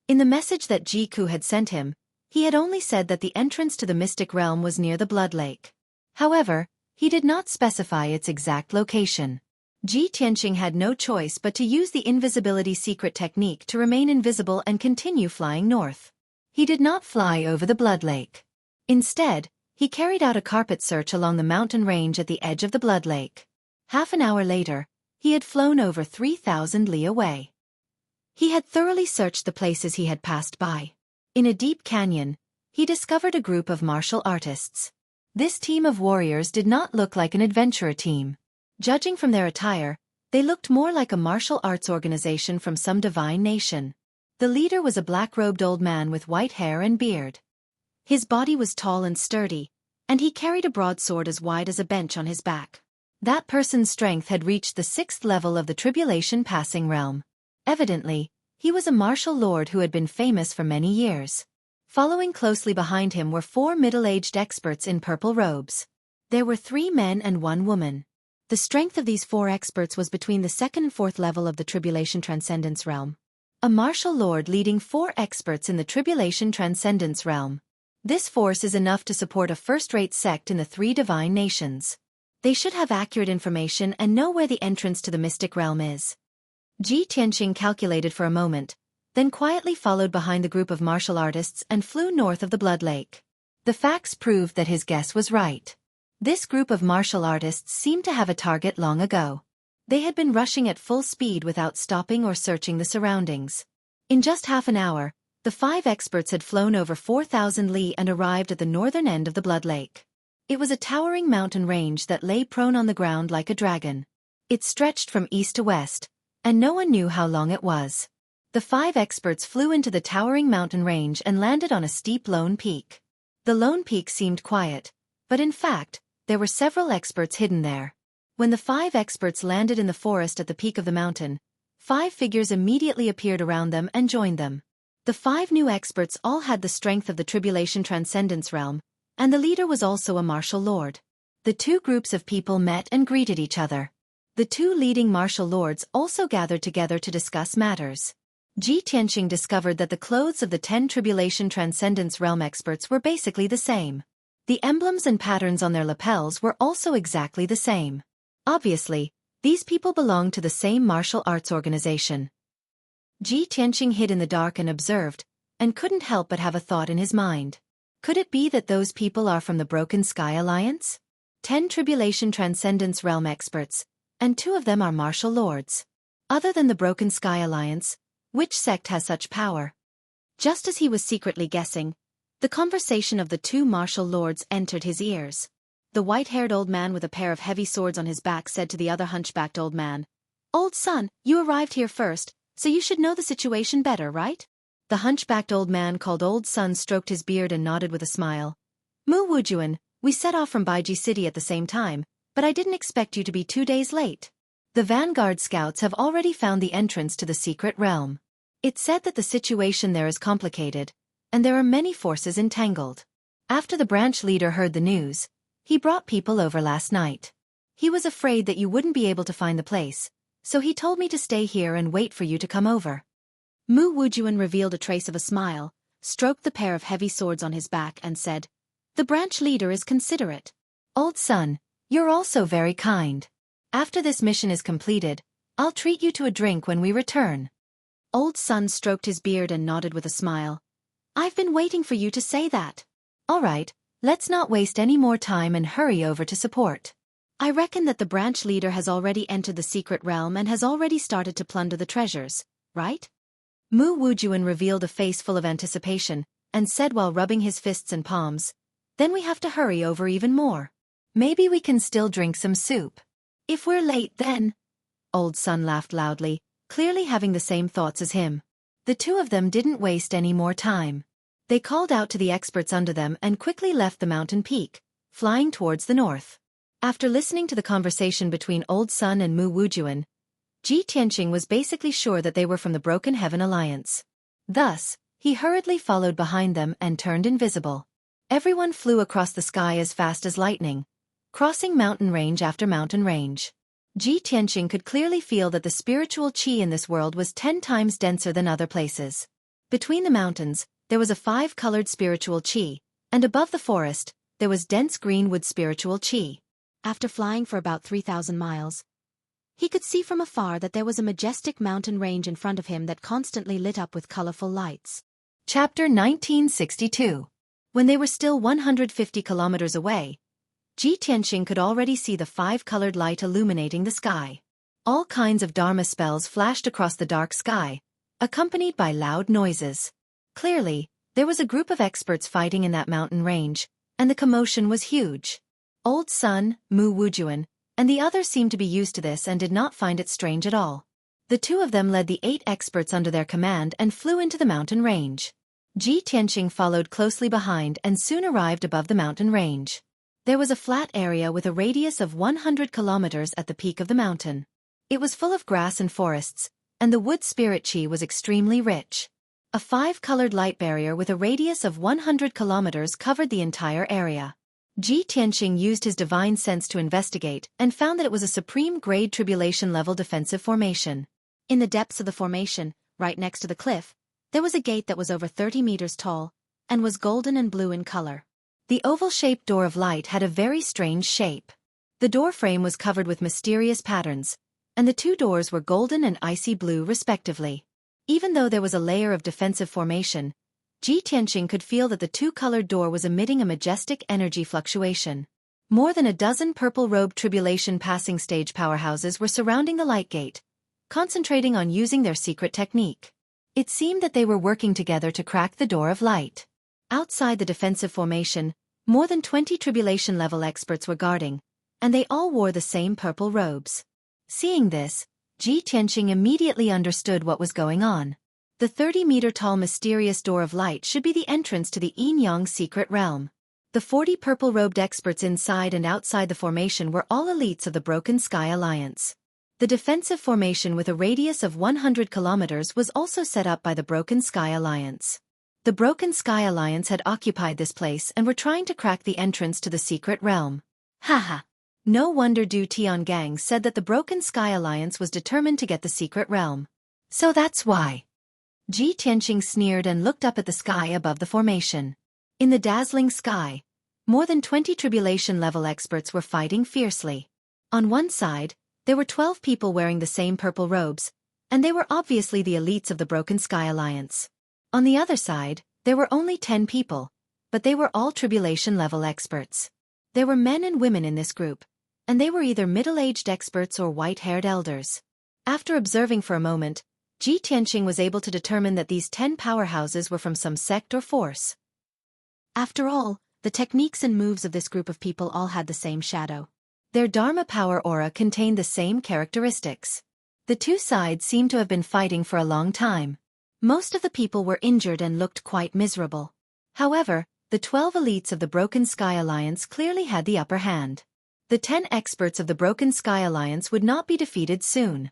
In the message that Ji Ku had sent him, he had only said that the entrance to the Mystic Realm was near the Blood Lake. However, he did not specify its exact location. Ji Tianqing had no choice but to use the invisibility secret technique to remain invisible and continue flying north. He did not fly over the Blood Lake. Instead, he carried out a carpet search along the mountain range at the edge of the Blood Lake. Half an hour later, he had flown over 3,000 li away. He had thoroughly searched the places he had passed by. In a deep canyon, he discovered a group of martial artists. This team of warriors did not look like an adventurer team. Judging from their attire, they looked more like a martial arts organization from some divine nation. The leader was a black-robed old man with white hair and beard. His body was tall and sturdy, and he carried a broadsword as wide as a bench on his back. That person's strength had reached the 6th level of the Tribulation Passing Realm. Evidently, he was a martial lord who had been famous for many years. Following closely behind him were 4 middle-aged experts in purple robes. There were 3 men and 1 woman. The strength of these 4 experts was between the 2nd and 4th level of the Tribulation Transcendence Realm. A martial lord leading 4 experts in the Tribulation Transcendence Realm. This force is enough to support a first-rate sect in the 3 divine nations. They should have accurate information and know where the entrance to the Mystic Realm is. Ji Tianqing calculated for a moment, then quietly followed behind the group of martial artists and flew north of the Blood Lake. The facts proved that his guess was right. This group of martial artists seemed to have a target long ago. They had been rushing at full speed without stopping or searching the surroundings. In just half an hour, the 5 experts had flown over 4,000 li and arrived at the northern end of the Blood Lake. It was a towering mountain range that lay prone on the ground like a dragon. It stretched from east to west, and no one knew how long it was. The 5 experts flew into the towering mountain range and landed on a steep lone peak. The lone peak seemed quiet, but in fact, there were several experts hidden there. When the 5 experts landed in the forest at the peak of the mountain, 5 figures immediately appeared around them and joined them. The 5 new experts all had the strength of the Tribulation Transcendence Realm, and the leader was also a martial lord. The 2 groups of people met and greeted each other. The 2 leading martial lords also gathered together to discuss matters. Ji Tianqing discovered that the clothes of the 10 Tribulation Transcendence Realm experts were basically the same. The emblems and patterns on their lapels were also exactly the same. Obviously, these people belonged to the same martial arts organization. Ji Tianqing hid in the dark and observed, and couldn't help but have a thought in his mind. Could it be that those people are from the Broken Sky Alliance? 10 Tribulation Transcendence Realm experts, and 2 of them are martial lords. Other than the Broken Sky Alliance, which sect has such power? Just as he was secretly guessing, the conversation of the 2 martial lords entered his ears. The white-haired old man with a pair of heavy swords on his back said to the other hunchbacked old man, "Old son, you arrived here first, so you should know the situation better, right?" The hunchbacked old man called Old Son stroked his beard and nodded with a smile. "Mu Wujuan, we set off from Baiji City at the same time, but I didn't expect you to be 2 days late. The Vanguard scouts have already found the entrance to the secret realm. It said that the situation there is complicated, and there are many forces entangled. After the branch leader heard the news, he brought people over last night. He was afraid that you wouldn't be able to find the place, so he told me to stay here and wait for you to come over. Mu Wujuan revealed a trace of a smile, stroked the pair of heavy swords on his back and said, "The branch leader is considerate. Old son, you're also very kind. After this mission is completed, I'll treat you to a drink when we return." Old son stroked his beard and nodded with a smile. "I've been waiting for you to say that. All right, let's not waste any more time and hurry over to support. I reckon that the branch leader has already entered the secret realm and has already started to plunder the treasures, right?" Mu Wujuan revealed a face full of anticipation, and said while rubbing his fists and palms, "Then we have to hurry over even more. Maybe we can still drink some soup. If we're late then." Old son laughed loudly, clearly having the same thoughts as him. The two of them didn't waste any more time. They called out to the experts under them and quickly left the mountain peak, flying towards the north. After listening to the conversation between Old Sun and Mu Wujuan, Ji Tianqing was basically sure that they were from the Broken Heaven Alliance. Thus, he hurriedly followed behind them and turned invisible. Everyone flew across the sky as fast as lightning, crossing mountain range after mountain range. Ji Tianqing could clearly feel that the spiritual qi in this world was 10 times denser than other places. Between the mountains, there was a 5-colored spiritual qi, and above the forest, there was dense green wood spiritual qi. After flying for about 3,000 miles, he could see from afar that there was a majestic mountain range in front of him that constantly lit up with colorful lights. Chapter 1962. When they were still 150 kilometers away, Ji Tianqing could already see the 5-colored light illuminating the sky. All kinds of Dharma spells flashed across the dark sky, accompanied by loud noises. Clearly, there was a group of experts fighting in that mountain range, and the commotion was huge. Old Sun, Mu Wujuan, and the others seemed to be used to this and did not find it strange at all. The two of them led the 8 experts under their command and flew into the mountain range. Ji Tianqing followed closely behind and soon arrived above the mountain range. There was a flat area with a radius of 100 kilometers at the peak of the mountain. It was full of grass and forests, and the wood spirit qi was extremely rich. A 5-colored light barrier with a radius of 100 kilometers covered the entire area. Ji Tianqing used his divine sense to investigate and found that it was a supreme-grade tribulation-level defensive formation. In the depths of the formation, right next to the cliff, there was a gate that was over 30 meters tall and was golden and blue in color. The oval-shaped door of light had a very strange shape. The door frame was covered with mysterious patterns, and the 2 doors were golden and icy blue respectively. Even though there was a layer of defensive formation, Ji Tianqing could feel that the 2-colored door was emitting a majestic energy fluctuation. More than a dozen purple-robed tribulation passing stage powerhouses were surrounding the light gate, concentrating on using their secret technique. It seemed that they were working together to crack the door of light. Outside the defensive formation, more than 20 tribulation-level experts were guarding, and they all wore the same purple robes. Seeing this, Ji Tianqing immediately understood what was going on. The 30-meter-tall mysterious door of light should be the entrance to the Yin-Yang secret realm. The 40 purple-robed experts inside and outside the formation were all elites of the Broken Sky Alliance. The defensive formation with a radius of 100 kilometers was also set up by the Broken Sky Alliance. The Broken Sky Alliance had occupied this place and were trying to crack the entrance to the secret realm. Haha. No wonder Du Tiangang said that the Broken Sky Alliance was determined to get the secret realm. So that's why. Ji Tianqing sneered and looked up at the sky above the formation. In the dazzling sky, more than 20 tribulation-level experts were fighting fiercely. On one side, there were 12 people wearing the same purple robes, and they were obviously the elites of the Broken Sky Alliance. On the other side, there were only 10 people, but they were all tribulation-level experts. There were men and women in this group, and they were either middle-aged experts or white-haired elders. After observing for a moment, Ji Tianqing was able to determine that these 10 powerhouses were from some sect or force. After all, the techniques and moves of this group of people all had the same shadow. Their Dharma power aura contained the same characteristics. The two sides seemed to have been fighting for a long time. Most of the people were injured and looked quite miserable. However, the 12 elites of the Broken Sky Alliance clearly had the upper hand. The 10 experts of the Broken Sky Alliance would not be defeated soon.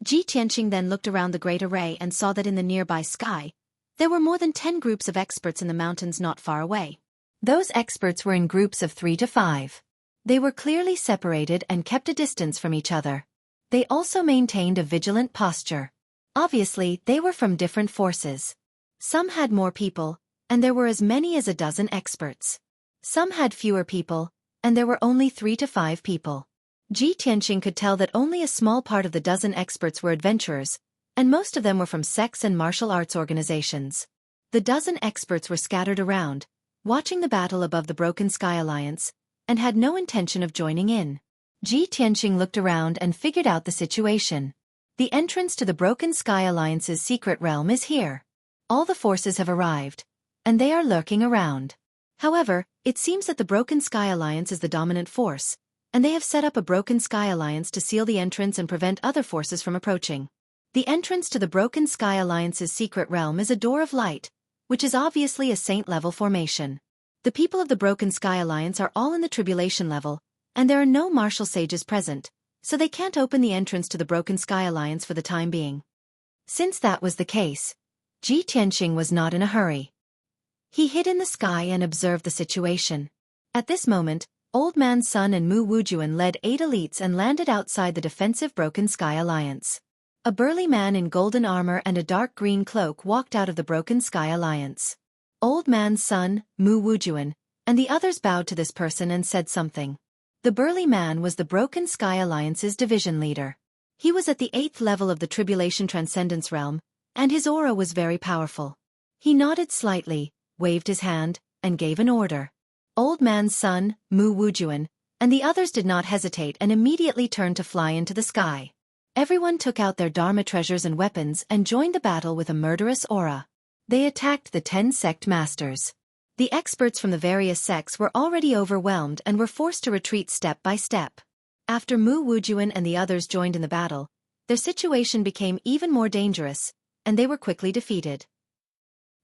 Ji Tianqing then looked around the great array and saw that in the nearby sky, there were more than 10 groups of experts in the mountains not far away. Those experts were in groups of 3 to 5. They were clearly separated and kept a distance from each other. They also maintained a vigilant posture. Obviously, they were from different forces. Some had more people, and there were as many as a dozen experts. Some had fewer people, and there were only 3 to 5 people. Ji Tianqing could tell that only a small part of the dozen experts were adventurers, and most of them were from sects and martial arts organizations. The dozen experts were scattered around, watching the battle above the Broken Sky Alliance, and had no intention of joining in. Ji Tianqing looked around and figured out the situation. The entrance to the Broken Sky Alliance's secret realm is here. All the forces have arrived, and they are lurking around. However, it seems that the Broken Sky Alliance is the dominant force, and they have set up a Broken Sky Alliance to seal the entrance and prevent other forces from approaching. The entrance to the Broken Sky Alliance's secret realm is a door of light, which is obviously a saint-level formation. The people of the Broken Sky Alliance are all in the tribulation level, and there are no martial sages present, so they can't open the entrance to the Broken Sky Alliance for the time being. Since that was the case, Ji Tianqing was not in a hurry. He hid in the sky and observed the situation. At this moment, Old Man Sun and Mu Wujuan led 8 elites and landed outside the defensive Broken Sky Alliance. A burly man in golden armor and a dark green cloak walked out of the Broken Sky Alliance. Old Man Sun, Mu Wujuan, and the others bowed to this person and said something. The burly man was the Broken Sky Alliance's division leader. He was at the 8th level of the Tribulation Transcendence Realm, and his aura was very powerful. He nodded slightly, waved his hand, and gave an order. Old Man Sun, Mu Wujuan, and the others did not hesitate and immediately turned to fly into the sky. Everyone took out their Dharma treasures and weapons and joined the battle with a murderous aura. They attacked the 10 sect masters. The experts from the various sects were already overwhelmed and were forced to retreat step by step. After Mu Wujuan and the others joined in the battle, their situation became even more dangerous, and they were quickly defeated.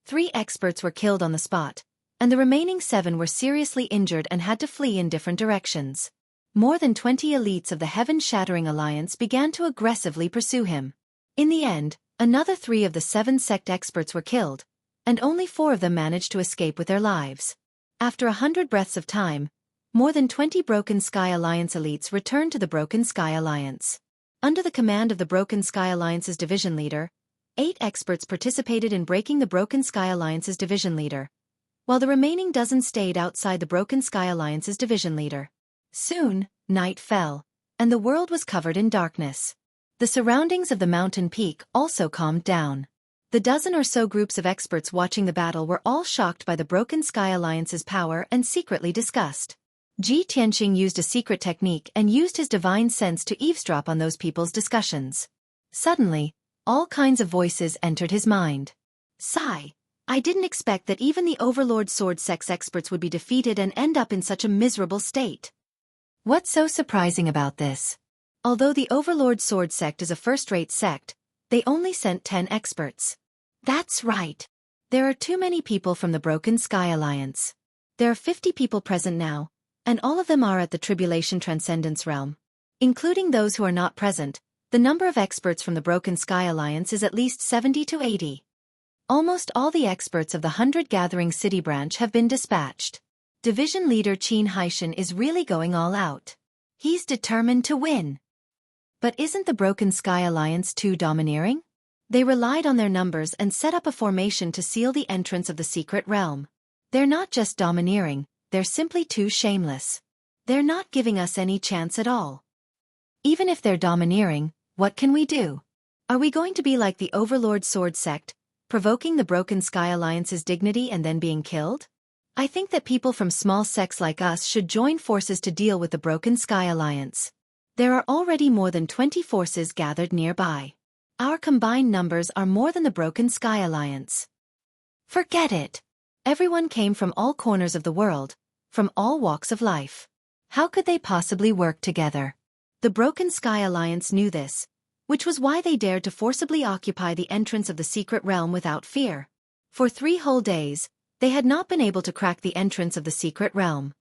3 experts were killed on the spot, and the remaining 7 were seriously injured and had to flee in different directions. More than 20 elites of the Heaven-Shattering Alliance began to aggressively pursue him. In the end, another 3 of the 7 sect experts were killed, and only 4 of them managed to escape with their lives. After 100 breaths of time, more than 20 Broken Sky Alliance elites returned to the Broken Sky Alliance. Under the command of the Broken Sky Alliance's division leader, 8 experts participated in breaking the Broken Sky Alliance's division leader, while the remaining dozen stayed outside the Broken Sky Alliance's division leader. Soon, night fell, and the world was covered in darkness. The surroundings of the mountain peak also calmed down. The dozen or so groups of experts watching the battle were all shocked by the Broken Sky Alliance's power and secretly discussed. Ji Tianqing used a secret technique and used his divine sense to eavesdrop on those people's discussions. Suddenly, all kinds of voices entered his mind. Sigh. I didn't expect that even the Overlord Sword Sect's experts would be defeated and end up in such a miserable state. What's so surprising about this? Although the Overlord Sword Sect is a first-rate sect, they only sent 10 experts. That's right. There are too many people from the Broken Sky Alliance. There are 50 people present now, and all of them are at the Tribulation Transcendence Realm. Including those who are not present, the number of experts from the Broken Sky Alliance is at least 70 to 80. Almost all the experts of the 100 Gathering City branch have been dispatched. Division leader Qin Haishan is really going all out. He's determined to win. But isn't the Broken Sky Alliance too domineering? They relied on their numbers and set up a formation to seal the entrance of the secret realm. They're not just domineering, they're simply too shameless. They're not giving us any chance at all. Even if they're domineering, what can we do? Are we going to be like the Overlord Sword Sect, provoking the Broken Sky Alliance's dignity and then being killed? I think that people from small sects like us should join forces to deal with the Broken Sky Alliance. There are already more than 20 forces gathered nearby. Our combined numbers are more than the Broken Sky Alliance. Forget it. Everyone came from all corners of the world, from all walks of life. How could they possibly work together? The Broken Sky Alliance knew this, which was why they dared to forcibly occupy the entrance of the secret realm without fear. For 3 whole days, they had not been able to crack the entrance of the secret realm.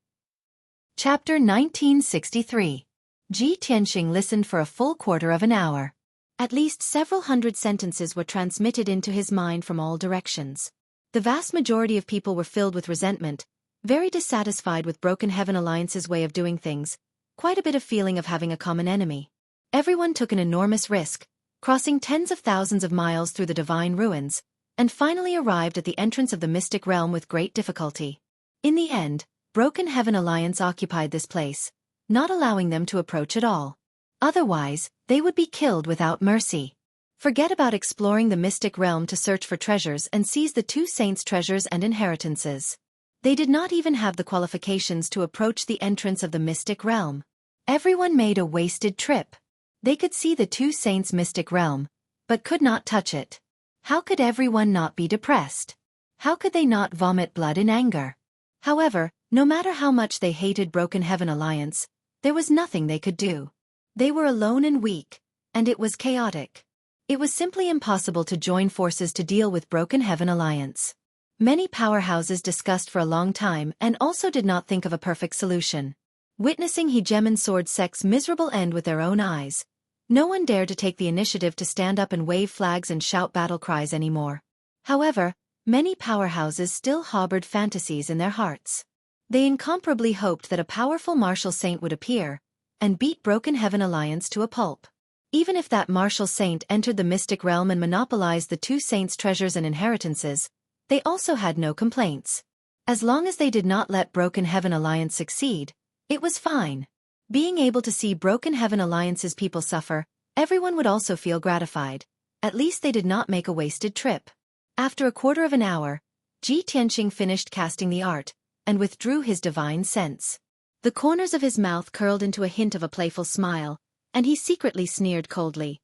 Chapter 1963. Ji Tianqing listened for a full quarter of an hour. At least several hundred sentences were transmitted into his mind from all directions. The vast majority of people were filled with resentment, very dissatisfied with Broken Heaven Alliance's way of doing things, quite a bit of feeling of having a common enemy. Everyone took an enormous risk, crossing tens of thousands of miles through the divine ruins, and finally arrived at the entrance of the mystic realm with great difficulty. In the end, Broken Heaven Alliance occupied this place, not allowing them to approach at all. Otherwise, they would be killed without mercy. Forget about exploring the mystic realm to search for treasures and seize the two saints' treasures and inheritances. They did not even have the qualifications to approach the entrance of the mystic realm. Everyone made a wasted trip. They could see the two saints' mystic realm, but could not touch it. How could everyone not be depressed? How could they not vomit blood in anger? However, no matter how much they hated Broken Heaven Alliance, there was nothing they could do. They were alone and weak, and it was chaotic. It was simply impossible to join forces to deal with Broken Heaven Alliance. Many powerhouses discussed for a long time and also did not think of a perfect solution. Witnessing Hegemon Sword Sect's miserable end with their own eyes, no one dared to take the initiative to stand up and wave flags and shout battle cries anymore. However, many powerhouses still harbored fantasies in their hearts. They incomparably hoped that a powerful martial saint would appear and beat Broken Heaven Alliance to a pulp. Even if that martial saint entered the mystic realm and monopolized the two saints' treasures and inheritances, they also had no complaints. As long as they did not let Broken Heaven Alliance succeed, it was fine. Being able to see Broken Heaven Alliance's people suffer, everyone would also feel gratified. At least they did not make a wasted trip. After a quarter of an hour, Ji Tianqing finished casting the art, and withdrew his divine sense. The corners of his mouth curled into a hint of a playful smile, and he secretly sneered coldly.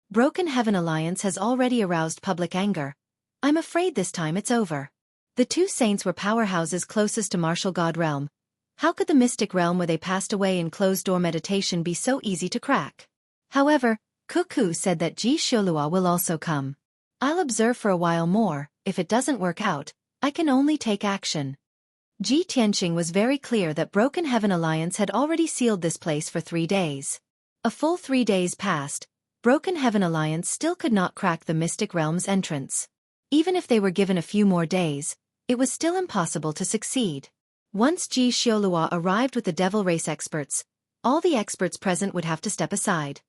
Broken Heaven Alliance has already aroused public anger. I'm afraid this time it's over. The two saints were powerhouses closest to Martial God Realm. How could the mystic realm where they passed away in closed-door meditation be so easy to crack? However, Xueqi said that Ji Xiaolua will also come. I'll observe for a while more. If it doesn't work out, I can only take action. Ji Tianqing was very clear that Broken Heaven Alliance had already sealed this place for 3 days. A full 3 days passed, Broken Heaven Alliance still could not crack the mystic realm's entrance. Even if they were given a few more days, it was still impossible to succeed. Once Ji Xiaolua arrived with the devil race experts, all the experts present would have to step aside.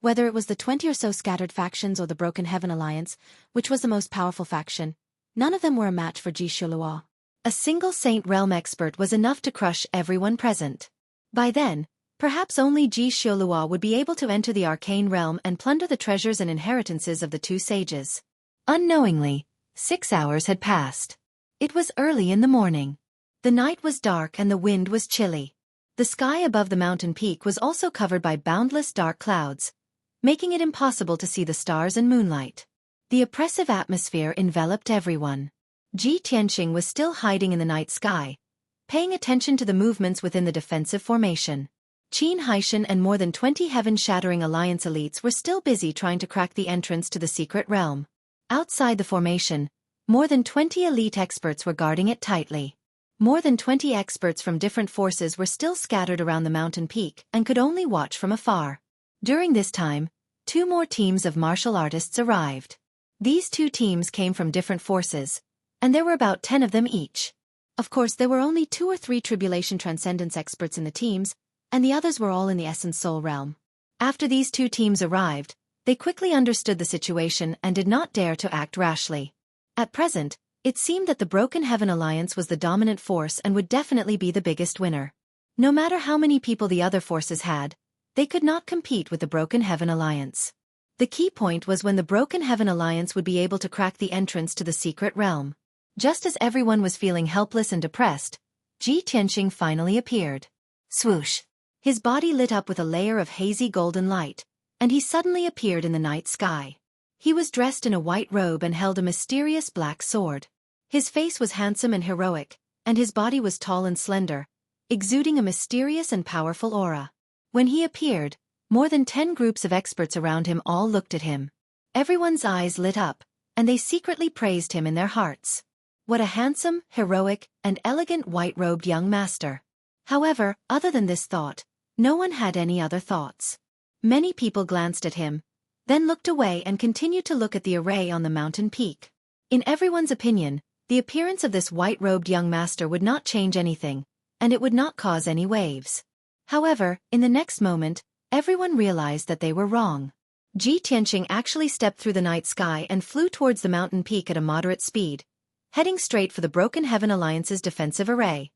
Whether it was the 20 or so scattered factions or the Broken Heaven Alliance, which was the most powerful faction, none of them were a match for Ji Xiaolua. A single Saint Realm expert was enough to crush everyone present. By then, perhaps only Ji Xiaolua would be able to enter the arcane realm and plunder the treasures and inheritances of the two sages. Unknowingly, 6 hours had passed. It was early in the morning. The night was dark and the wind was chilly. The sky above the mountain peak was also covered by boundless dark clouds, making it impossible to see the stars and moonlight. The oppressive atmosphere enveloped everyone. Ji Tianqing was still hiding in the night sky, paying attention to the movements within the defensive formation. Qin Haishan and more than 20 heaven-shattering alliance elites were still busy trying to crack the entrance to the secret realm. Outside the formation, more than 20 elite experts were guarding it tightly. More than 20 experts from different forces were still scattered around the mountain peak and could only watch from afar. During this time, 2 more teams of martial artists arrived. These 2 teams came from different forces, and there were about 10 of them each. Of course, there were only 2 or 3 Tribulation Transcendence experts in the teams, and the others were all in the Essence Soul realm. After these 2 teams arrived, they quickly understood the situation and did not dare to act rashly. At present, it seemed that the Broken Heaven Alliance was the dominant force and would definitely be the biggest winner. No matter how many people the other forces had, they could not compete with the Broken Heaven Alliance. The key point was when the Broken Heaven Alliance would be able to crack the entrance to the secret realm. Just as everyone was feeling helpless and depressed, Ji Tianqing finally appeared. Swoosh! His body lit up with a layer of hazy golden light, and he suddenly appeared in the night sky. He was dressed in a white robe and held a mysterious black sword. His face was handsome and heroic, and his body was tall and slender, exuding a mysterious and powerful aura. When he appeared, more than 10 groups of experts around him all looked at him. Everyone's eyes lit up, and they secretly praised him in their hearts. What a handsome, heroic, and elegant white-robed young master. However, other than this thought, no one had any other thoughts. Many people glanced at him, then looked away and continued to look at the array on the mountain peak. In everyone's opinion, the appearance of this white-robed young master would not change anything, and it would not cause any waves. However, in the next moment, everyone realized that they were wrong. Ji Tianqing actually stepped through the night sky and flew towards the mountain peak at a moderate speed, heading straight for the Broken Heaven Alliance's defensive array.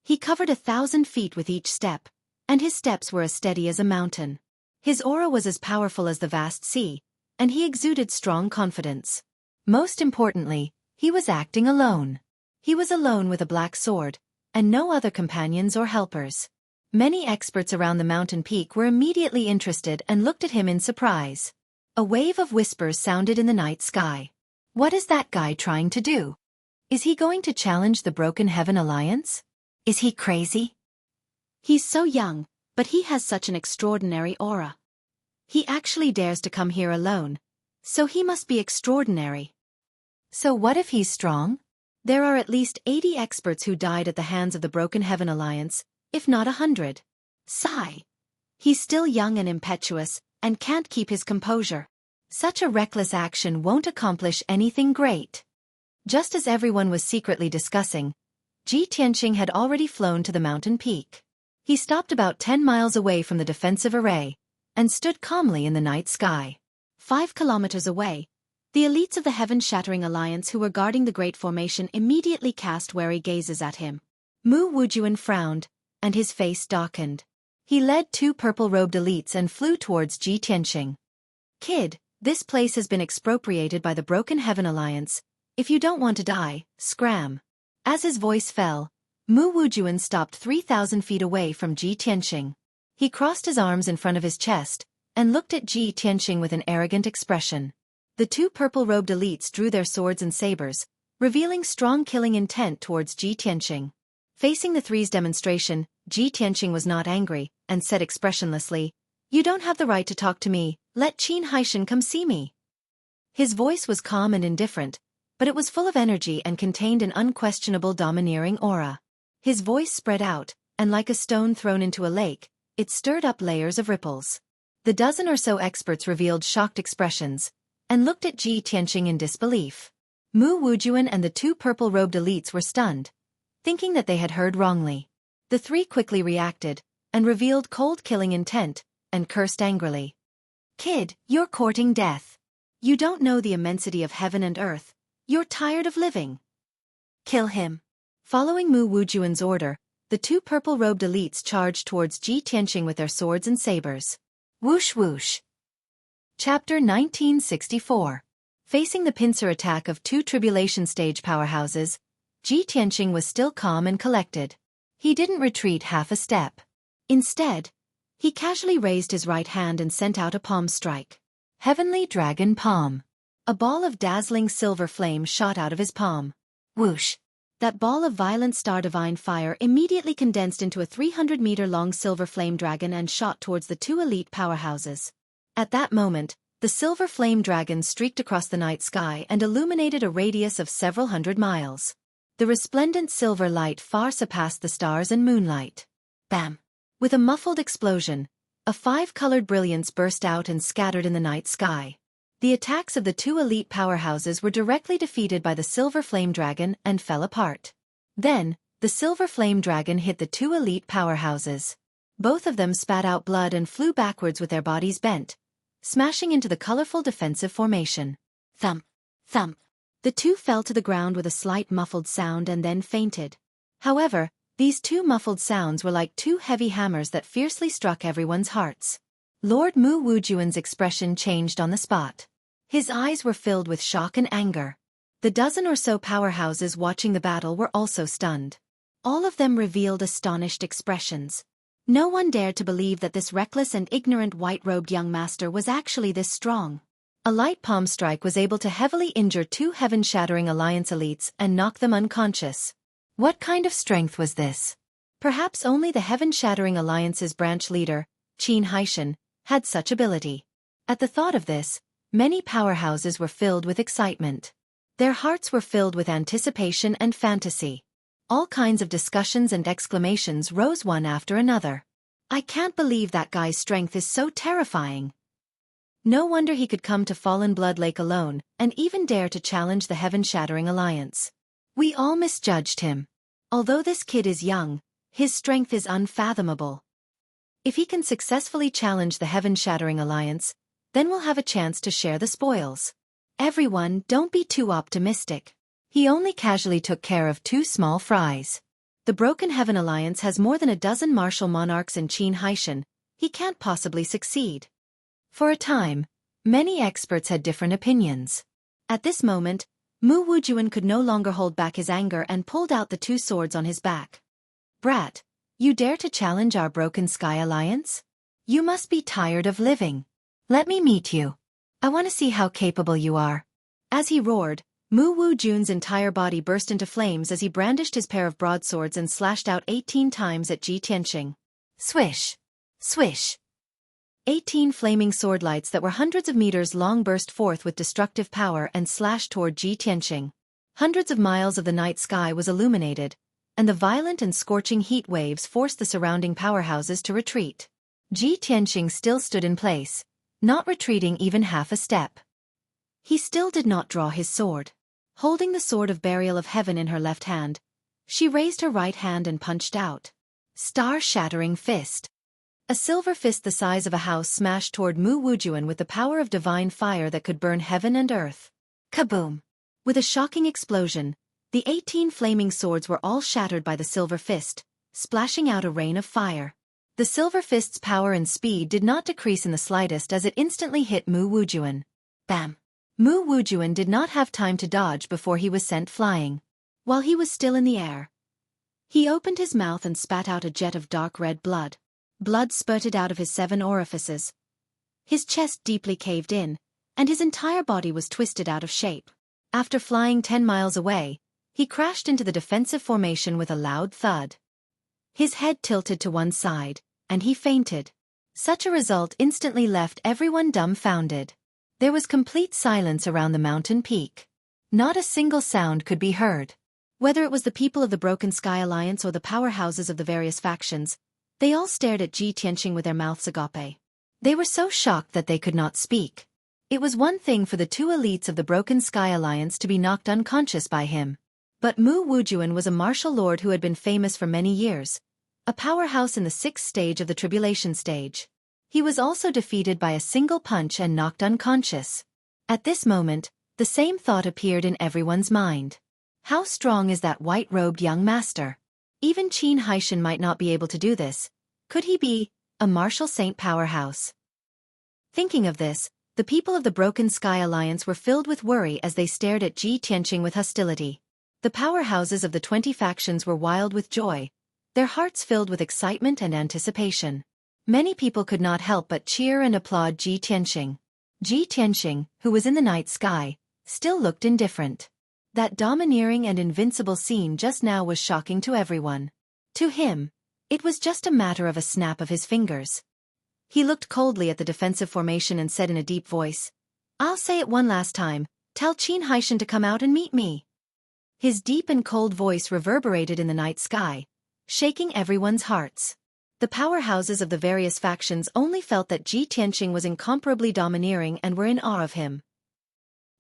He covered 1,000 feet with each step, and his steps were as steady as a mountain. His aura was as powerful as the vast sea, and he exuded strong confidence. Most importantly, he was acting alone. He was alone with a black sword, and no other companions or helpers. Many experts around the mountain peak were immediately interested and looked at him in surprise. A wave of whispers sounded in the night sky. What is that guy trying to do? Is he going to challenge the Broken Heaven Alliance? Is he crazy? He's so young, but he has such an extraordinary aura. He actually dares to come here alone, so he must be extraordinary. So what if he's strong? There are at least 80 experts who died at the hands of the Broken Heaven Alliance, if not 100. Sigh. He's still young and impetuous, and can't keep his composure. Such a reckless action won't accomplish anything great. Just as everyone was secretly discussing, Ji Tianqing had already flown to the mountain peak. He stopped about 10 miles away from the defensive array, and stood calmly in the night sky. 5 kilometers away, the elites of the Heaven-Shattering Alliance who were guarding the Great Formation immediately cast wary gazes at him. Mu Wujuan frowned, and his face darkened. He led 2 purple-robed elites and flew towards Ji Tianqing. Kid, this place has been expropriated by the Broken Heaven Alliance. If you don't want to die, scram. As his voice fell, Mu Wujuan stopped 3,000 feet away from Ji Tianqing. He crossed his arms in front of his chest, and looked at Ji Tianqing with an arrogant expression. The 2 purple-robed elites drew their swords and sabers, revealing strong killing intent towards Ji Tianqing. Facing the three's demonstration, Ji Tianqing was not angry, and said expressionlessly, "You don't have the right to talk to me, let Qin Haishan come see me." His voice was calm and indifferent, but it was full of energy and contained an unquestionable domineering aura. His voice spread out, and like a stone thrown into a lake, it stirred up layers of ripples. The dozen or so experts revealed shocked expressions, and looked at Ji Tianqing in disbelief. Mu Wujuan and the 2 purple-robed elites were stunned, thinking that they had heard wrongly. The 3 quickly reacted, and revealed cold killing intent, and cursed angrily. "Kid, you're courting death. You don't know the immensity of heaven and earth. You're tired of living. Kill him." Following Mu Wujuan's order, the 2 purple-robed elites charged towards Ji Tianqing with their swords and sabers. Whoosh whoosh. Chapter 1964. Facing the pincer attack of 2 tribulation stage powerhouses, Ji Tianqing was still calm and collected. He didn't retreat half a step. Instead, he casually raised his right hand and sent out a palm strike. Heavenly Dragon Palm. A ball of dazzling silver flame shot out of his palm. Whoosh. That ball of violent star divine fire immediately condensed into a 300-meter-long silver flame dragon and shot towards the 2 elite powerhouses. At that moment, the silver flame dragon streaked across the night sky and illuminated a radius of several hundred miles. The resplendent silver light far surpassed the stars and moonlight. Bam! With a muffled explosion, a 5-colored brilliance burst out and scattered in the night sky. The attacks of the 2 elite powerhouses were directly defeated by the silver flame dragon and fell apart. Then, the silver flame dragon hit the 2 elite powerhouses. Both of them spat out blood and flew backwards with their bodies bent, smashing into the colorful defensive formation. Thump! Thump! The 2 fell to the ground with a slight muffled sound and then fainted. However, these 2 muffled sounds were like 2 heavy hammers that fiercely struck everyone's hearts. Lord Mu Wujuan's expression changed on the spot. His eyes were filled with shock and anger. The dozen or so powerhouses watching the battle were also stunned. All of them revealed astonished expressions. No one dared to believe that this reckless and ignorant white-robed young master was actually this strong. A light palm strike was able to heavily injure 2 heaven-shattering alliance elites and knock them unconscious. What kind of strength was this? Perhaps only the heaven-shattering alliance's branch leader, Qin Haishan, had such ability. At the thought of this, many powerhouses were filled with excitement. Their hearts were filled with anticipation and fantasy. All kinds of discussions and exclamations rose one after another. I can't believe that guy's strength is so terrifying. No wonder he could come to Fallen Blood Lake alone, and even dare to challenge the heaven-shattering alliance. We all misjudged him. Although this kid is young, his strength is unfathomable. If he can successfully challenge the heaven-shattering alliance, then we'll have a chance to share the spoils. Everyone, don't be too optimistic. He only casually took care of 2 small fries. The Broken Heaven Alliance has more than a dozen martial monarchs in Qin Haishan. He can't possibly succeed. For a time, many experts had different opinions. At this moment, Mu Wujuan could no longer hold back his anger and pulled out the 2 swords on his back. Brat, you dare to challenge our Broken Sky Alliance? You must be tired of living. Let me meet you. I want to see how capable you are. As he roared, Mu Wujuan's entire body burst into flames as he brandished his pair of broadswords and slashed out 18 times at Ji Tianqing. Swish! Swish! 18 flaming sword lights that were hundreds of meters long burst forth with destructive power and slashed toward Ji Tianqing. Hundreds of miles of the night sky was illuminated, and the violent and scorching heat waves forced the surrounding powerhouses to retreat. Ji Tianqing still stood in place, not retreating even half a step. He still did not draw his sword. Holding the sword of Burial of Heaven in her left hand, she raised her right hand and punched out. Star-shattering fist. A silver fist the size of a house smashed toward Mu Wujuan with the power of divine fire that could burn heaven and earth. Kaboom! With a shocking explosion, the 18 flaming swords were all shattered by the silver fist, splashing out a rain of fire. The silver fist's power and speed did not decrease in the slightest as it instantly hit Mu Wujuan. Bam! Mu Wujuan did not have time to dodge before he was sent flying. While he was still in the air, he opened his mouth and spat out a jet of dark red blood. Blood spurted out of his 7 orifices. His chest deeply caved in, and his entire body was twisted out of shape. After flying 10 miles away, he crashed into the defensive formation with a loud thud. His head tilted to one side, and he fainted. Such a result instantly left everyone dumbfounded. There was complete silence around the mountain peak. Not a single sound could be heard. Whether it was the people of the Broken Sky Alliance or the powerhouses of the various factions, they all stared at Ji Tianqing with their mouths agape. They were so shocked that they could not speak. It was one thing for the 2 elites of the Broken Sky Alliance to be knocked unconscious by him. But Mu Wujuan was a martial lord who had been famous for many years, a powerhouse in the 6th stage of the tribulation stage. He was also defeated by a single punch and knocked unconscious. At this moment, the same thought appeared in everyone's mind. How strong is that white-robed young master? Even Qin Haishan might not be able to do this. Could he be a martial saint powerhouse? Thinking of this, the people of the Broken Sky Alliance were filled with worry as they stared at Ji Tianqing with hostility. The powerhouses of the 20 factions were wild with joy, their hearts filled with excitement and anticipation. Many people could not help but cheer and applaud Ji Tianqing. Ji Tianqing, who was in the night sky, still looked indifferent. That domineering and invincible scene just now was shocking to everyone. To him, it was just a matter of a snap of his fingers. He looked coldly at the defensive formation and said in a deep voice, "I'll say it one last time, tell Qin Haishan to come out and meet me." His deep and cold voice reverberated in the night sky, shaking everyone's hearts. The powerhouses of the various factions only felt that Ji Tianqing was incomparably domineering and were in awe of him.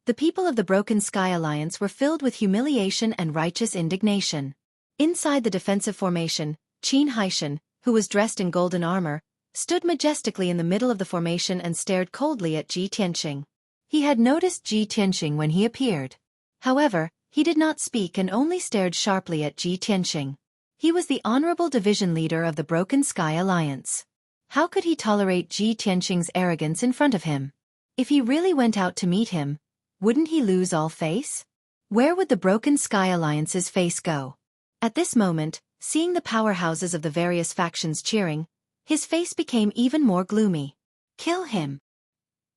The people of the Broken Sky Alliance were filled with humiliation and righteous indignation. Inside the defensive formation, Qin Haishan, who was dressed in golden armor, stood majestically in the middle of the formation and stared coldly at Ji Tianqing. He had noticed Ji Tianqing when he appeared. However, he did not speak and only stared sharply at Ji Tianqing. He was the honorable division leader of the Broken Sky Alliance. How could he tolerate Ji Tianqing's arrogance in front of him? If he really went out to meet him, wouldn't he lose all face? Where would the Broken Sky Alliance's face go? At this moment, seeing the powerhouses of the various factions cheering, his face became even more gloomy. Kill him!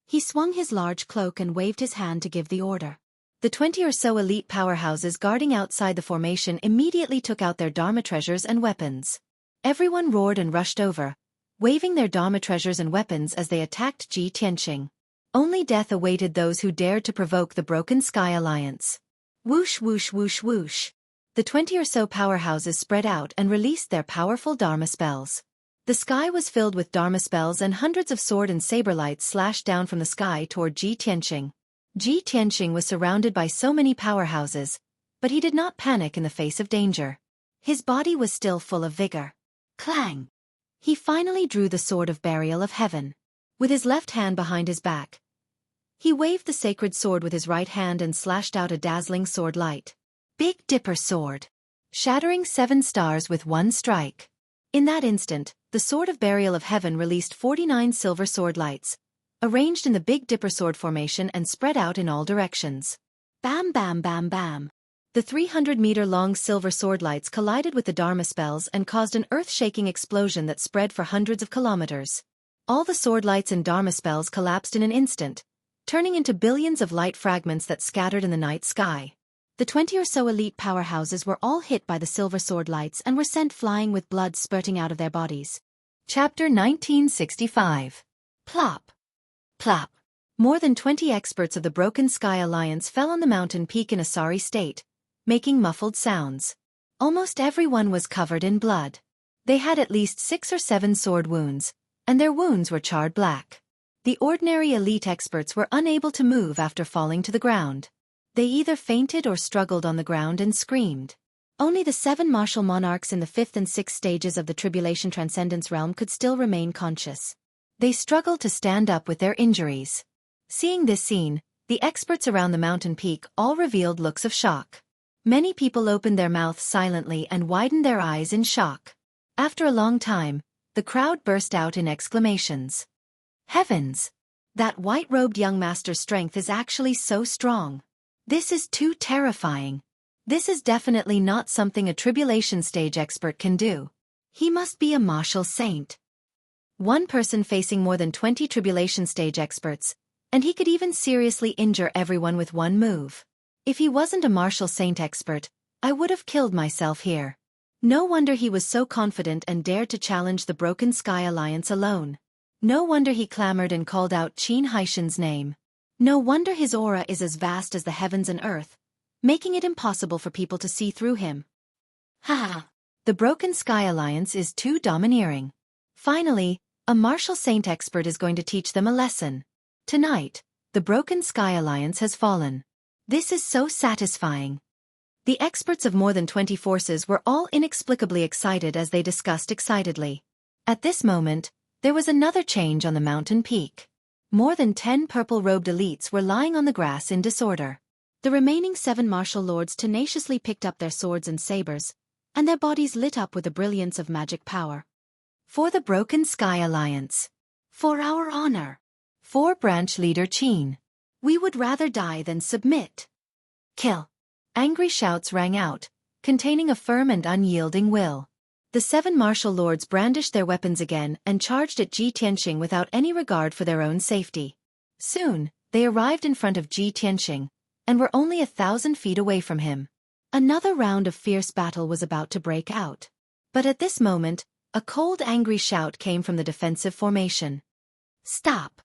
He swung his large cloak and waved his hand to give the order. The 20 or so elite powerhouses guarding outside the formation immediately took out their Dharma treasures and weapons. Everyone roared and rushed over, waving their Dharma treasures and weapons as they attacked Ji Tianqing. Only death awaited those who dared to provoke the Broken Sky Alliance. Whoosh whoosh whoosh whoosh. The 20 or so powerhouses spread out and released their powerful Dharma spells. The sky was filled with Dharma spells and hundreds of sword and saber lights slashed down from the sky toward Ji Tianqing. Ji Tianqing was surrounded by so many powerhouses, but he did not panic in the face of danger. His body was still full of vigor. Clang! He finally drew the sword of burial of heaven. With his left hand behind his back, he waved the sacred sword with his right hand and slashed out a dazzling sword light. Big Dipper sword, shattering 7 stars with one strike. In that instant, the sword of burial of heaven released 49 silver sword lights, arranged in the Big Dipper sword formation and spread out in all directions. Bam bam bam bam. The 300-meter-long silver sword lights collided with the Dharma spells and caused an earth-shaking explosion that spread for hundreds of kilometers. All the sword lights and Dharma spells collapsed in an instant, turning into billions of light fragments that scattered in the night sky. The 20 or so elite powerhouses were all hit by the silver sword lights and were sent flying with blood spurting out of their bodies. Chapter 1965. Plop. Plop. More than 20 experts of the Broken Sky Alliance fell on the mountain peak in a sorry state, making muffled sounds. Almost everyone was covered in blood. They had at least 6 or 7 sword wounds, and their wounds were charred black. The ordinary elite experts were unable to move after falling to the ground. They either fainted or struggled on the ground and screamed. Only the 7 martial monarchs in the 5th and 6th stages of the Tribulation Transcendence realm could still remain conscious. They struggled to stand up with their injuries. Seeing this scene, the experts around the mountain peak all revealed looks of shock. Many people opened their mouths silently and widened their eyes in shock. After a long time, the crowd burst out in exclamations. Heavens! That white-robed young master's strength is actually so strong. This is too terrifying. This is definitely not something a tribulation stage expert can do. He must be a martial saint. One person facing more than 20 tribulation stage experts, and he could even seriously injure everyone with one move. If he wasn't a martial saint expert, I would have killed myself here. No wonder he was so confident and dared to challenge the Broken Sky Alliance alone. No wonder he clamored and called out Qin Haishan's name. No wonder his aura is as vast as the heavens and earth, making it impossible for people to see through him. Ha! The Broken Sky Alliance is too domineering. Finally, a martial saint expert is going to teach them a lesson. Tonight, the Broken Sky Alliance has fallen. This is so satisfying. The experts of more than 20 forces were all inexplicably excited as they discussed excitedly. At this moment, there was another change on the mountain peak. More than 10 purple-robed elites were lying on the grass in disorder. The remaining 7 martial lords tenaciously picked up their swords and sabers, and their bodies lit up with the brilliance of magic power. For the Broken Sky Alliance. For our honor. For branch leader Qin. We would rather die than submit. Kill. Angry shouts rang out, containing a firm and unyielding will. The 7 martial lords brandished their weapons again and charged at Ji Tianqing without any regard for their own safety. Soon, they arrived in front of Ji Tianqing, and were only 1,000 feet away from him. Another round of fierce battle was about to break out. But at this moment, a cold, angry shout came from the defensive formation. Stop!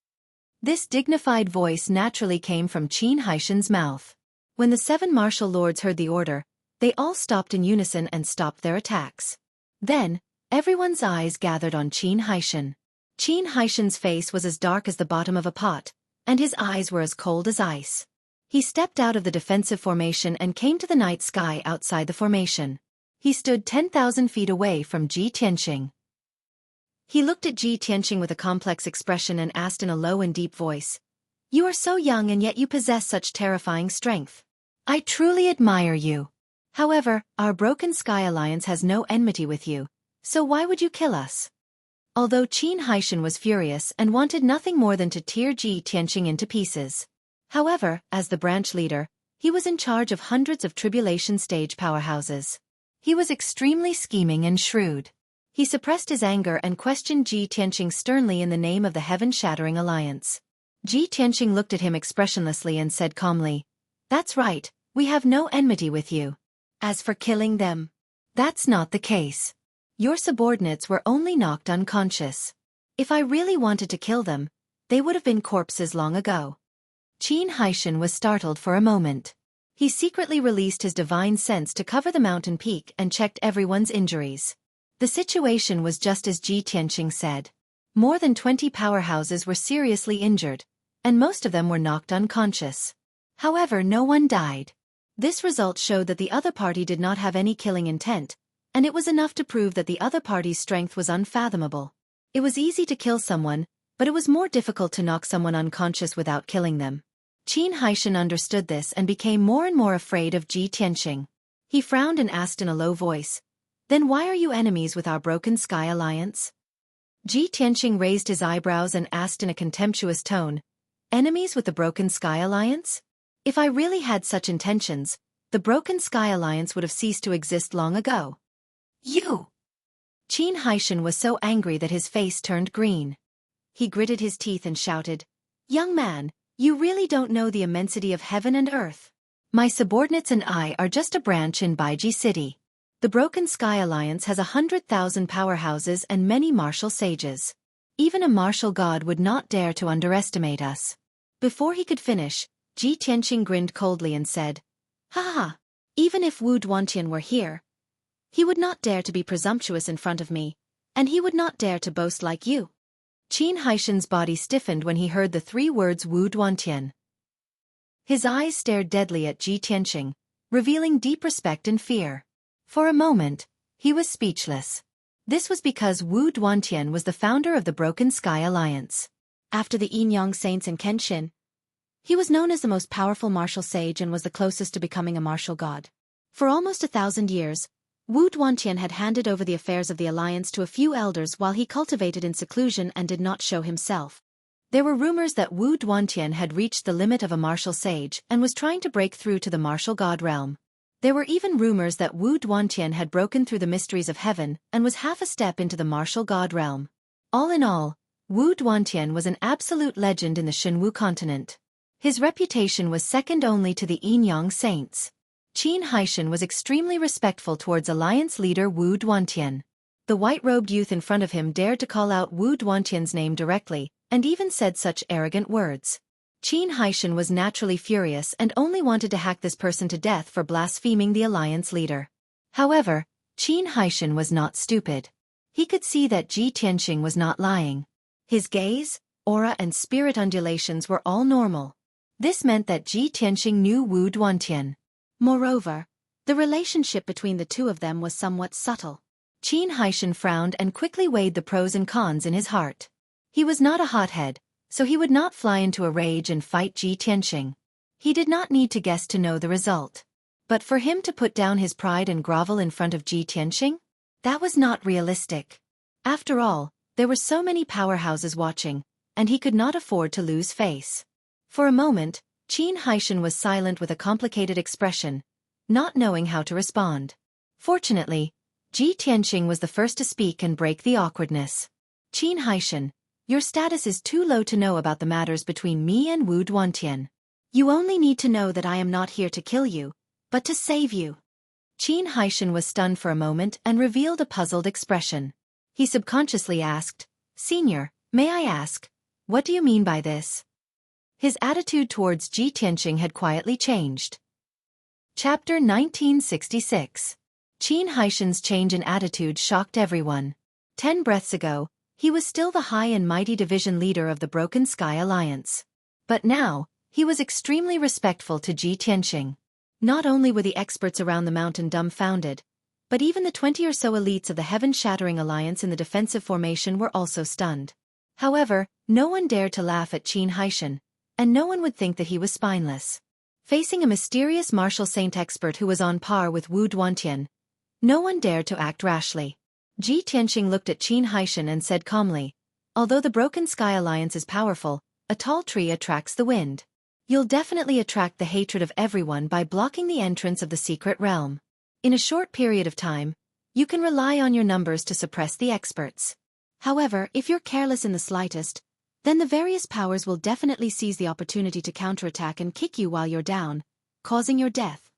This dignified voice naturally came from Qin Haishan's mouth. When the 7 martial lords heard the order, they all stopped in unison and stopped their attacks. Then, everyone's eyes gathered on Qin Haishan. Qin Haishan's face was as dark as the bottom of a pot, and his eyes were as cold as ice. He stepped out of the defensive formation and came to the night sky outside the formation. He stood 10,000 feet away from Ji Tianqing. He looked at Ji Tianqing with a complex expression and asked in a low and deep voice, "You are so young and yet you possess such terrifying strength. I truly admire you. However, our Broken Sky Alliance has no enmity with you, so why would you kill us?" Although Qin Haishan was furious and wanted nothing more than to tear Ji Tianqing into pieces. However, as the branch leader, he was in charge of hundreds of tribulation stage powerhouses. He was extremely scheming and shrewd. He suppressed his anger and questioned Ji Tianqing sternly in the name of the Heaven-Shattering Alliance. Ji Tianqing looked at him expressionlessly and said calmly, "That's right, we have no enmity with you. As for killing them, that's not the case. Your subordinates were only knocked unconscious. If I really wanted to kill them, they would have been corpses long ago." Qin Haishan was startled for a moment. He secretly released his divine sense to cover the mountain peak and checked everyone's injuries. The situation was just as Ji Tianqing said. More than 20 powerhouses were seriously injured, and most of them were knocked unconscious. However, no one died. This result showed that the other party did not have any killing intent, and it was enough to prove that the other party's strength was unfathomable. It was easy to kill someone, but it was more difficult to knock someone unconscious without killing them. Qin Haishan understood this and became more and more afraid of Ji Tianqing. He frowned and asked in a low voice, "Then why are you enemies with our Broken Sky Alliance?" Ji Tianqing raised his eyebrows and asked in a contemptuous tone, "Enemies with the Broken Sky Alliance? If I really had such intentions, the Broken Sky Alliance would have ceased to exist long ago." "You!" Qin Haishan was so angry that his face turned green. He gritted his teeth and shouted, "Young man, you really don't know the immensity of heaven and earth. My subordinates and I are just a branch in Baiji City. The Broken Sky Alliance has 100,000 powerhouses and many martial sages. Even a martial god would not dare to underestimate us." Before he could finish, Ji Tianqing grinned coldly and said, "Ha ha, even if Wu Duantian were here, he would not dare to be presumptuous in front of me, and he would not dare to boast like you." Qin Haishan's body stiffened when he heard the 3 words Wu Duantian. His eyes stared deadly at Ji Tianqing, revealing deep respect and fear. For a moment, he was speechless. This was because Wu Duantian was the founder of the Broken Sky Alliance. After the Yin Yang Saints and Kenshin, he was known as the most powerful martial sage and was the closest to becoming a martial god. For almost 1,000 years, Wu Duantian had handed over the affairs of the alliance to a few elders while he cultivated in seclusion and did not show himself. There were rumors that Wu Duantian had reached the limit of a martial sage and was trying to break through to the martial god realm. There were even rumors that Wu Duantian had broken through the mysteries of heaven and was half a step into the martial god realm. All in all, Wu Duantian was an absolute legend in the Shenwu continent. His reputation was second only to the Yin Yang Saints. Qin Haishan was extremely respectful towards alliance leader Wu Duantian. The white-robed youth in front of him dared to call out Wu Duantian's name directly, and even said such arrogant words. Qin Haishan was naturally furious and only wanted to hack this person to death for blaspheming the alliance leader. However, Qin Haishan was not stupid. He could see that Ji Tianqing was not lying. His gaze, aura and spirit undulations were all normal. This meant that Ji Tianqing knew Wu Duantian. Moreover, the relationship between the two of them was somewhat subtle. Qin Haishan frowned and quickly weighed the pros and cons in his heart. He was not a hothead, so he would not fly into a rage and fight Ji Tianqing. He did not need to guess to know the result. But for him to put down his pride and grovel in front of Ji Tianqing? That was not realistic. After all, there were so many powerhouses watching, and he could not afford to lose face. For a moment, Qin Haishan was silent with a complicated expression, not knowing how to respond. Fortunately, Ji Tianqing was the first to speak and break the awkwardness. "Qin Haishan, your status is too low to know about the matters between me and Wu Duantian. You only need to know that I am not here to kill you, but to save you." Qin Haishan was stunned for a moment and revealed a puzzled expression. He subconsciously asked, "Senior, may I ask, what do you mean by this?" His attitude towards Ji Tianqing had quietly changed. Chapter 1966. Qin Haishan's change in attitude shocked everyone. 10 breaths ago, he was still the high and mighty division leader of the Broken Sky Alliance. But now, he was extremely respectful to Ji Tianqing. Not only were the experts around the mountain dumbfounded, but even the 20 or so elites of the heaven-shattering alliance in the defensive formation were also stunned. However, no one dared to laugh at Qin Haishan, and no one would think that he was spineless. Facing a mysterious martial saint expert who was on par with Wu Duantian, no one dared to act rashly. Ji Tianqing looked at Qin Haishan and said calmly, "Although the Broken Sky Alliance is powerful, a tall tree attracts the wind. You'll definitely attract the hatred of everyone by blocking the entrance of the secret realm. In a short period of time, you can rely on your numbers to suppress the experts. However, if you're careless in the slightest, then the various powers will definitely seize the opportunity to counterattack and kick you while you're down, causing your death."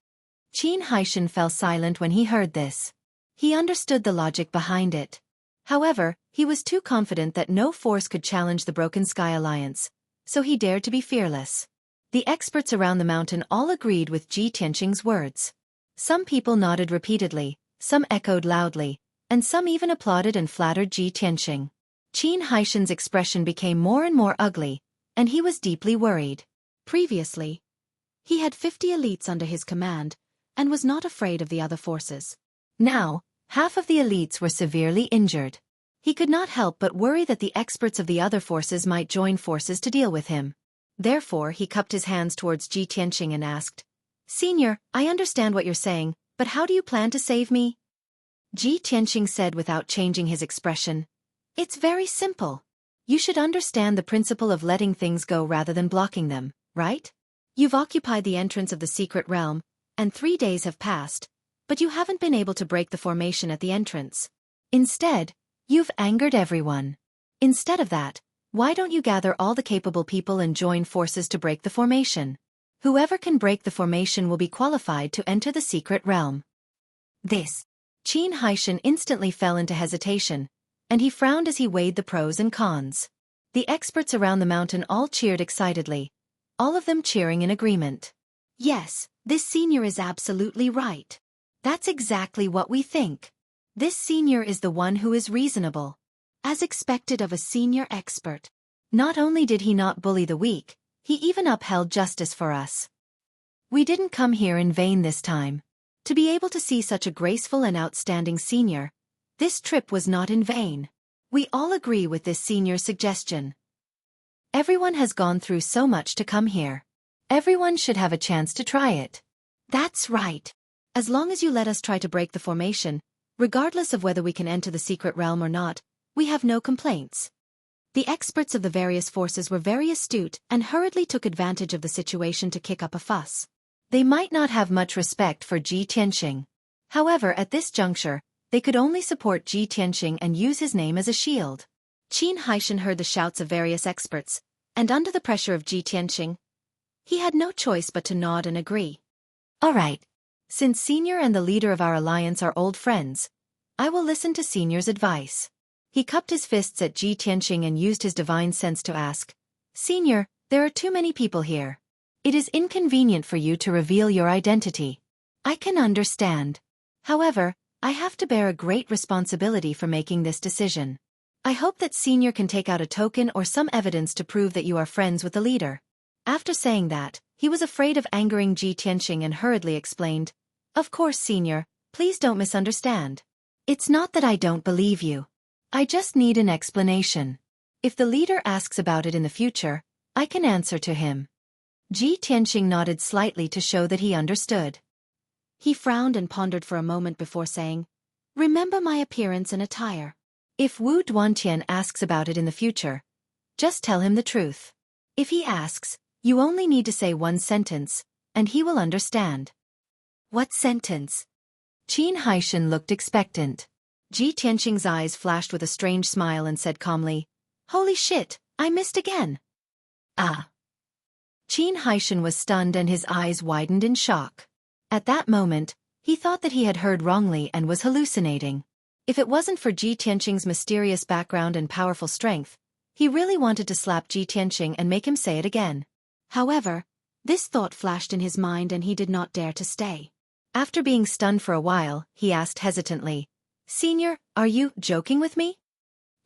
Qin Haishan fell silent when he heard this. He understood the logic behind it. However, he was too confident that no force could challenge the Broken Sky Alliance, so he dared to be fearless. The experts around the mountain all agreed with Ji Tianqing's words. Some people nodded repeatedly, some echoed loudly, and some even applauded and flattered Ji Tianqing. Qin Haishan's expression became more and more ugly, and he was deeply worried. Previously, he had 50 elites under his command, and was not afraid of the other forces. Now, half of the elites were severely injured. He could not help but worry that the experts of the other forces might join forces to deal with him. Therefore, he cupped his hands towards Ji Tianqing and asked, "Senior, I understand what you're saying, but how do you plan to save me?" Ji Tianqing said without changing his expression, "It's very simple. You should understand the principle of letting things go rather than blocking them, right? You've occupied the entrance of the secret realm, and 3 days have passed, but you haven't been able to break the formation at the entrance. Instead, you've angered everyone. Instead of that, why don't you gather all the capable people and join forces to break the formation? Whoever can break the formation will be qualified to enter the secret realm." This. Qin Haishan instantly fell into hesitation, and he frowned as he weighed the pros and cons. The experts around the mountain all cheered excitedly, all of them cheering in agreement. "Yes, this senior is absolutely right. That's exactly what we think. This senior is the one who is reasonable. As expected of a senior expert. Not only did he not bully the weak, he even upheld justice for us. We didn't come here in vain this time. To be able to see such a graceful and outstanding senior, this trip was not in vain. We all agree with this senior's suggestion. Everyone has gone through so much to come here. Everyone should have a chance to try it." "That's right. As long as you let us try to break the formation, regardless of whether we can enter the secret realm or not, we have no complaints." The experts of the various forces were very astute and hurriedly took advantage of the situation to kick up a fuss. They might not have much respect for Ji Tianqing. However, at this juncture, they could only support Ji Tianqing and use his name as a shield. Qin Haishan heard the shouts of various experts, and under the pressure of Ji Tianqing, he had no choice but to nod and agree. "All right. Since Senior and the leader of our alliance are old friends, I will listen to Senior's advice." He cupped his fists at Ji Tianqing and used his divine sense to ask, "Senior, there are too many people here. It is inconvenient for you to reveal your identity. I can understand. However, I have to bear a great responsibility for making this decision. I hope that Senior can take out a token or some evidence to prove that you are friends with the leader." After saying that, he was afraid of angering Ji Tianqing and hurriedly explained, "Of course, Senior, please don't misunderstand. It's not that I don't believe you. I just need an explanation. If the leader asks about it in the future, I can answer to him." Ji Tianqing nodded slightly to show that he understood. He frowned and pondered for a moment before saying, "Remember my appearance and attire. If Wu Duantian asks about it in the future, just tell him the truth. If he asks, you only need to say one sentence, and he will understand." "What sentence?" Qin Haishan looked expectant. Ji Tianqing's eyes flashed with a strange smile and said calmly, "Holy shit, I missed again." "Ah." Qin Haishan was stunned and his eyes widened in shock. At that moment, he thought that he had heard wrongly and was hallucinating. If it wasn't for Ji Tianqing's mysterious background and powerful strength, he really wanted to slap Ji Tianqing and make him say it again. However, this thought flashed in his mind and he did not dare to stay. After being stunned for a while, he asked hesitantly, "Senior, are you joking with me?"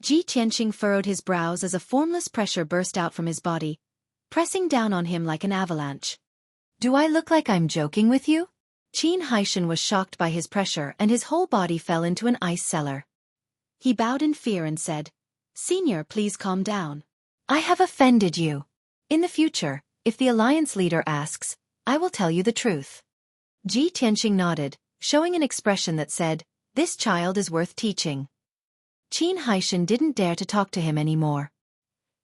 Ji Tianqing furrowed his brows as a formless pressure burst out from his body, pressing down on him like an avalanche. "Do I look like I'm joking with you?" Qin Haishan was shocked by his pressure and his whole body fell into an ice cellar. He bowed in fear and said, "Senior, please calm down. I have offended you. In the future, if the alliance leader asks, I will tell you the truth." Ji Tianqing nodded, showing an expression that said, "This child is worth teaching." Qin Haishan didn't dare to talk to him anymore.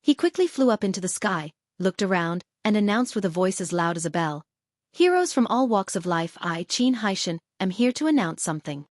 He quickly flew up into the sky, looked around, and announced with a voice as loud as a bell, "Heroes from all walks of life, I, Qin Haishan, am here to announce something.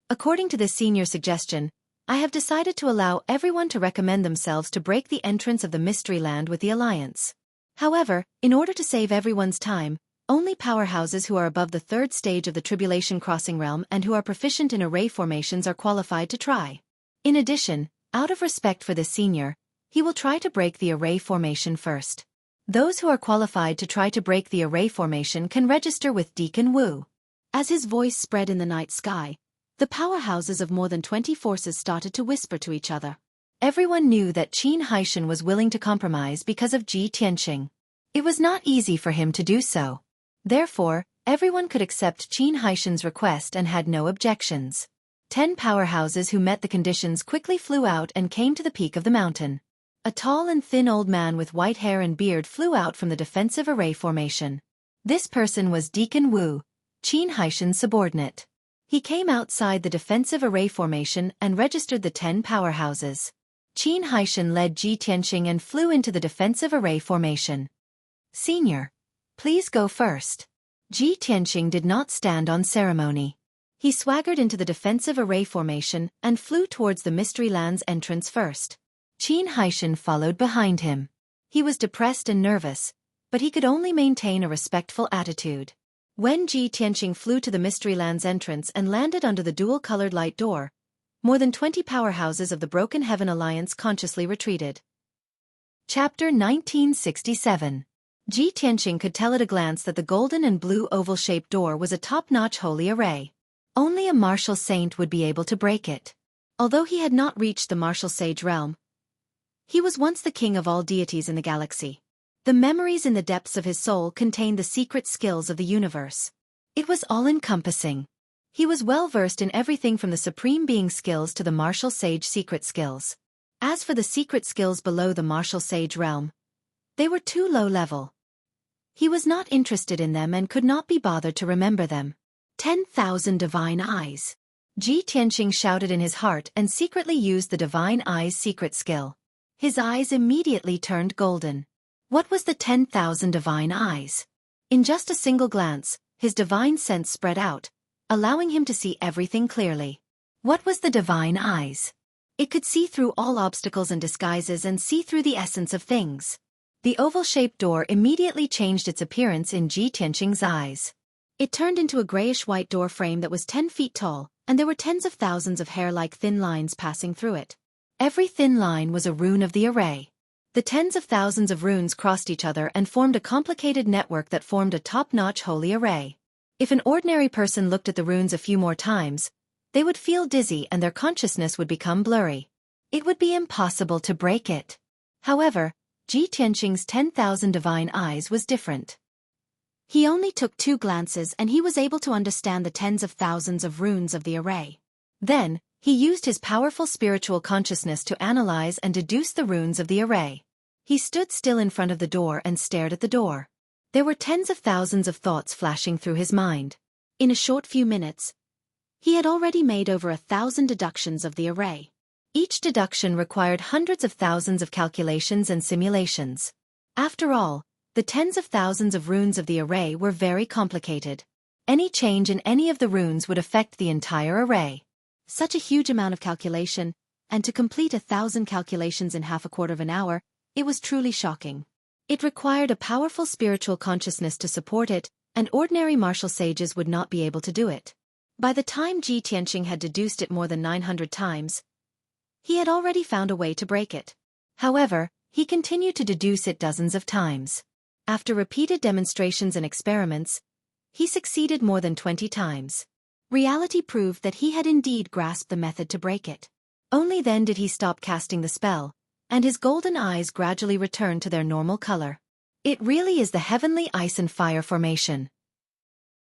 According to this senior suggestion, I have decided to allow everyone to recommend themselves to break the entrance of the Mystery Land with the Alliance. However, in order to save everyone's time, only powerhouses who are above the 3rd stage of the Tribulation Crossing Realm and who are proficient in array formations are qualified to try. In addition, out of respect for this senior, he will try to break the array formation first. Those who are qualified to try to break the array formation can register with Deacon Wu." As his voice spread in the night sky, The powerhouses of more than 20 forces started to whisper to each other. Everyone knew that Qin Haishan was willing to compromise because of Ji Tianqing. It was not easy for him to do so. Therefore, everyone could accept Qin Haishan's request and had no objections. 10 powerhouses who met the conditions quickly flew out and came to the peak of the mountain. A tall and thin old man with white hair and beard flew out from the defensive array formation. This person was Deacon Wu, Qin Haishan's subordinate. He came outside the defensive array formation and registered the 10 powerhouses. Qin Haishan led Ji Tianqing and flew into the defensive array formation. "Senior, please go first." Ji Tianqing did not stand on ceremony. He swaggered into the defensive array formation and flew towards the Mystery Land's entrance first. Qin Haishan followed behind him. He was depressed and nervous, but he could only maintain a respectful attitude. When Ji Tianqing flew to the Mystery Land's entrance and landed under the dual-colored light door, more than 20 powerhouses of the Broken Heaven Alliance consciously retreated. Chapter 1967. Ji Tianqing could tell at a glance that the golden and blue oval-shaped door was a top-notch holy array. Only a martial saint would be able to break it. Although he had not reached the martial sage realm, he was once the king of all deities in the galaxy. The memories in the depths of his soul contained the secret skills of the universe. It was all-encompassing. He was well-versed in everything from the Supreme Being skills to the martial sage secret skills. As for the secret skills below the martial sage realm, they were too low-level. He was not interested in them and could not be bothered to remember them. 10,000 divine eyes. Ji Tianqing shouted in his heart and secretly used the divine eyes secret skill. His eyes immediately turned golden. What was the 10,000 divine eyes? In just a single glance, his divine sense spread out, allowing him to see everything clearly. What was the divine eyes? It could see through all obstacles and disguises and see through the essence of things. The oval-shaped door immediately changed its appearance in Ji Tianqing's eyes. It turned into a grayish-white door frame that was 10 feet tall, and there were tens of thousands of hair-like thin lines passing through it. Every thin line was a rune of the array. The tens of thousands of runes crossed each other and formed a complicated network that formed a top-notch holy array. If an ordinary person looked at the runes a few more times, they would feel dizzy and their consciousness would become blurry. It would be impossible to break it. However, Ji Tianqing's 10,000 divine eyes was different. He only took 2 glances and he was able to understand the tens of thousands of runes of the array. Then, he used his powerful spiritual consciousness to analyze and deduce the runes of the array. He stood still in front of the door and stared at the door. There were tens of thousands of thoughts flashing through his mind. In a short few minutes, he had already made over 1,000 deductions of the array. Each deduction required hundreds of thousands of calculations and simulations. After all, the tens of thousands of runes of the array were very complicated. Any change in any of the runes would affect the entire array. Such a huge amount of calculation, and to complete 1,000 calculations in half a quarter of an hour, it was truly shocking. It required a powerful spiritual consciousness to support it, and ordinary martial sages would not be able to do it. By the time Ji Tianqing had deduced it more than 900 times, he had already found a way to break it. However, he continued to deduce it dozens of times. After repeated demonstrations and experiments, he succeeded more than 20 times. Reality proved that he had indeed grasped the method to break it. Only then did he stop casting the spell, and his golden eyes gradually returned to their normal color. It really is the heavenly ice and fire formation.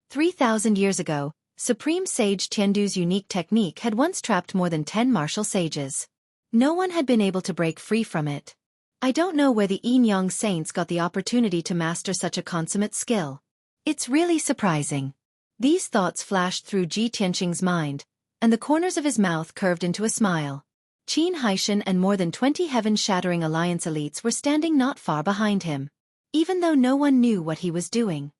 3,000 years ago, Supreme Sage Tiandu's unique technique had once trapped more than 10 martial sages. No one had been able to break free from it. I don't know where the Yin-Yang saints got the opportunity to master such a consummate skill. It's really surprising. These thoughts flashed through Ji Tianqing's mind, and the corners of his mouth curved into a smile. Qin Haishan and more than 20 heaven-shattering alliance elites were standing not far behind him. Even though no one knew what he was doing,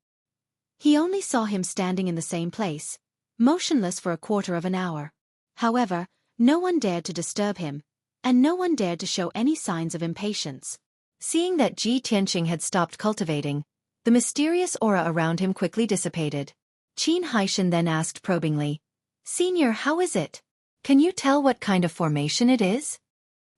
he only saw him standing in the same place, motionless for a quarter of an hour. However, no one dared to disturb him, and no one dared to show any signs of impatience. Seeing that Ji Tianqing had stopped cultivating, the mysterious aura around him quickly dissipated. Qin Haishan then asked probingly, "Senior, how is it? Can you tell what kind of formation it is?"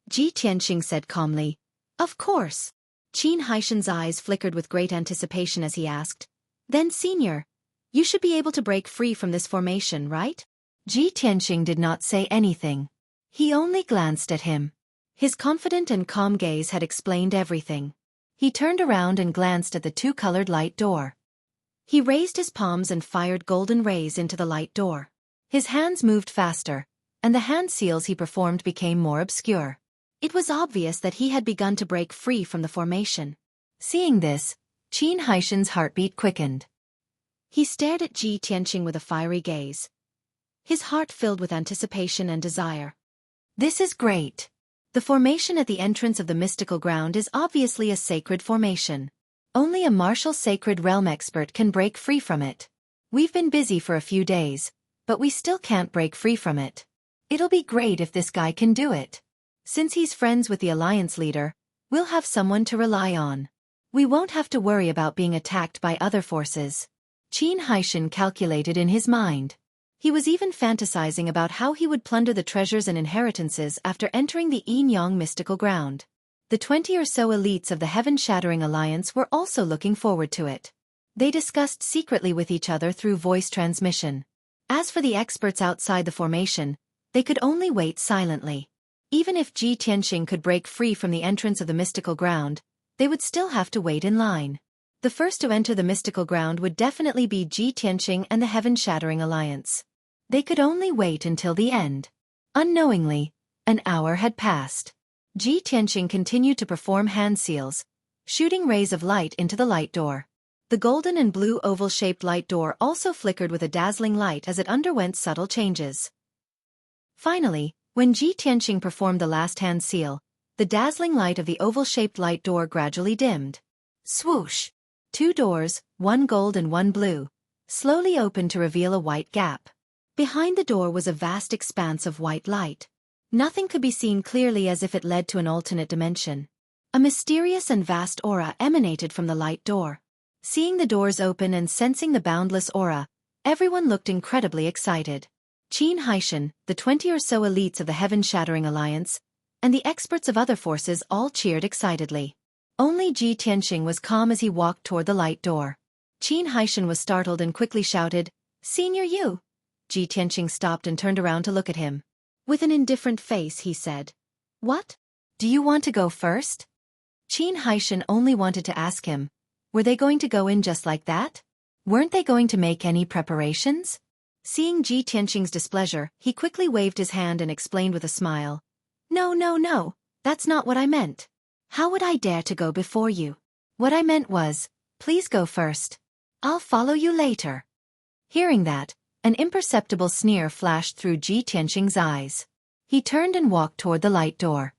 Ji Tianqing said calmly, "Of course." Qin Haishan's eyes flickered with great anticipation as he asked, "Then senior, you should be able to break free from this formation, right?" Ji Tianqing did not say anything. He only glanced at him. His confident and calm gaze had explained everything. He turned around and glanced at the two-colored light door. He raised his palms and fired golden rays into the light door. His hands moved faster, and the hand seals he performed became more obscure. It was obvious that he had begun to break free from the formation. Seeing this, Qin Haishan's heartbeat quickened. He stared at Ji Tianqing with a fiery gaze. His heart filled with anticipation and desire. This is great. The formation at the entrance of the mystical ground is obviously a sacred formation. Only a martial sacred realm expert can break free from it. We've been busy for a few days, but we still can't break free from it. It'll be great if this guy can do it. Since he's friends with the alliance leader, we'll have someone to rely on. We won't have to worry about being attacked by other forces. Qin Haishan calculated in his mind. He was even fantasizing about how he would plunder the treasures and inheritances after entering the Yin-Yang mystical ground. The 20 or so elites of the Heaven-Shattering Alliance were also looking forward to it. They discussed secretly with each other through voice transmission. As for the experts outside the formation, they could only wait silently. Even if Ji Tianqing could break free from the entrance of the mystical ground, they would still have to wait in line. The first to enter the mystical ground would definitely be Ji Tianqing and the Heaven-Shattering Alliance. They could only wait until the end. Unknowingly, an hour had passed. Ji Tianqing continued to perform hand seals, shooting rays of light into the light door. The golden and blue oval-shaped light door also flickered with a dazzling light as it underwent subtle changes. Finally, when Ji Tianqing performed the last hand seal, the dazzling light of the oval-shaped light door gradually dimmed. Swoosh! 2 doors, one gold and one blue, slowly opened to reveal a white gap. Behind the door was a vast expanse of white light. Nothing could be seen clearly as if it led to an alternate dimension. A mysterious and vast aura emanated from the light door. Seeing the doors open and sensing the boundless aura, everyone looked incredibly excited. Qin Haishan, the 20 or so elites of the Heaven-Shattering Alliance, and the experts of other forces all cheered excitedly. Only Ji Tianqing was calm as he walked toward the light door. Qin Haishan was startled and quickly shouted, "Senior Yu!" Ji Tianqing stopped and turned around to look at him. With an indifferent face he said, "What? Do you want to go first?" Qin Haishan only wanted to ask him, were they going to go in just like that? Weren't they going to make any preparations? Seeing Ji Tianqing's displeasure, he quickly waved his hand and explained with a smile, No, that's not what I meant. How would I dare to go before you? What I meant was, please go first. I'll follow you later." Hearing that, an imperceptible sneer flashed through Ji Tianqing's eyes. He turned and walked toward the light door.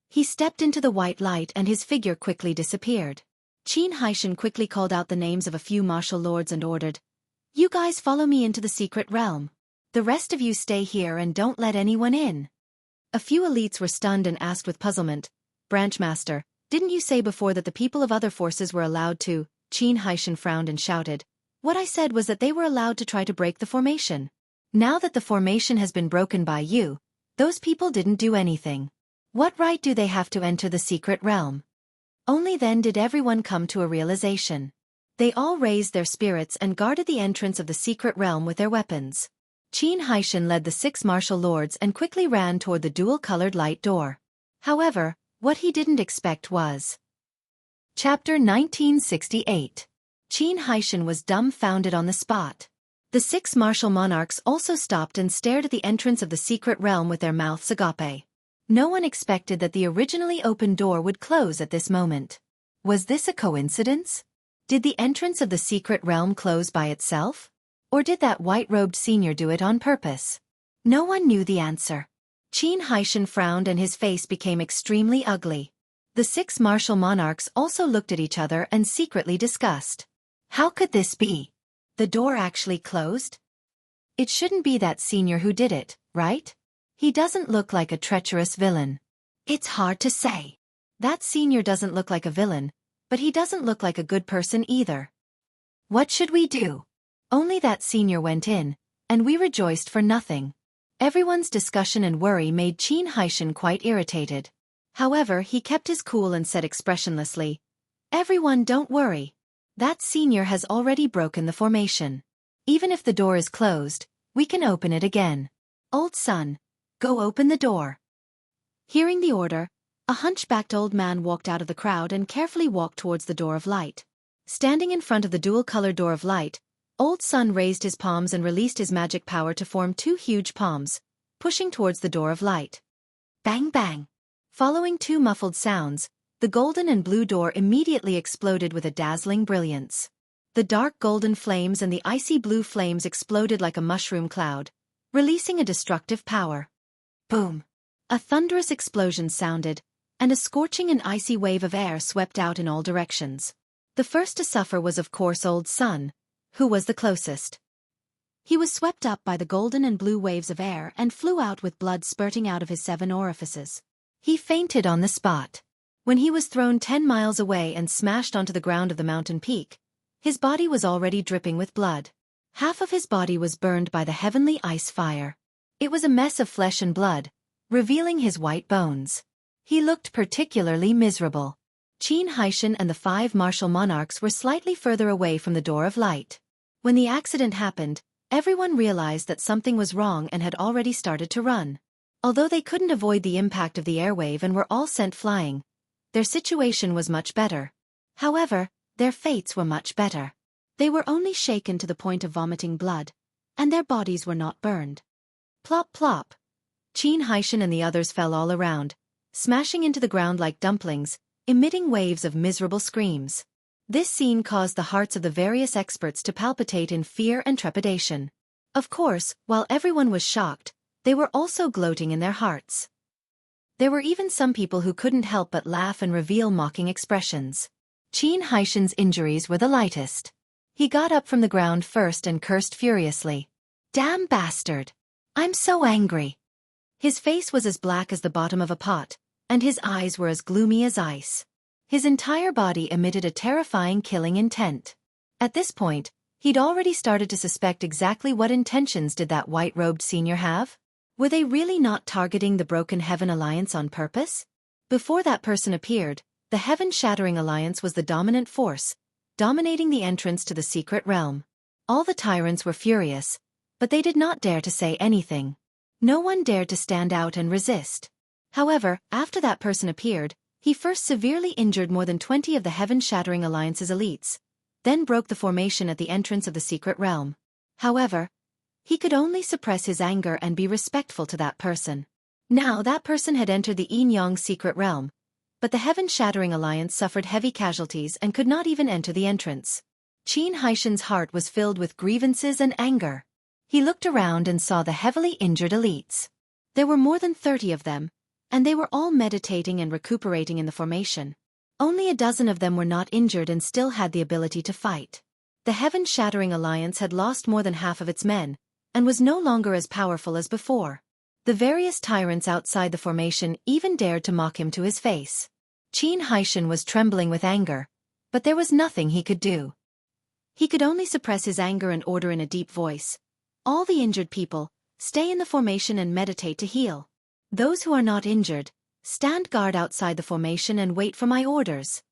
He stepped into the white light and his figure quickly disappeared. Qin Haishan quickly called out the names of a few martial lords and ordered, "You guys follow me into the secret realm. The rest of you stay here and don't let anyone in." A few elites were stunned and asked with puzzlement, "Branchmaster, didn't you say before that the people of other forces were allowed to?" Qin Haishan frowned and shouted, "What I said was that they were allowed to try to break the formation. Now that the formation has been broken by you, those people didn't do anything. What right do they have to enter the secret realm?" Only then did everyone come to a realization. They all raised their spirits and guarded the entrance of the secret realm with their weapons. Qin Haishan led the 6 martial lords and quickly ran toward the dual-colored light door. However, what he didn't expect was... Chapter 1968. Qin Haishan was dumbfounded on the spot. The 6 martial monarchs also stopped and stared at the entrance of the secret realm with their mouths agape. No one expected that the originally open door would close at this moment. Was this a coincidence? Did the entrance of the secret realm close by itself? Or did that white-robed senior do it on purpose? No one knew the answer. Qin Haishan frowned and his face became extremely ugly. The 6 martial monarchs also looked at each other and secretly discussed. How could this be? The door actually closed? It shouldn't be that senior who did it, right? He doesn't look like a treacherous villain. It's hard to say. That senior doesn't look like a villain, but he doesn't look like a good person either. What should we do? Only that senior went in, and we rejoiced for nothing. Everyone's discussion and worry made Qin Haishan quite irritated. However, he kept his cool and said expressionlessly, "Everyone, don't worry. That senior has already broken the formation. Even if the door is closed, We can open it again. Old son, go open the door. Hearing the order, a hunchbacked old man walked out of the crowd and carefully walked towards the door of light. Standing in front of the dual-colored door of light, Old Sun raised his palms and released his magic power to form two huge palms, pushing towards the door of light. Bang bang! Following two muffled sounds, the golden and blue door immediately exploded with a dazzling brilliance. The dark golden flames and the icy blue flames exploded like a mushroom cloud, releasing a destructive power. Boom! A thunderous explosion sounded, and a scorching and icy wave of air swept out in all directions. The first to suffer was of course Old Sun, who was the closest. He was swept up by the golden and blue waves of air and flew out with blood spurting out of his 7 orifices. He fainted on the spot. When he was thrown 10 miles away and smashed onto the ground of the mountain peak, his body was already dripping with blood. Half of his body was burned by the heavenly ice fire. It was a mess of flesh and blood, revealing his white bones. He looked particularly miserable. Qin Haishan and the 5 martial monarchs were slightly further away from the door of light. When the accident happened, everyone realized that something was wrong and had already started to run. Although they couldn't avoid the impact of the airwave and were all sent flying, their situation was much better. However, their fates were much better. They were only shaken to the point of vomiting blood, and their bodies were not burned. Plop plop! Qin Haishan and the others fell all around, smashing into the ground like dumplings, emitting waves of miserable screams. This scene caused the hearts of the various experts to palpitate in fear and trepidation. Of course, while everyone was shocked, they were also gloating in their hearts. There were even some people who couldn't help but laugh and reveal mocking expressions. Qin Haishan's injuries were the lightest. He got up from the ground first and cursed furiously. Damn bastard! I'm so angry! His face was as black as the bottom of a pot, and his eyes were as gloomy as ice. His entire body emitted a terrifying killing intent. At this point, he'd already started to suspect exactly what intentions did that white-robed senior have? Were they really not targeting the Broken Heaven Alliance on purpose? Before that person appeared, the Heaven-Shattering Alliance was the dominant force, dominating the entrance to the secret realm. All the tyrants were furious, but they did not dare to say anything. No one dared to stand out and resist. However, after that person appeared, he first severely injured more than 20 of the Heaven-Shattering Alliance's elites, then broke the formation at the entrance of the secret realm. However, he could only suppress his anger and be respectful to that person. Now that person had entered the Yin-Yang secret realm, but the Heaven-Shattering Alliance suffered heavy casualties and could not even enter the entrance. Qin Haishan's heart was filled with grievances and anger. He looked around and saw the heavily injured elites. There were more than 30 of them, and they were all meditating and recuperating in the formation. Only a dozen of them were not injured and still had the ability to fight. The Heaven-Shattering Alliance had lost more than half of its men, and was no longer as powerful as before. The various tyrants outside the formation even dared to mock him to his face. Qin Haishan was trembling with anger, but there was nothing he could do. He could only suppress his anger and order in a deep voice. All the injured people, stay in the formation and meditate to heal. Those who are not injured, stand guard outside the formation and wait for my orders.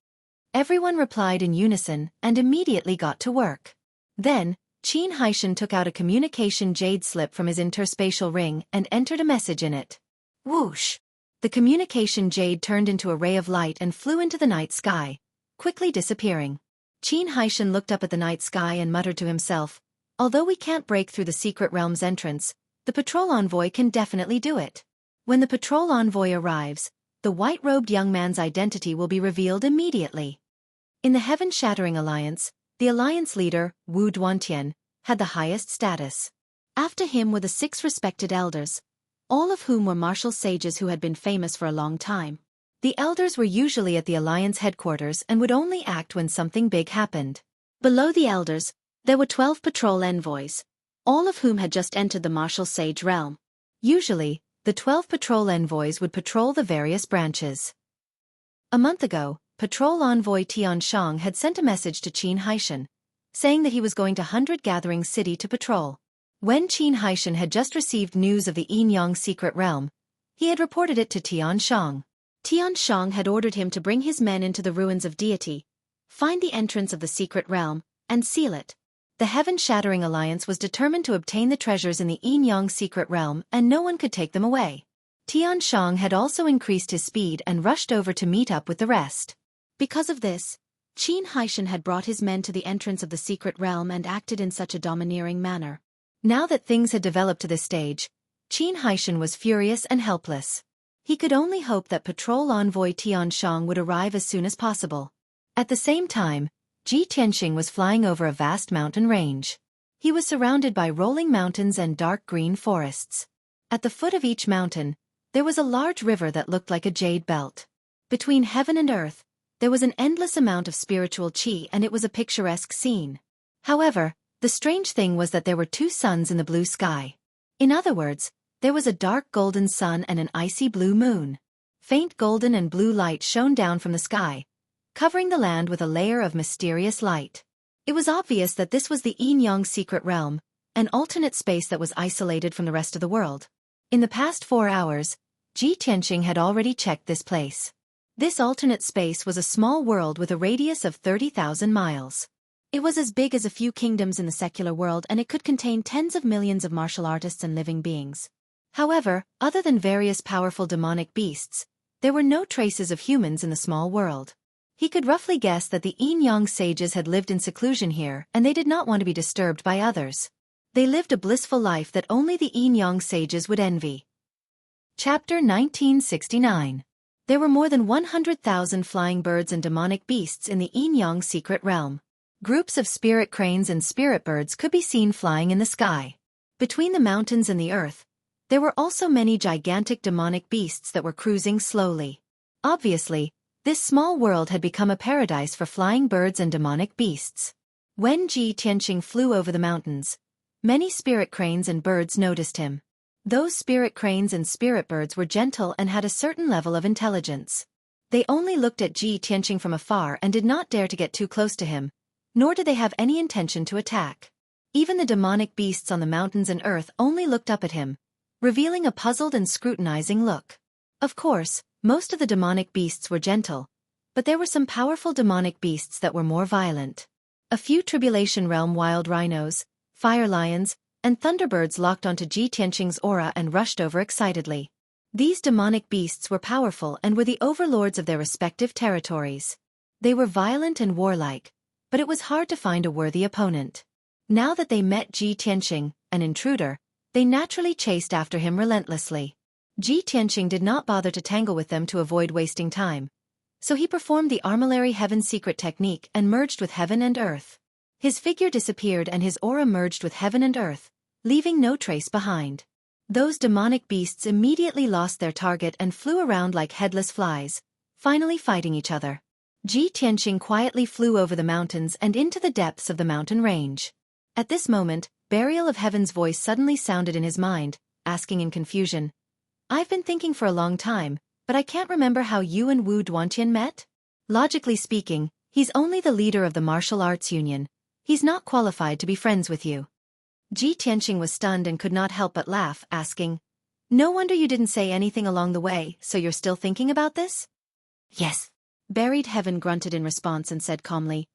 Everyone replied in unison and immediately got to work. Then, Qin Haishan took out a communication jade slip from his interspatial ring and entered a message in it. Whoosh! The communication jade turned into a ray of light and flew into the night sky, quickly disappearing. Qin Haishan looked up at the night sky and muttered to himself, although we can't break through the secret realm's entrance, the patrol envoy can definitely do it. When the patrol envoy arrives, the white-robed young man's identity will be revealed immediately. In the Heaven-Shattering Alliance, the alliance leader, Wu Duantian, had the highest status. After him were the 6 respected elders, all of whom were martial sages who had been famous for a long time. The elders were usually at the alliance headquarters and would only act when something big happened. Below the elders, there were 12 patrol envoys, all of whom had just entered the martial sage realm. Usually, the 12 patrol envoys would patrol the various branches. A month ago, patrol envoy Tian Shang had sent a message to Qin Haishan, saying that he was going to 100 Gathering City to patrol. When Qin Haishan had just received news of the Yin-Yang secret realm, he had reported it to Tian Shang. Tian Shang had ordered him to bring his men into the ruins of deity, find the entrance of the secret realm, and seal it. The heaven-shattering alliance was determined to obtain the treasures in the Yin-Yang secret realm, and no one could take them away. Tian Shang had also increased his speed and rushed over to meet up with the rest. Because of this, Qin Haishan had brought his men to the entrance of the secret realm and acted in such a domineering manner. Now that things had developed to this stage, Qin Haishan was furious and helpless. He could only hope that patrol envoy Tian Shang would arrive as soon as possible. At the same time, Ji Tianxing was flying over a vast mountain range. He was surrounded by rolling mountains and dark green forests. At the foot of each mountain, there was a large river that looked like a jade belt. Between heaven and earth, there was an endless amount of spiritual qi, and it was a picturesque scene. However, the strange thing was that there were two suns in the blue sky. In other words, there was a dark golden sun and an icy blue moon. Faint golden and blue light shone down from the sky, covering the land with a layer of mysterious light. It was obvious that this was the Yin-Yang secret realm, an alternate space that was isolated from the rest of the world. In the past 4 hours, Ji Tianxing had already checked this place. This alternate space was a small world with a radius of 30,000 miles. It was as big as a few kingdoms in the secular world, and it could contain tens of millions of martial artists and living beings. However, other than various powerful demonic beasts, there were no traces of humans in the small world. He could roughly guess that the Yin-Yang sages had lived in seclusion here, and they did not want to be disturbed by others. They lived a blissful life that only the Yin-Yang sages would envy. Chapter 1969. There were more than 100,000 flying birds and demonic beasts in the Yin-Yang secret realm. Groups of spirit cranes and spirit birds could be seen flying in the sky. Between the mountains and the earth, there were also many gigantic demonic beasts that were cruising slowly. Obviously, this small world had become a paradise for flying birds and demonic beasts. When Ji Tianxing flew over the mountains, many spirit cranes and birds noticed him. Those spirit cranes and spirit birds were gentle and had a certain level of intelligence. They only looked at Ji Tianxing from afar and did not dare to get too close to him, nor did they have any intention to attack. Even the demonic beasts on the mountains and earth only looked up at him, revealing a puzzled and scrutinizing look. Of course, most of the demonic beasts were gentle, but there were some powerful demonic beasts that were more violent. A few Tribulation Realm wild rhinos, fire lions, and thunderbirds locked onto Ji Tianxing's aura and rushed over excitedly. These demonic beasts were powerful and were the overlords of their respective territories. They were violent and warlike, but it was hard to find a worthy opponent. Now that they met Ji Tianxing, an intruder, they naturally chased after him relentlessly. Ji Tianxing did not bother to tangle with them to avoid wasting time, so he performed the Armillary Heaven secret technique and merged with heaven and earth. His figure disappeared and his aura merged with heaven and earth, leaving no trace behind. Those demonic beasts immediately lost their target and flew around like headless flies, finally fighting each other. Ji Tianxing quietly flew over the mountains and into the depths of the mountain range. At this moment, Burial of Heaven's voice suddenly sounded in his mind, asking in confusion, "I've been thinking for a long time, but I can't remember how you and Wu Duantian met? Logically speaking, he's only the leader of the martial arts union. He's not qualified to be friends with you." Ji Tianxing was stunned and could not help but laugh, asking, "No wonder you didn't say anything along the way, so you're still thinking about this?" "Yes." Buried Heaven grunted in response and said calmly,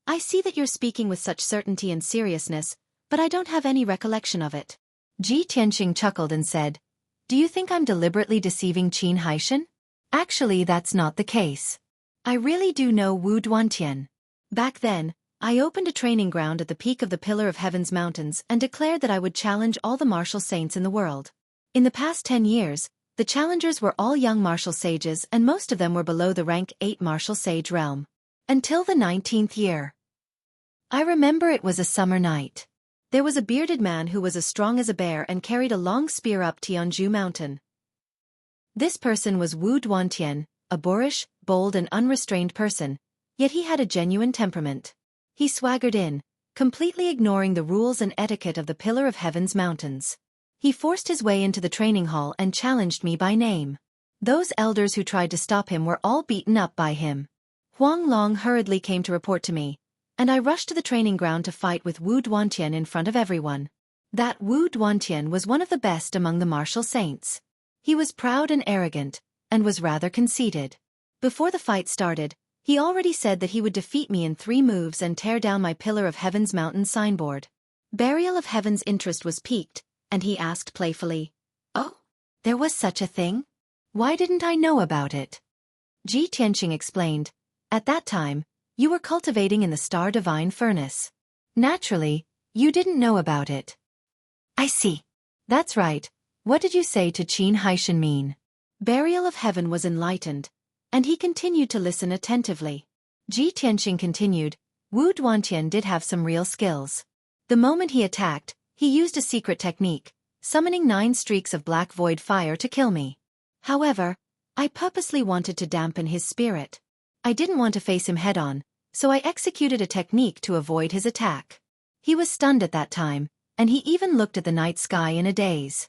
"I see that you're speaking with such certainty and seriousness, but I don't have any recollection of it." Ji Tianxing chuckled and said, "Do you think I'm deliberately deceiving Qin Haishan? Actually, that's not the case. I really do know Wu Duantian. Back then, I opened a training ground at the peak of the Pillar of Heaven's mountains and declared that I would challenge all the martial saints in the world. In the past 10 years, the challengers were all young martial sages and most of them were below the rank 8 martial sage realm. Until the 19th year. I remember it was a summer night. There was a bearded man who was as strong as a bear and carried a long spear up Tianzhu Mountain. This person was Wu Duantian, a boorish, bold and unrestrained person, yet he had a genuine temperament. He swaggered in, completely ignoring the rules and etiquette of the Pillar of Heaven's mountains. He forced his way into the training hall and challenged me by name. Those elders who tried to stop him were all beaten up by him. Huang Long hurriedly came to report to me, and I rushed to the training ground to fight with Wu Duantian in front of everyone. That Wu Duantian was one of the best among the martial saints. He was proud and arrogant, and was rather conceited. Before the fight started, He already said that he would defeat me in 3 moves and tear down my Pillar of Heaven's mountain signboard. Burial of Heaven's interest was piqued, and he asked playfully, "Oh, there was such a thing? Why didn't I know about it?" Ji Tianqing explained, "At that time, you were cultivating in the Star Divine Furnace. Naturally, you didn't know about it." "I see. That's right. What did you say to Qin Haishan mean?" Burial of Heaven was enlightened, and he continued to listen attentively. Ji Tianqing continued, "Wu Duantian did have some real skills. The moment he attacked, he used a secret technique, summoning 9 streaks of black void fire to kill me. However, I purposely wanted to dampen his spirit. I didn't want to face him head-on, so I executed a technique to avoid his attack. He was stunned at that time, and he even looked at the night sky in a daze.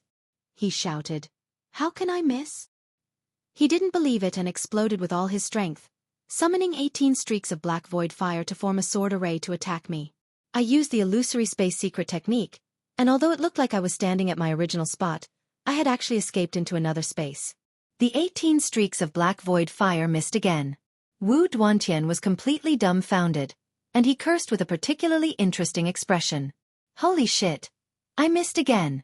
He shouted, 'How can I miss?' He didn't believe it and exploded with all his strength, summoning 18 streaks of black void fire to form a sword array to attack me. I used the illusory space secret technique, and although it looked like I was standing at my original spot, I had actually escaped into another space. The 18 streaks of black void fire missed again. Wu Duantian was completely dumbfounded, and he cursed with a particularly interesting expression. 'Holy shit! I missed again!'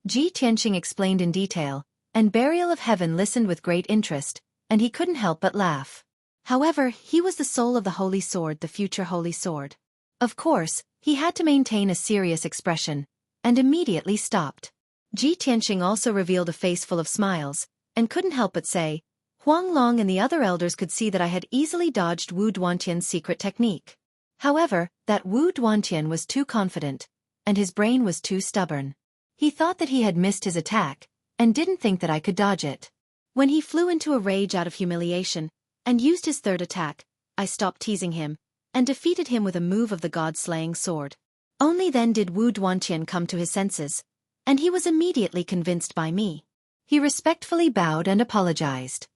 Ji Tianqing explained in detail, and Burial of Heaven listened with great interest, and he couldn't help but laugh. However, he was the soul of the Holy Sword, the future Holy Sword. Of course, he had to maintain a serious expression, and immediately stopped. Ji Tianqing also revealed a face full of smiles, and couldn't help but say, Huang Long and the other elders could see that I had easily dodged Wu Duantian's secret technique. However, that Wu Duantian was too confident, and his brain was too stubborn. He thought that he had missed his attack, and didn't think that I could dodge it. When he flew into a rage out of humiliation, and used his third attack, I stopped teasing him, and defeated him with a move of the god-slaying sword. Only then did Wu Duantian come to his senses, and he was immediately convinced by me. He respectfully bowed and apologized.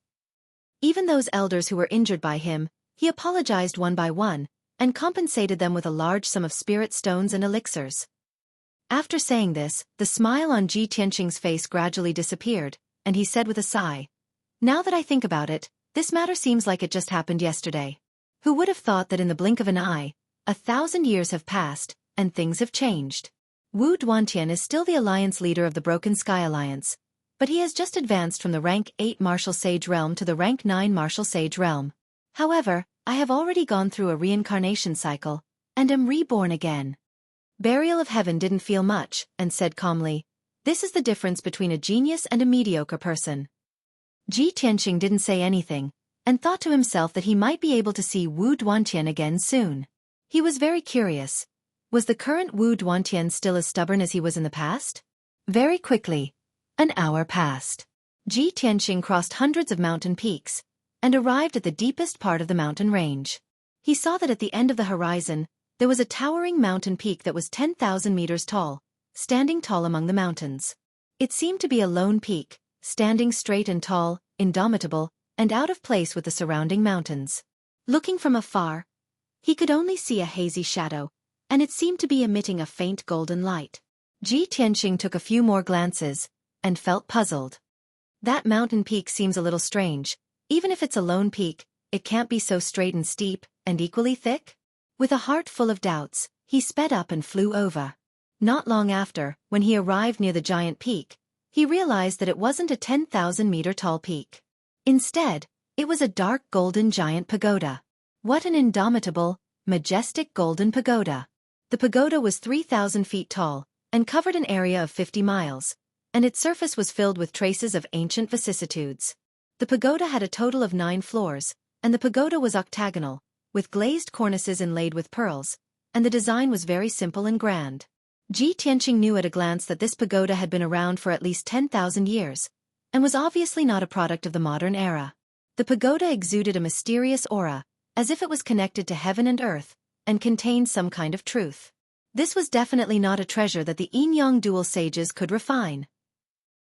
Even those elders who were injured by him, he apologized one by one, and compensated them with a large sum of spirit stones and elixirs. After saying this, the smile on Ji Tianqing's face gradually disappeared, and he said with a sigh, "Now that I think about it, this matter seems like it just happened yesterday. Who would have thought that in the blink of an eye, 1,000 years have passed, and things have changed? Wu Duantian is still the alliance leader of the Broken Sky Alliance, but he has just advanced from the rank 8 Martial Sage realm to the rank 9 Martial Sage realm. However, I have already gone through a reincarnation cycle, and am reborn again." Burial of Heaven didn't feel much, and said calmly, "This is the difference between a genius and a mediocre person." Ji Tianqing didn't say anything, and thought to himself that he might be able to see Wu Duantian again soon. He was very curious. Was the current Wu Duantian still as stubborn as he was in the past? Very quickly, an hour passed. Ji Tianqing crossed hundreds of mountain peaks, and arrived at the deepest part of the mountain range. He saw that at the end of the horizon, there was a towering mountain peak that was 10,000 meters tall, standing tall among the mountains. It seemed to be a lone peak, standing straight and tall, indomitable, and out of place with the surrounding mountains. Looking from afar, he could only see a hazy shadow, and it seemed to be emitting a faint golden light. Ji Tianqing took a few more glances, and felt puzzled. That mountain peak seems a little strange. Even if it's a lone peak, it can't be so straight and steep, and equally thick? With a heart full of doubts, he sped up and flew over. Not long after, when he arrived near the giant peak, he realized that it wasn't a 10,000-meter tall peak. Instead, it was a dark golden giant pagoda. What an indomitable, majestic golden pagoda. The pagoda was 3,000 feet tall, and covered an area of 50 miles, and its surface was filled with traces of ancient vicissitudes. The pagoda had a total of 9 floors, and the pagoda was octagonal, with glazed cornices inlaid with pearls, and the design was very simple and grand. Ji Tianqing knew at a glance that this pagoda had been around for at least 10,000 years, and was obviously not a product of the modern era. The pagoda exuded a mysterious aura, as if it was connected to heaven and earth, and contained some kind of truth. This was definitely not a treasure that the Yin-Yang dual sages could refine.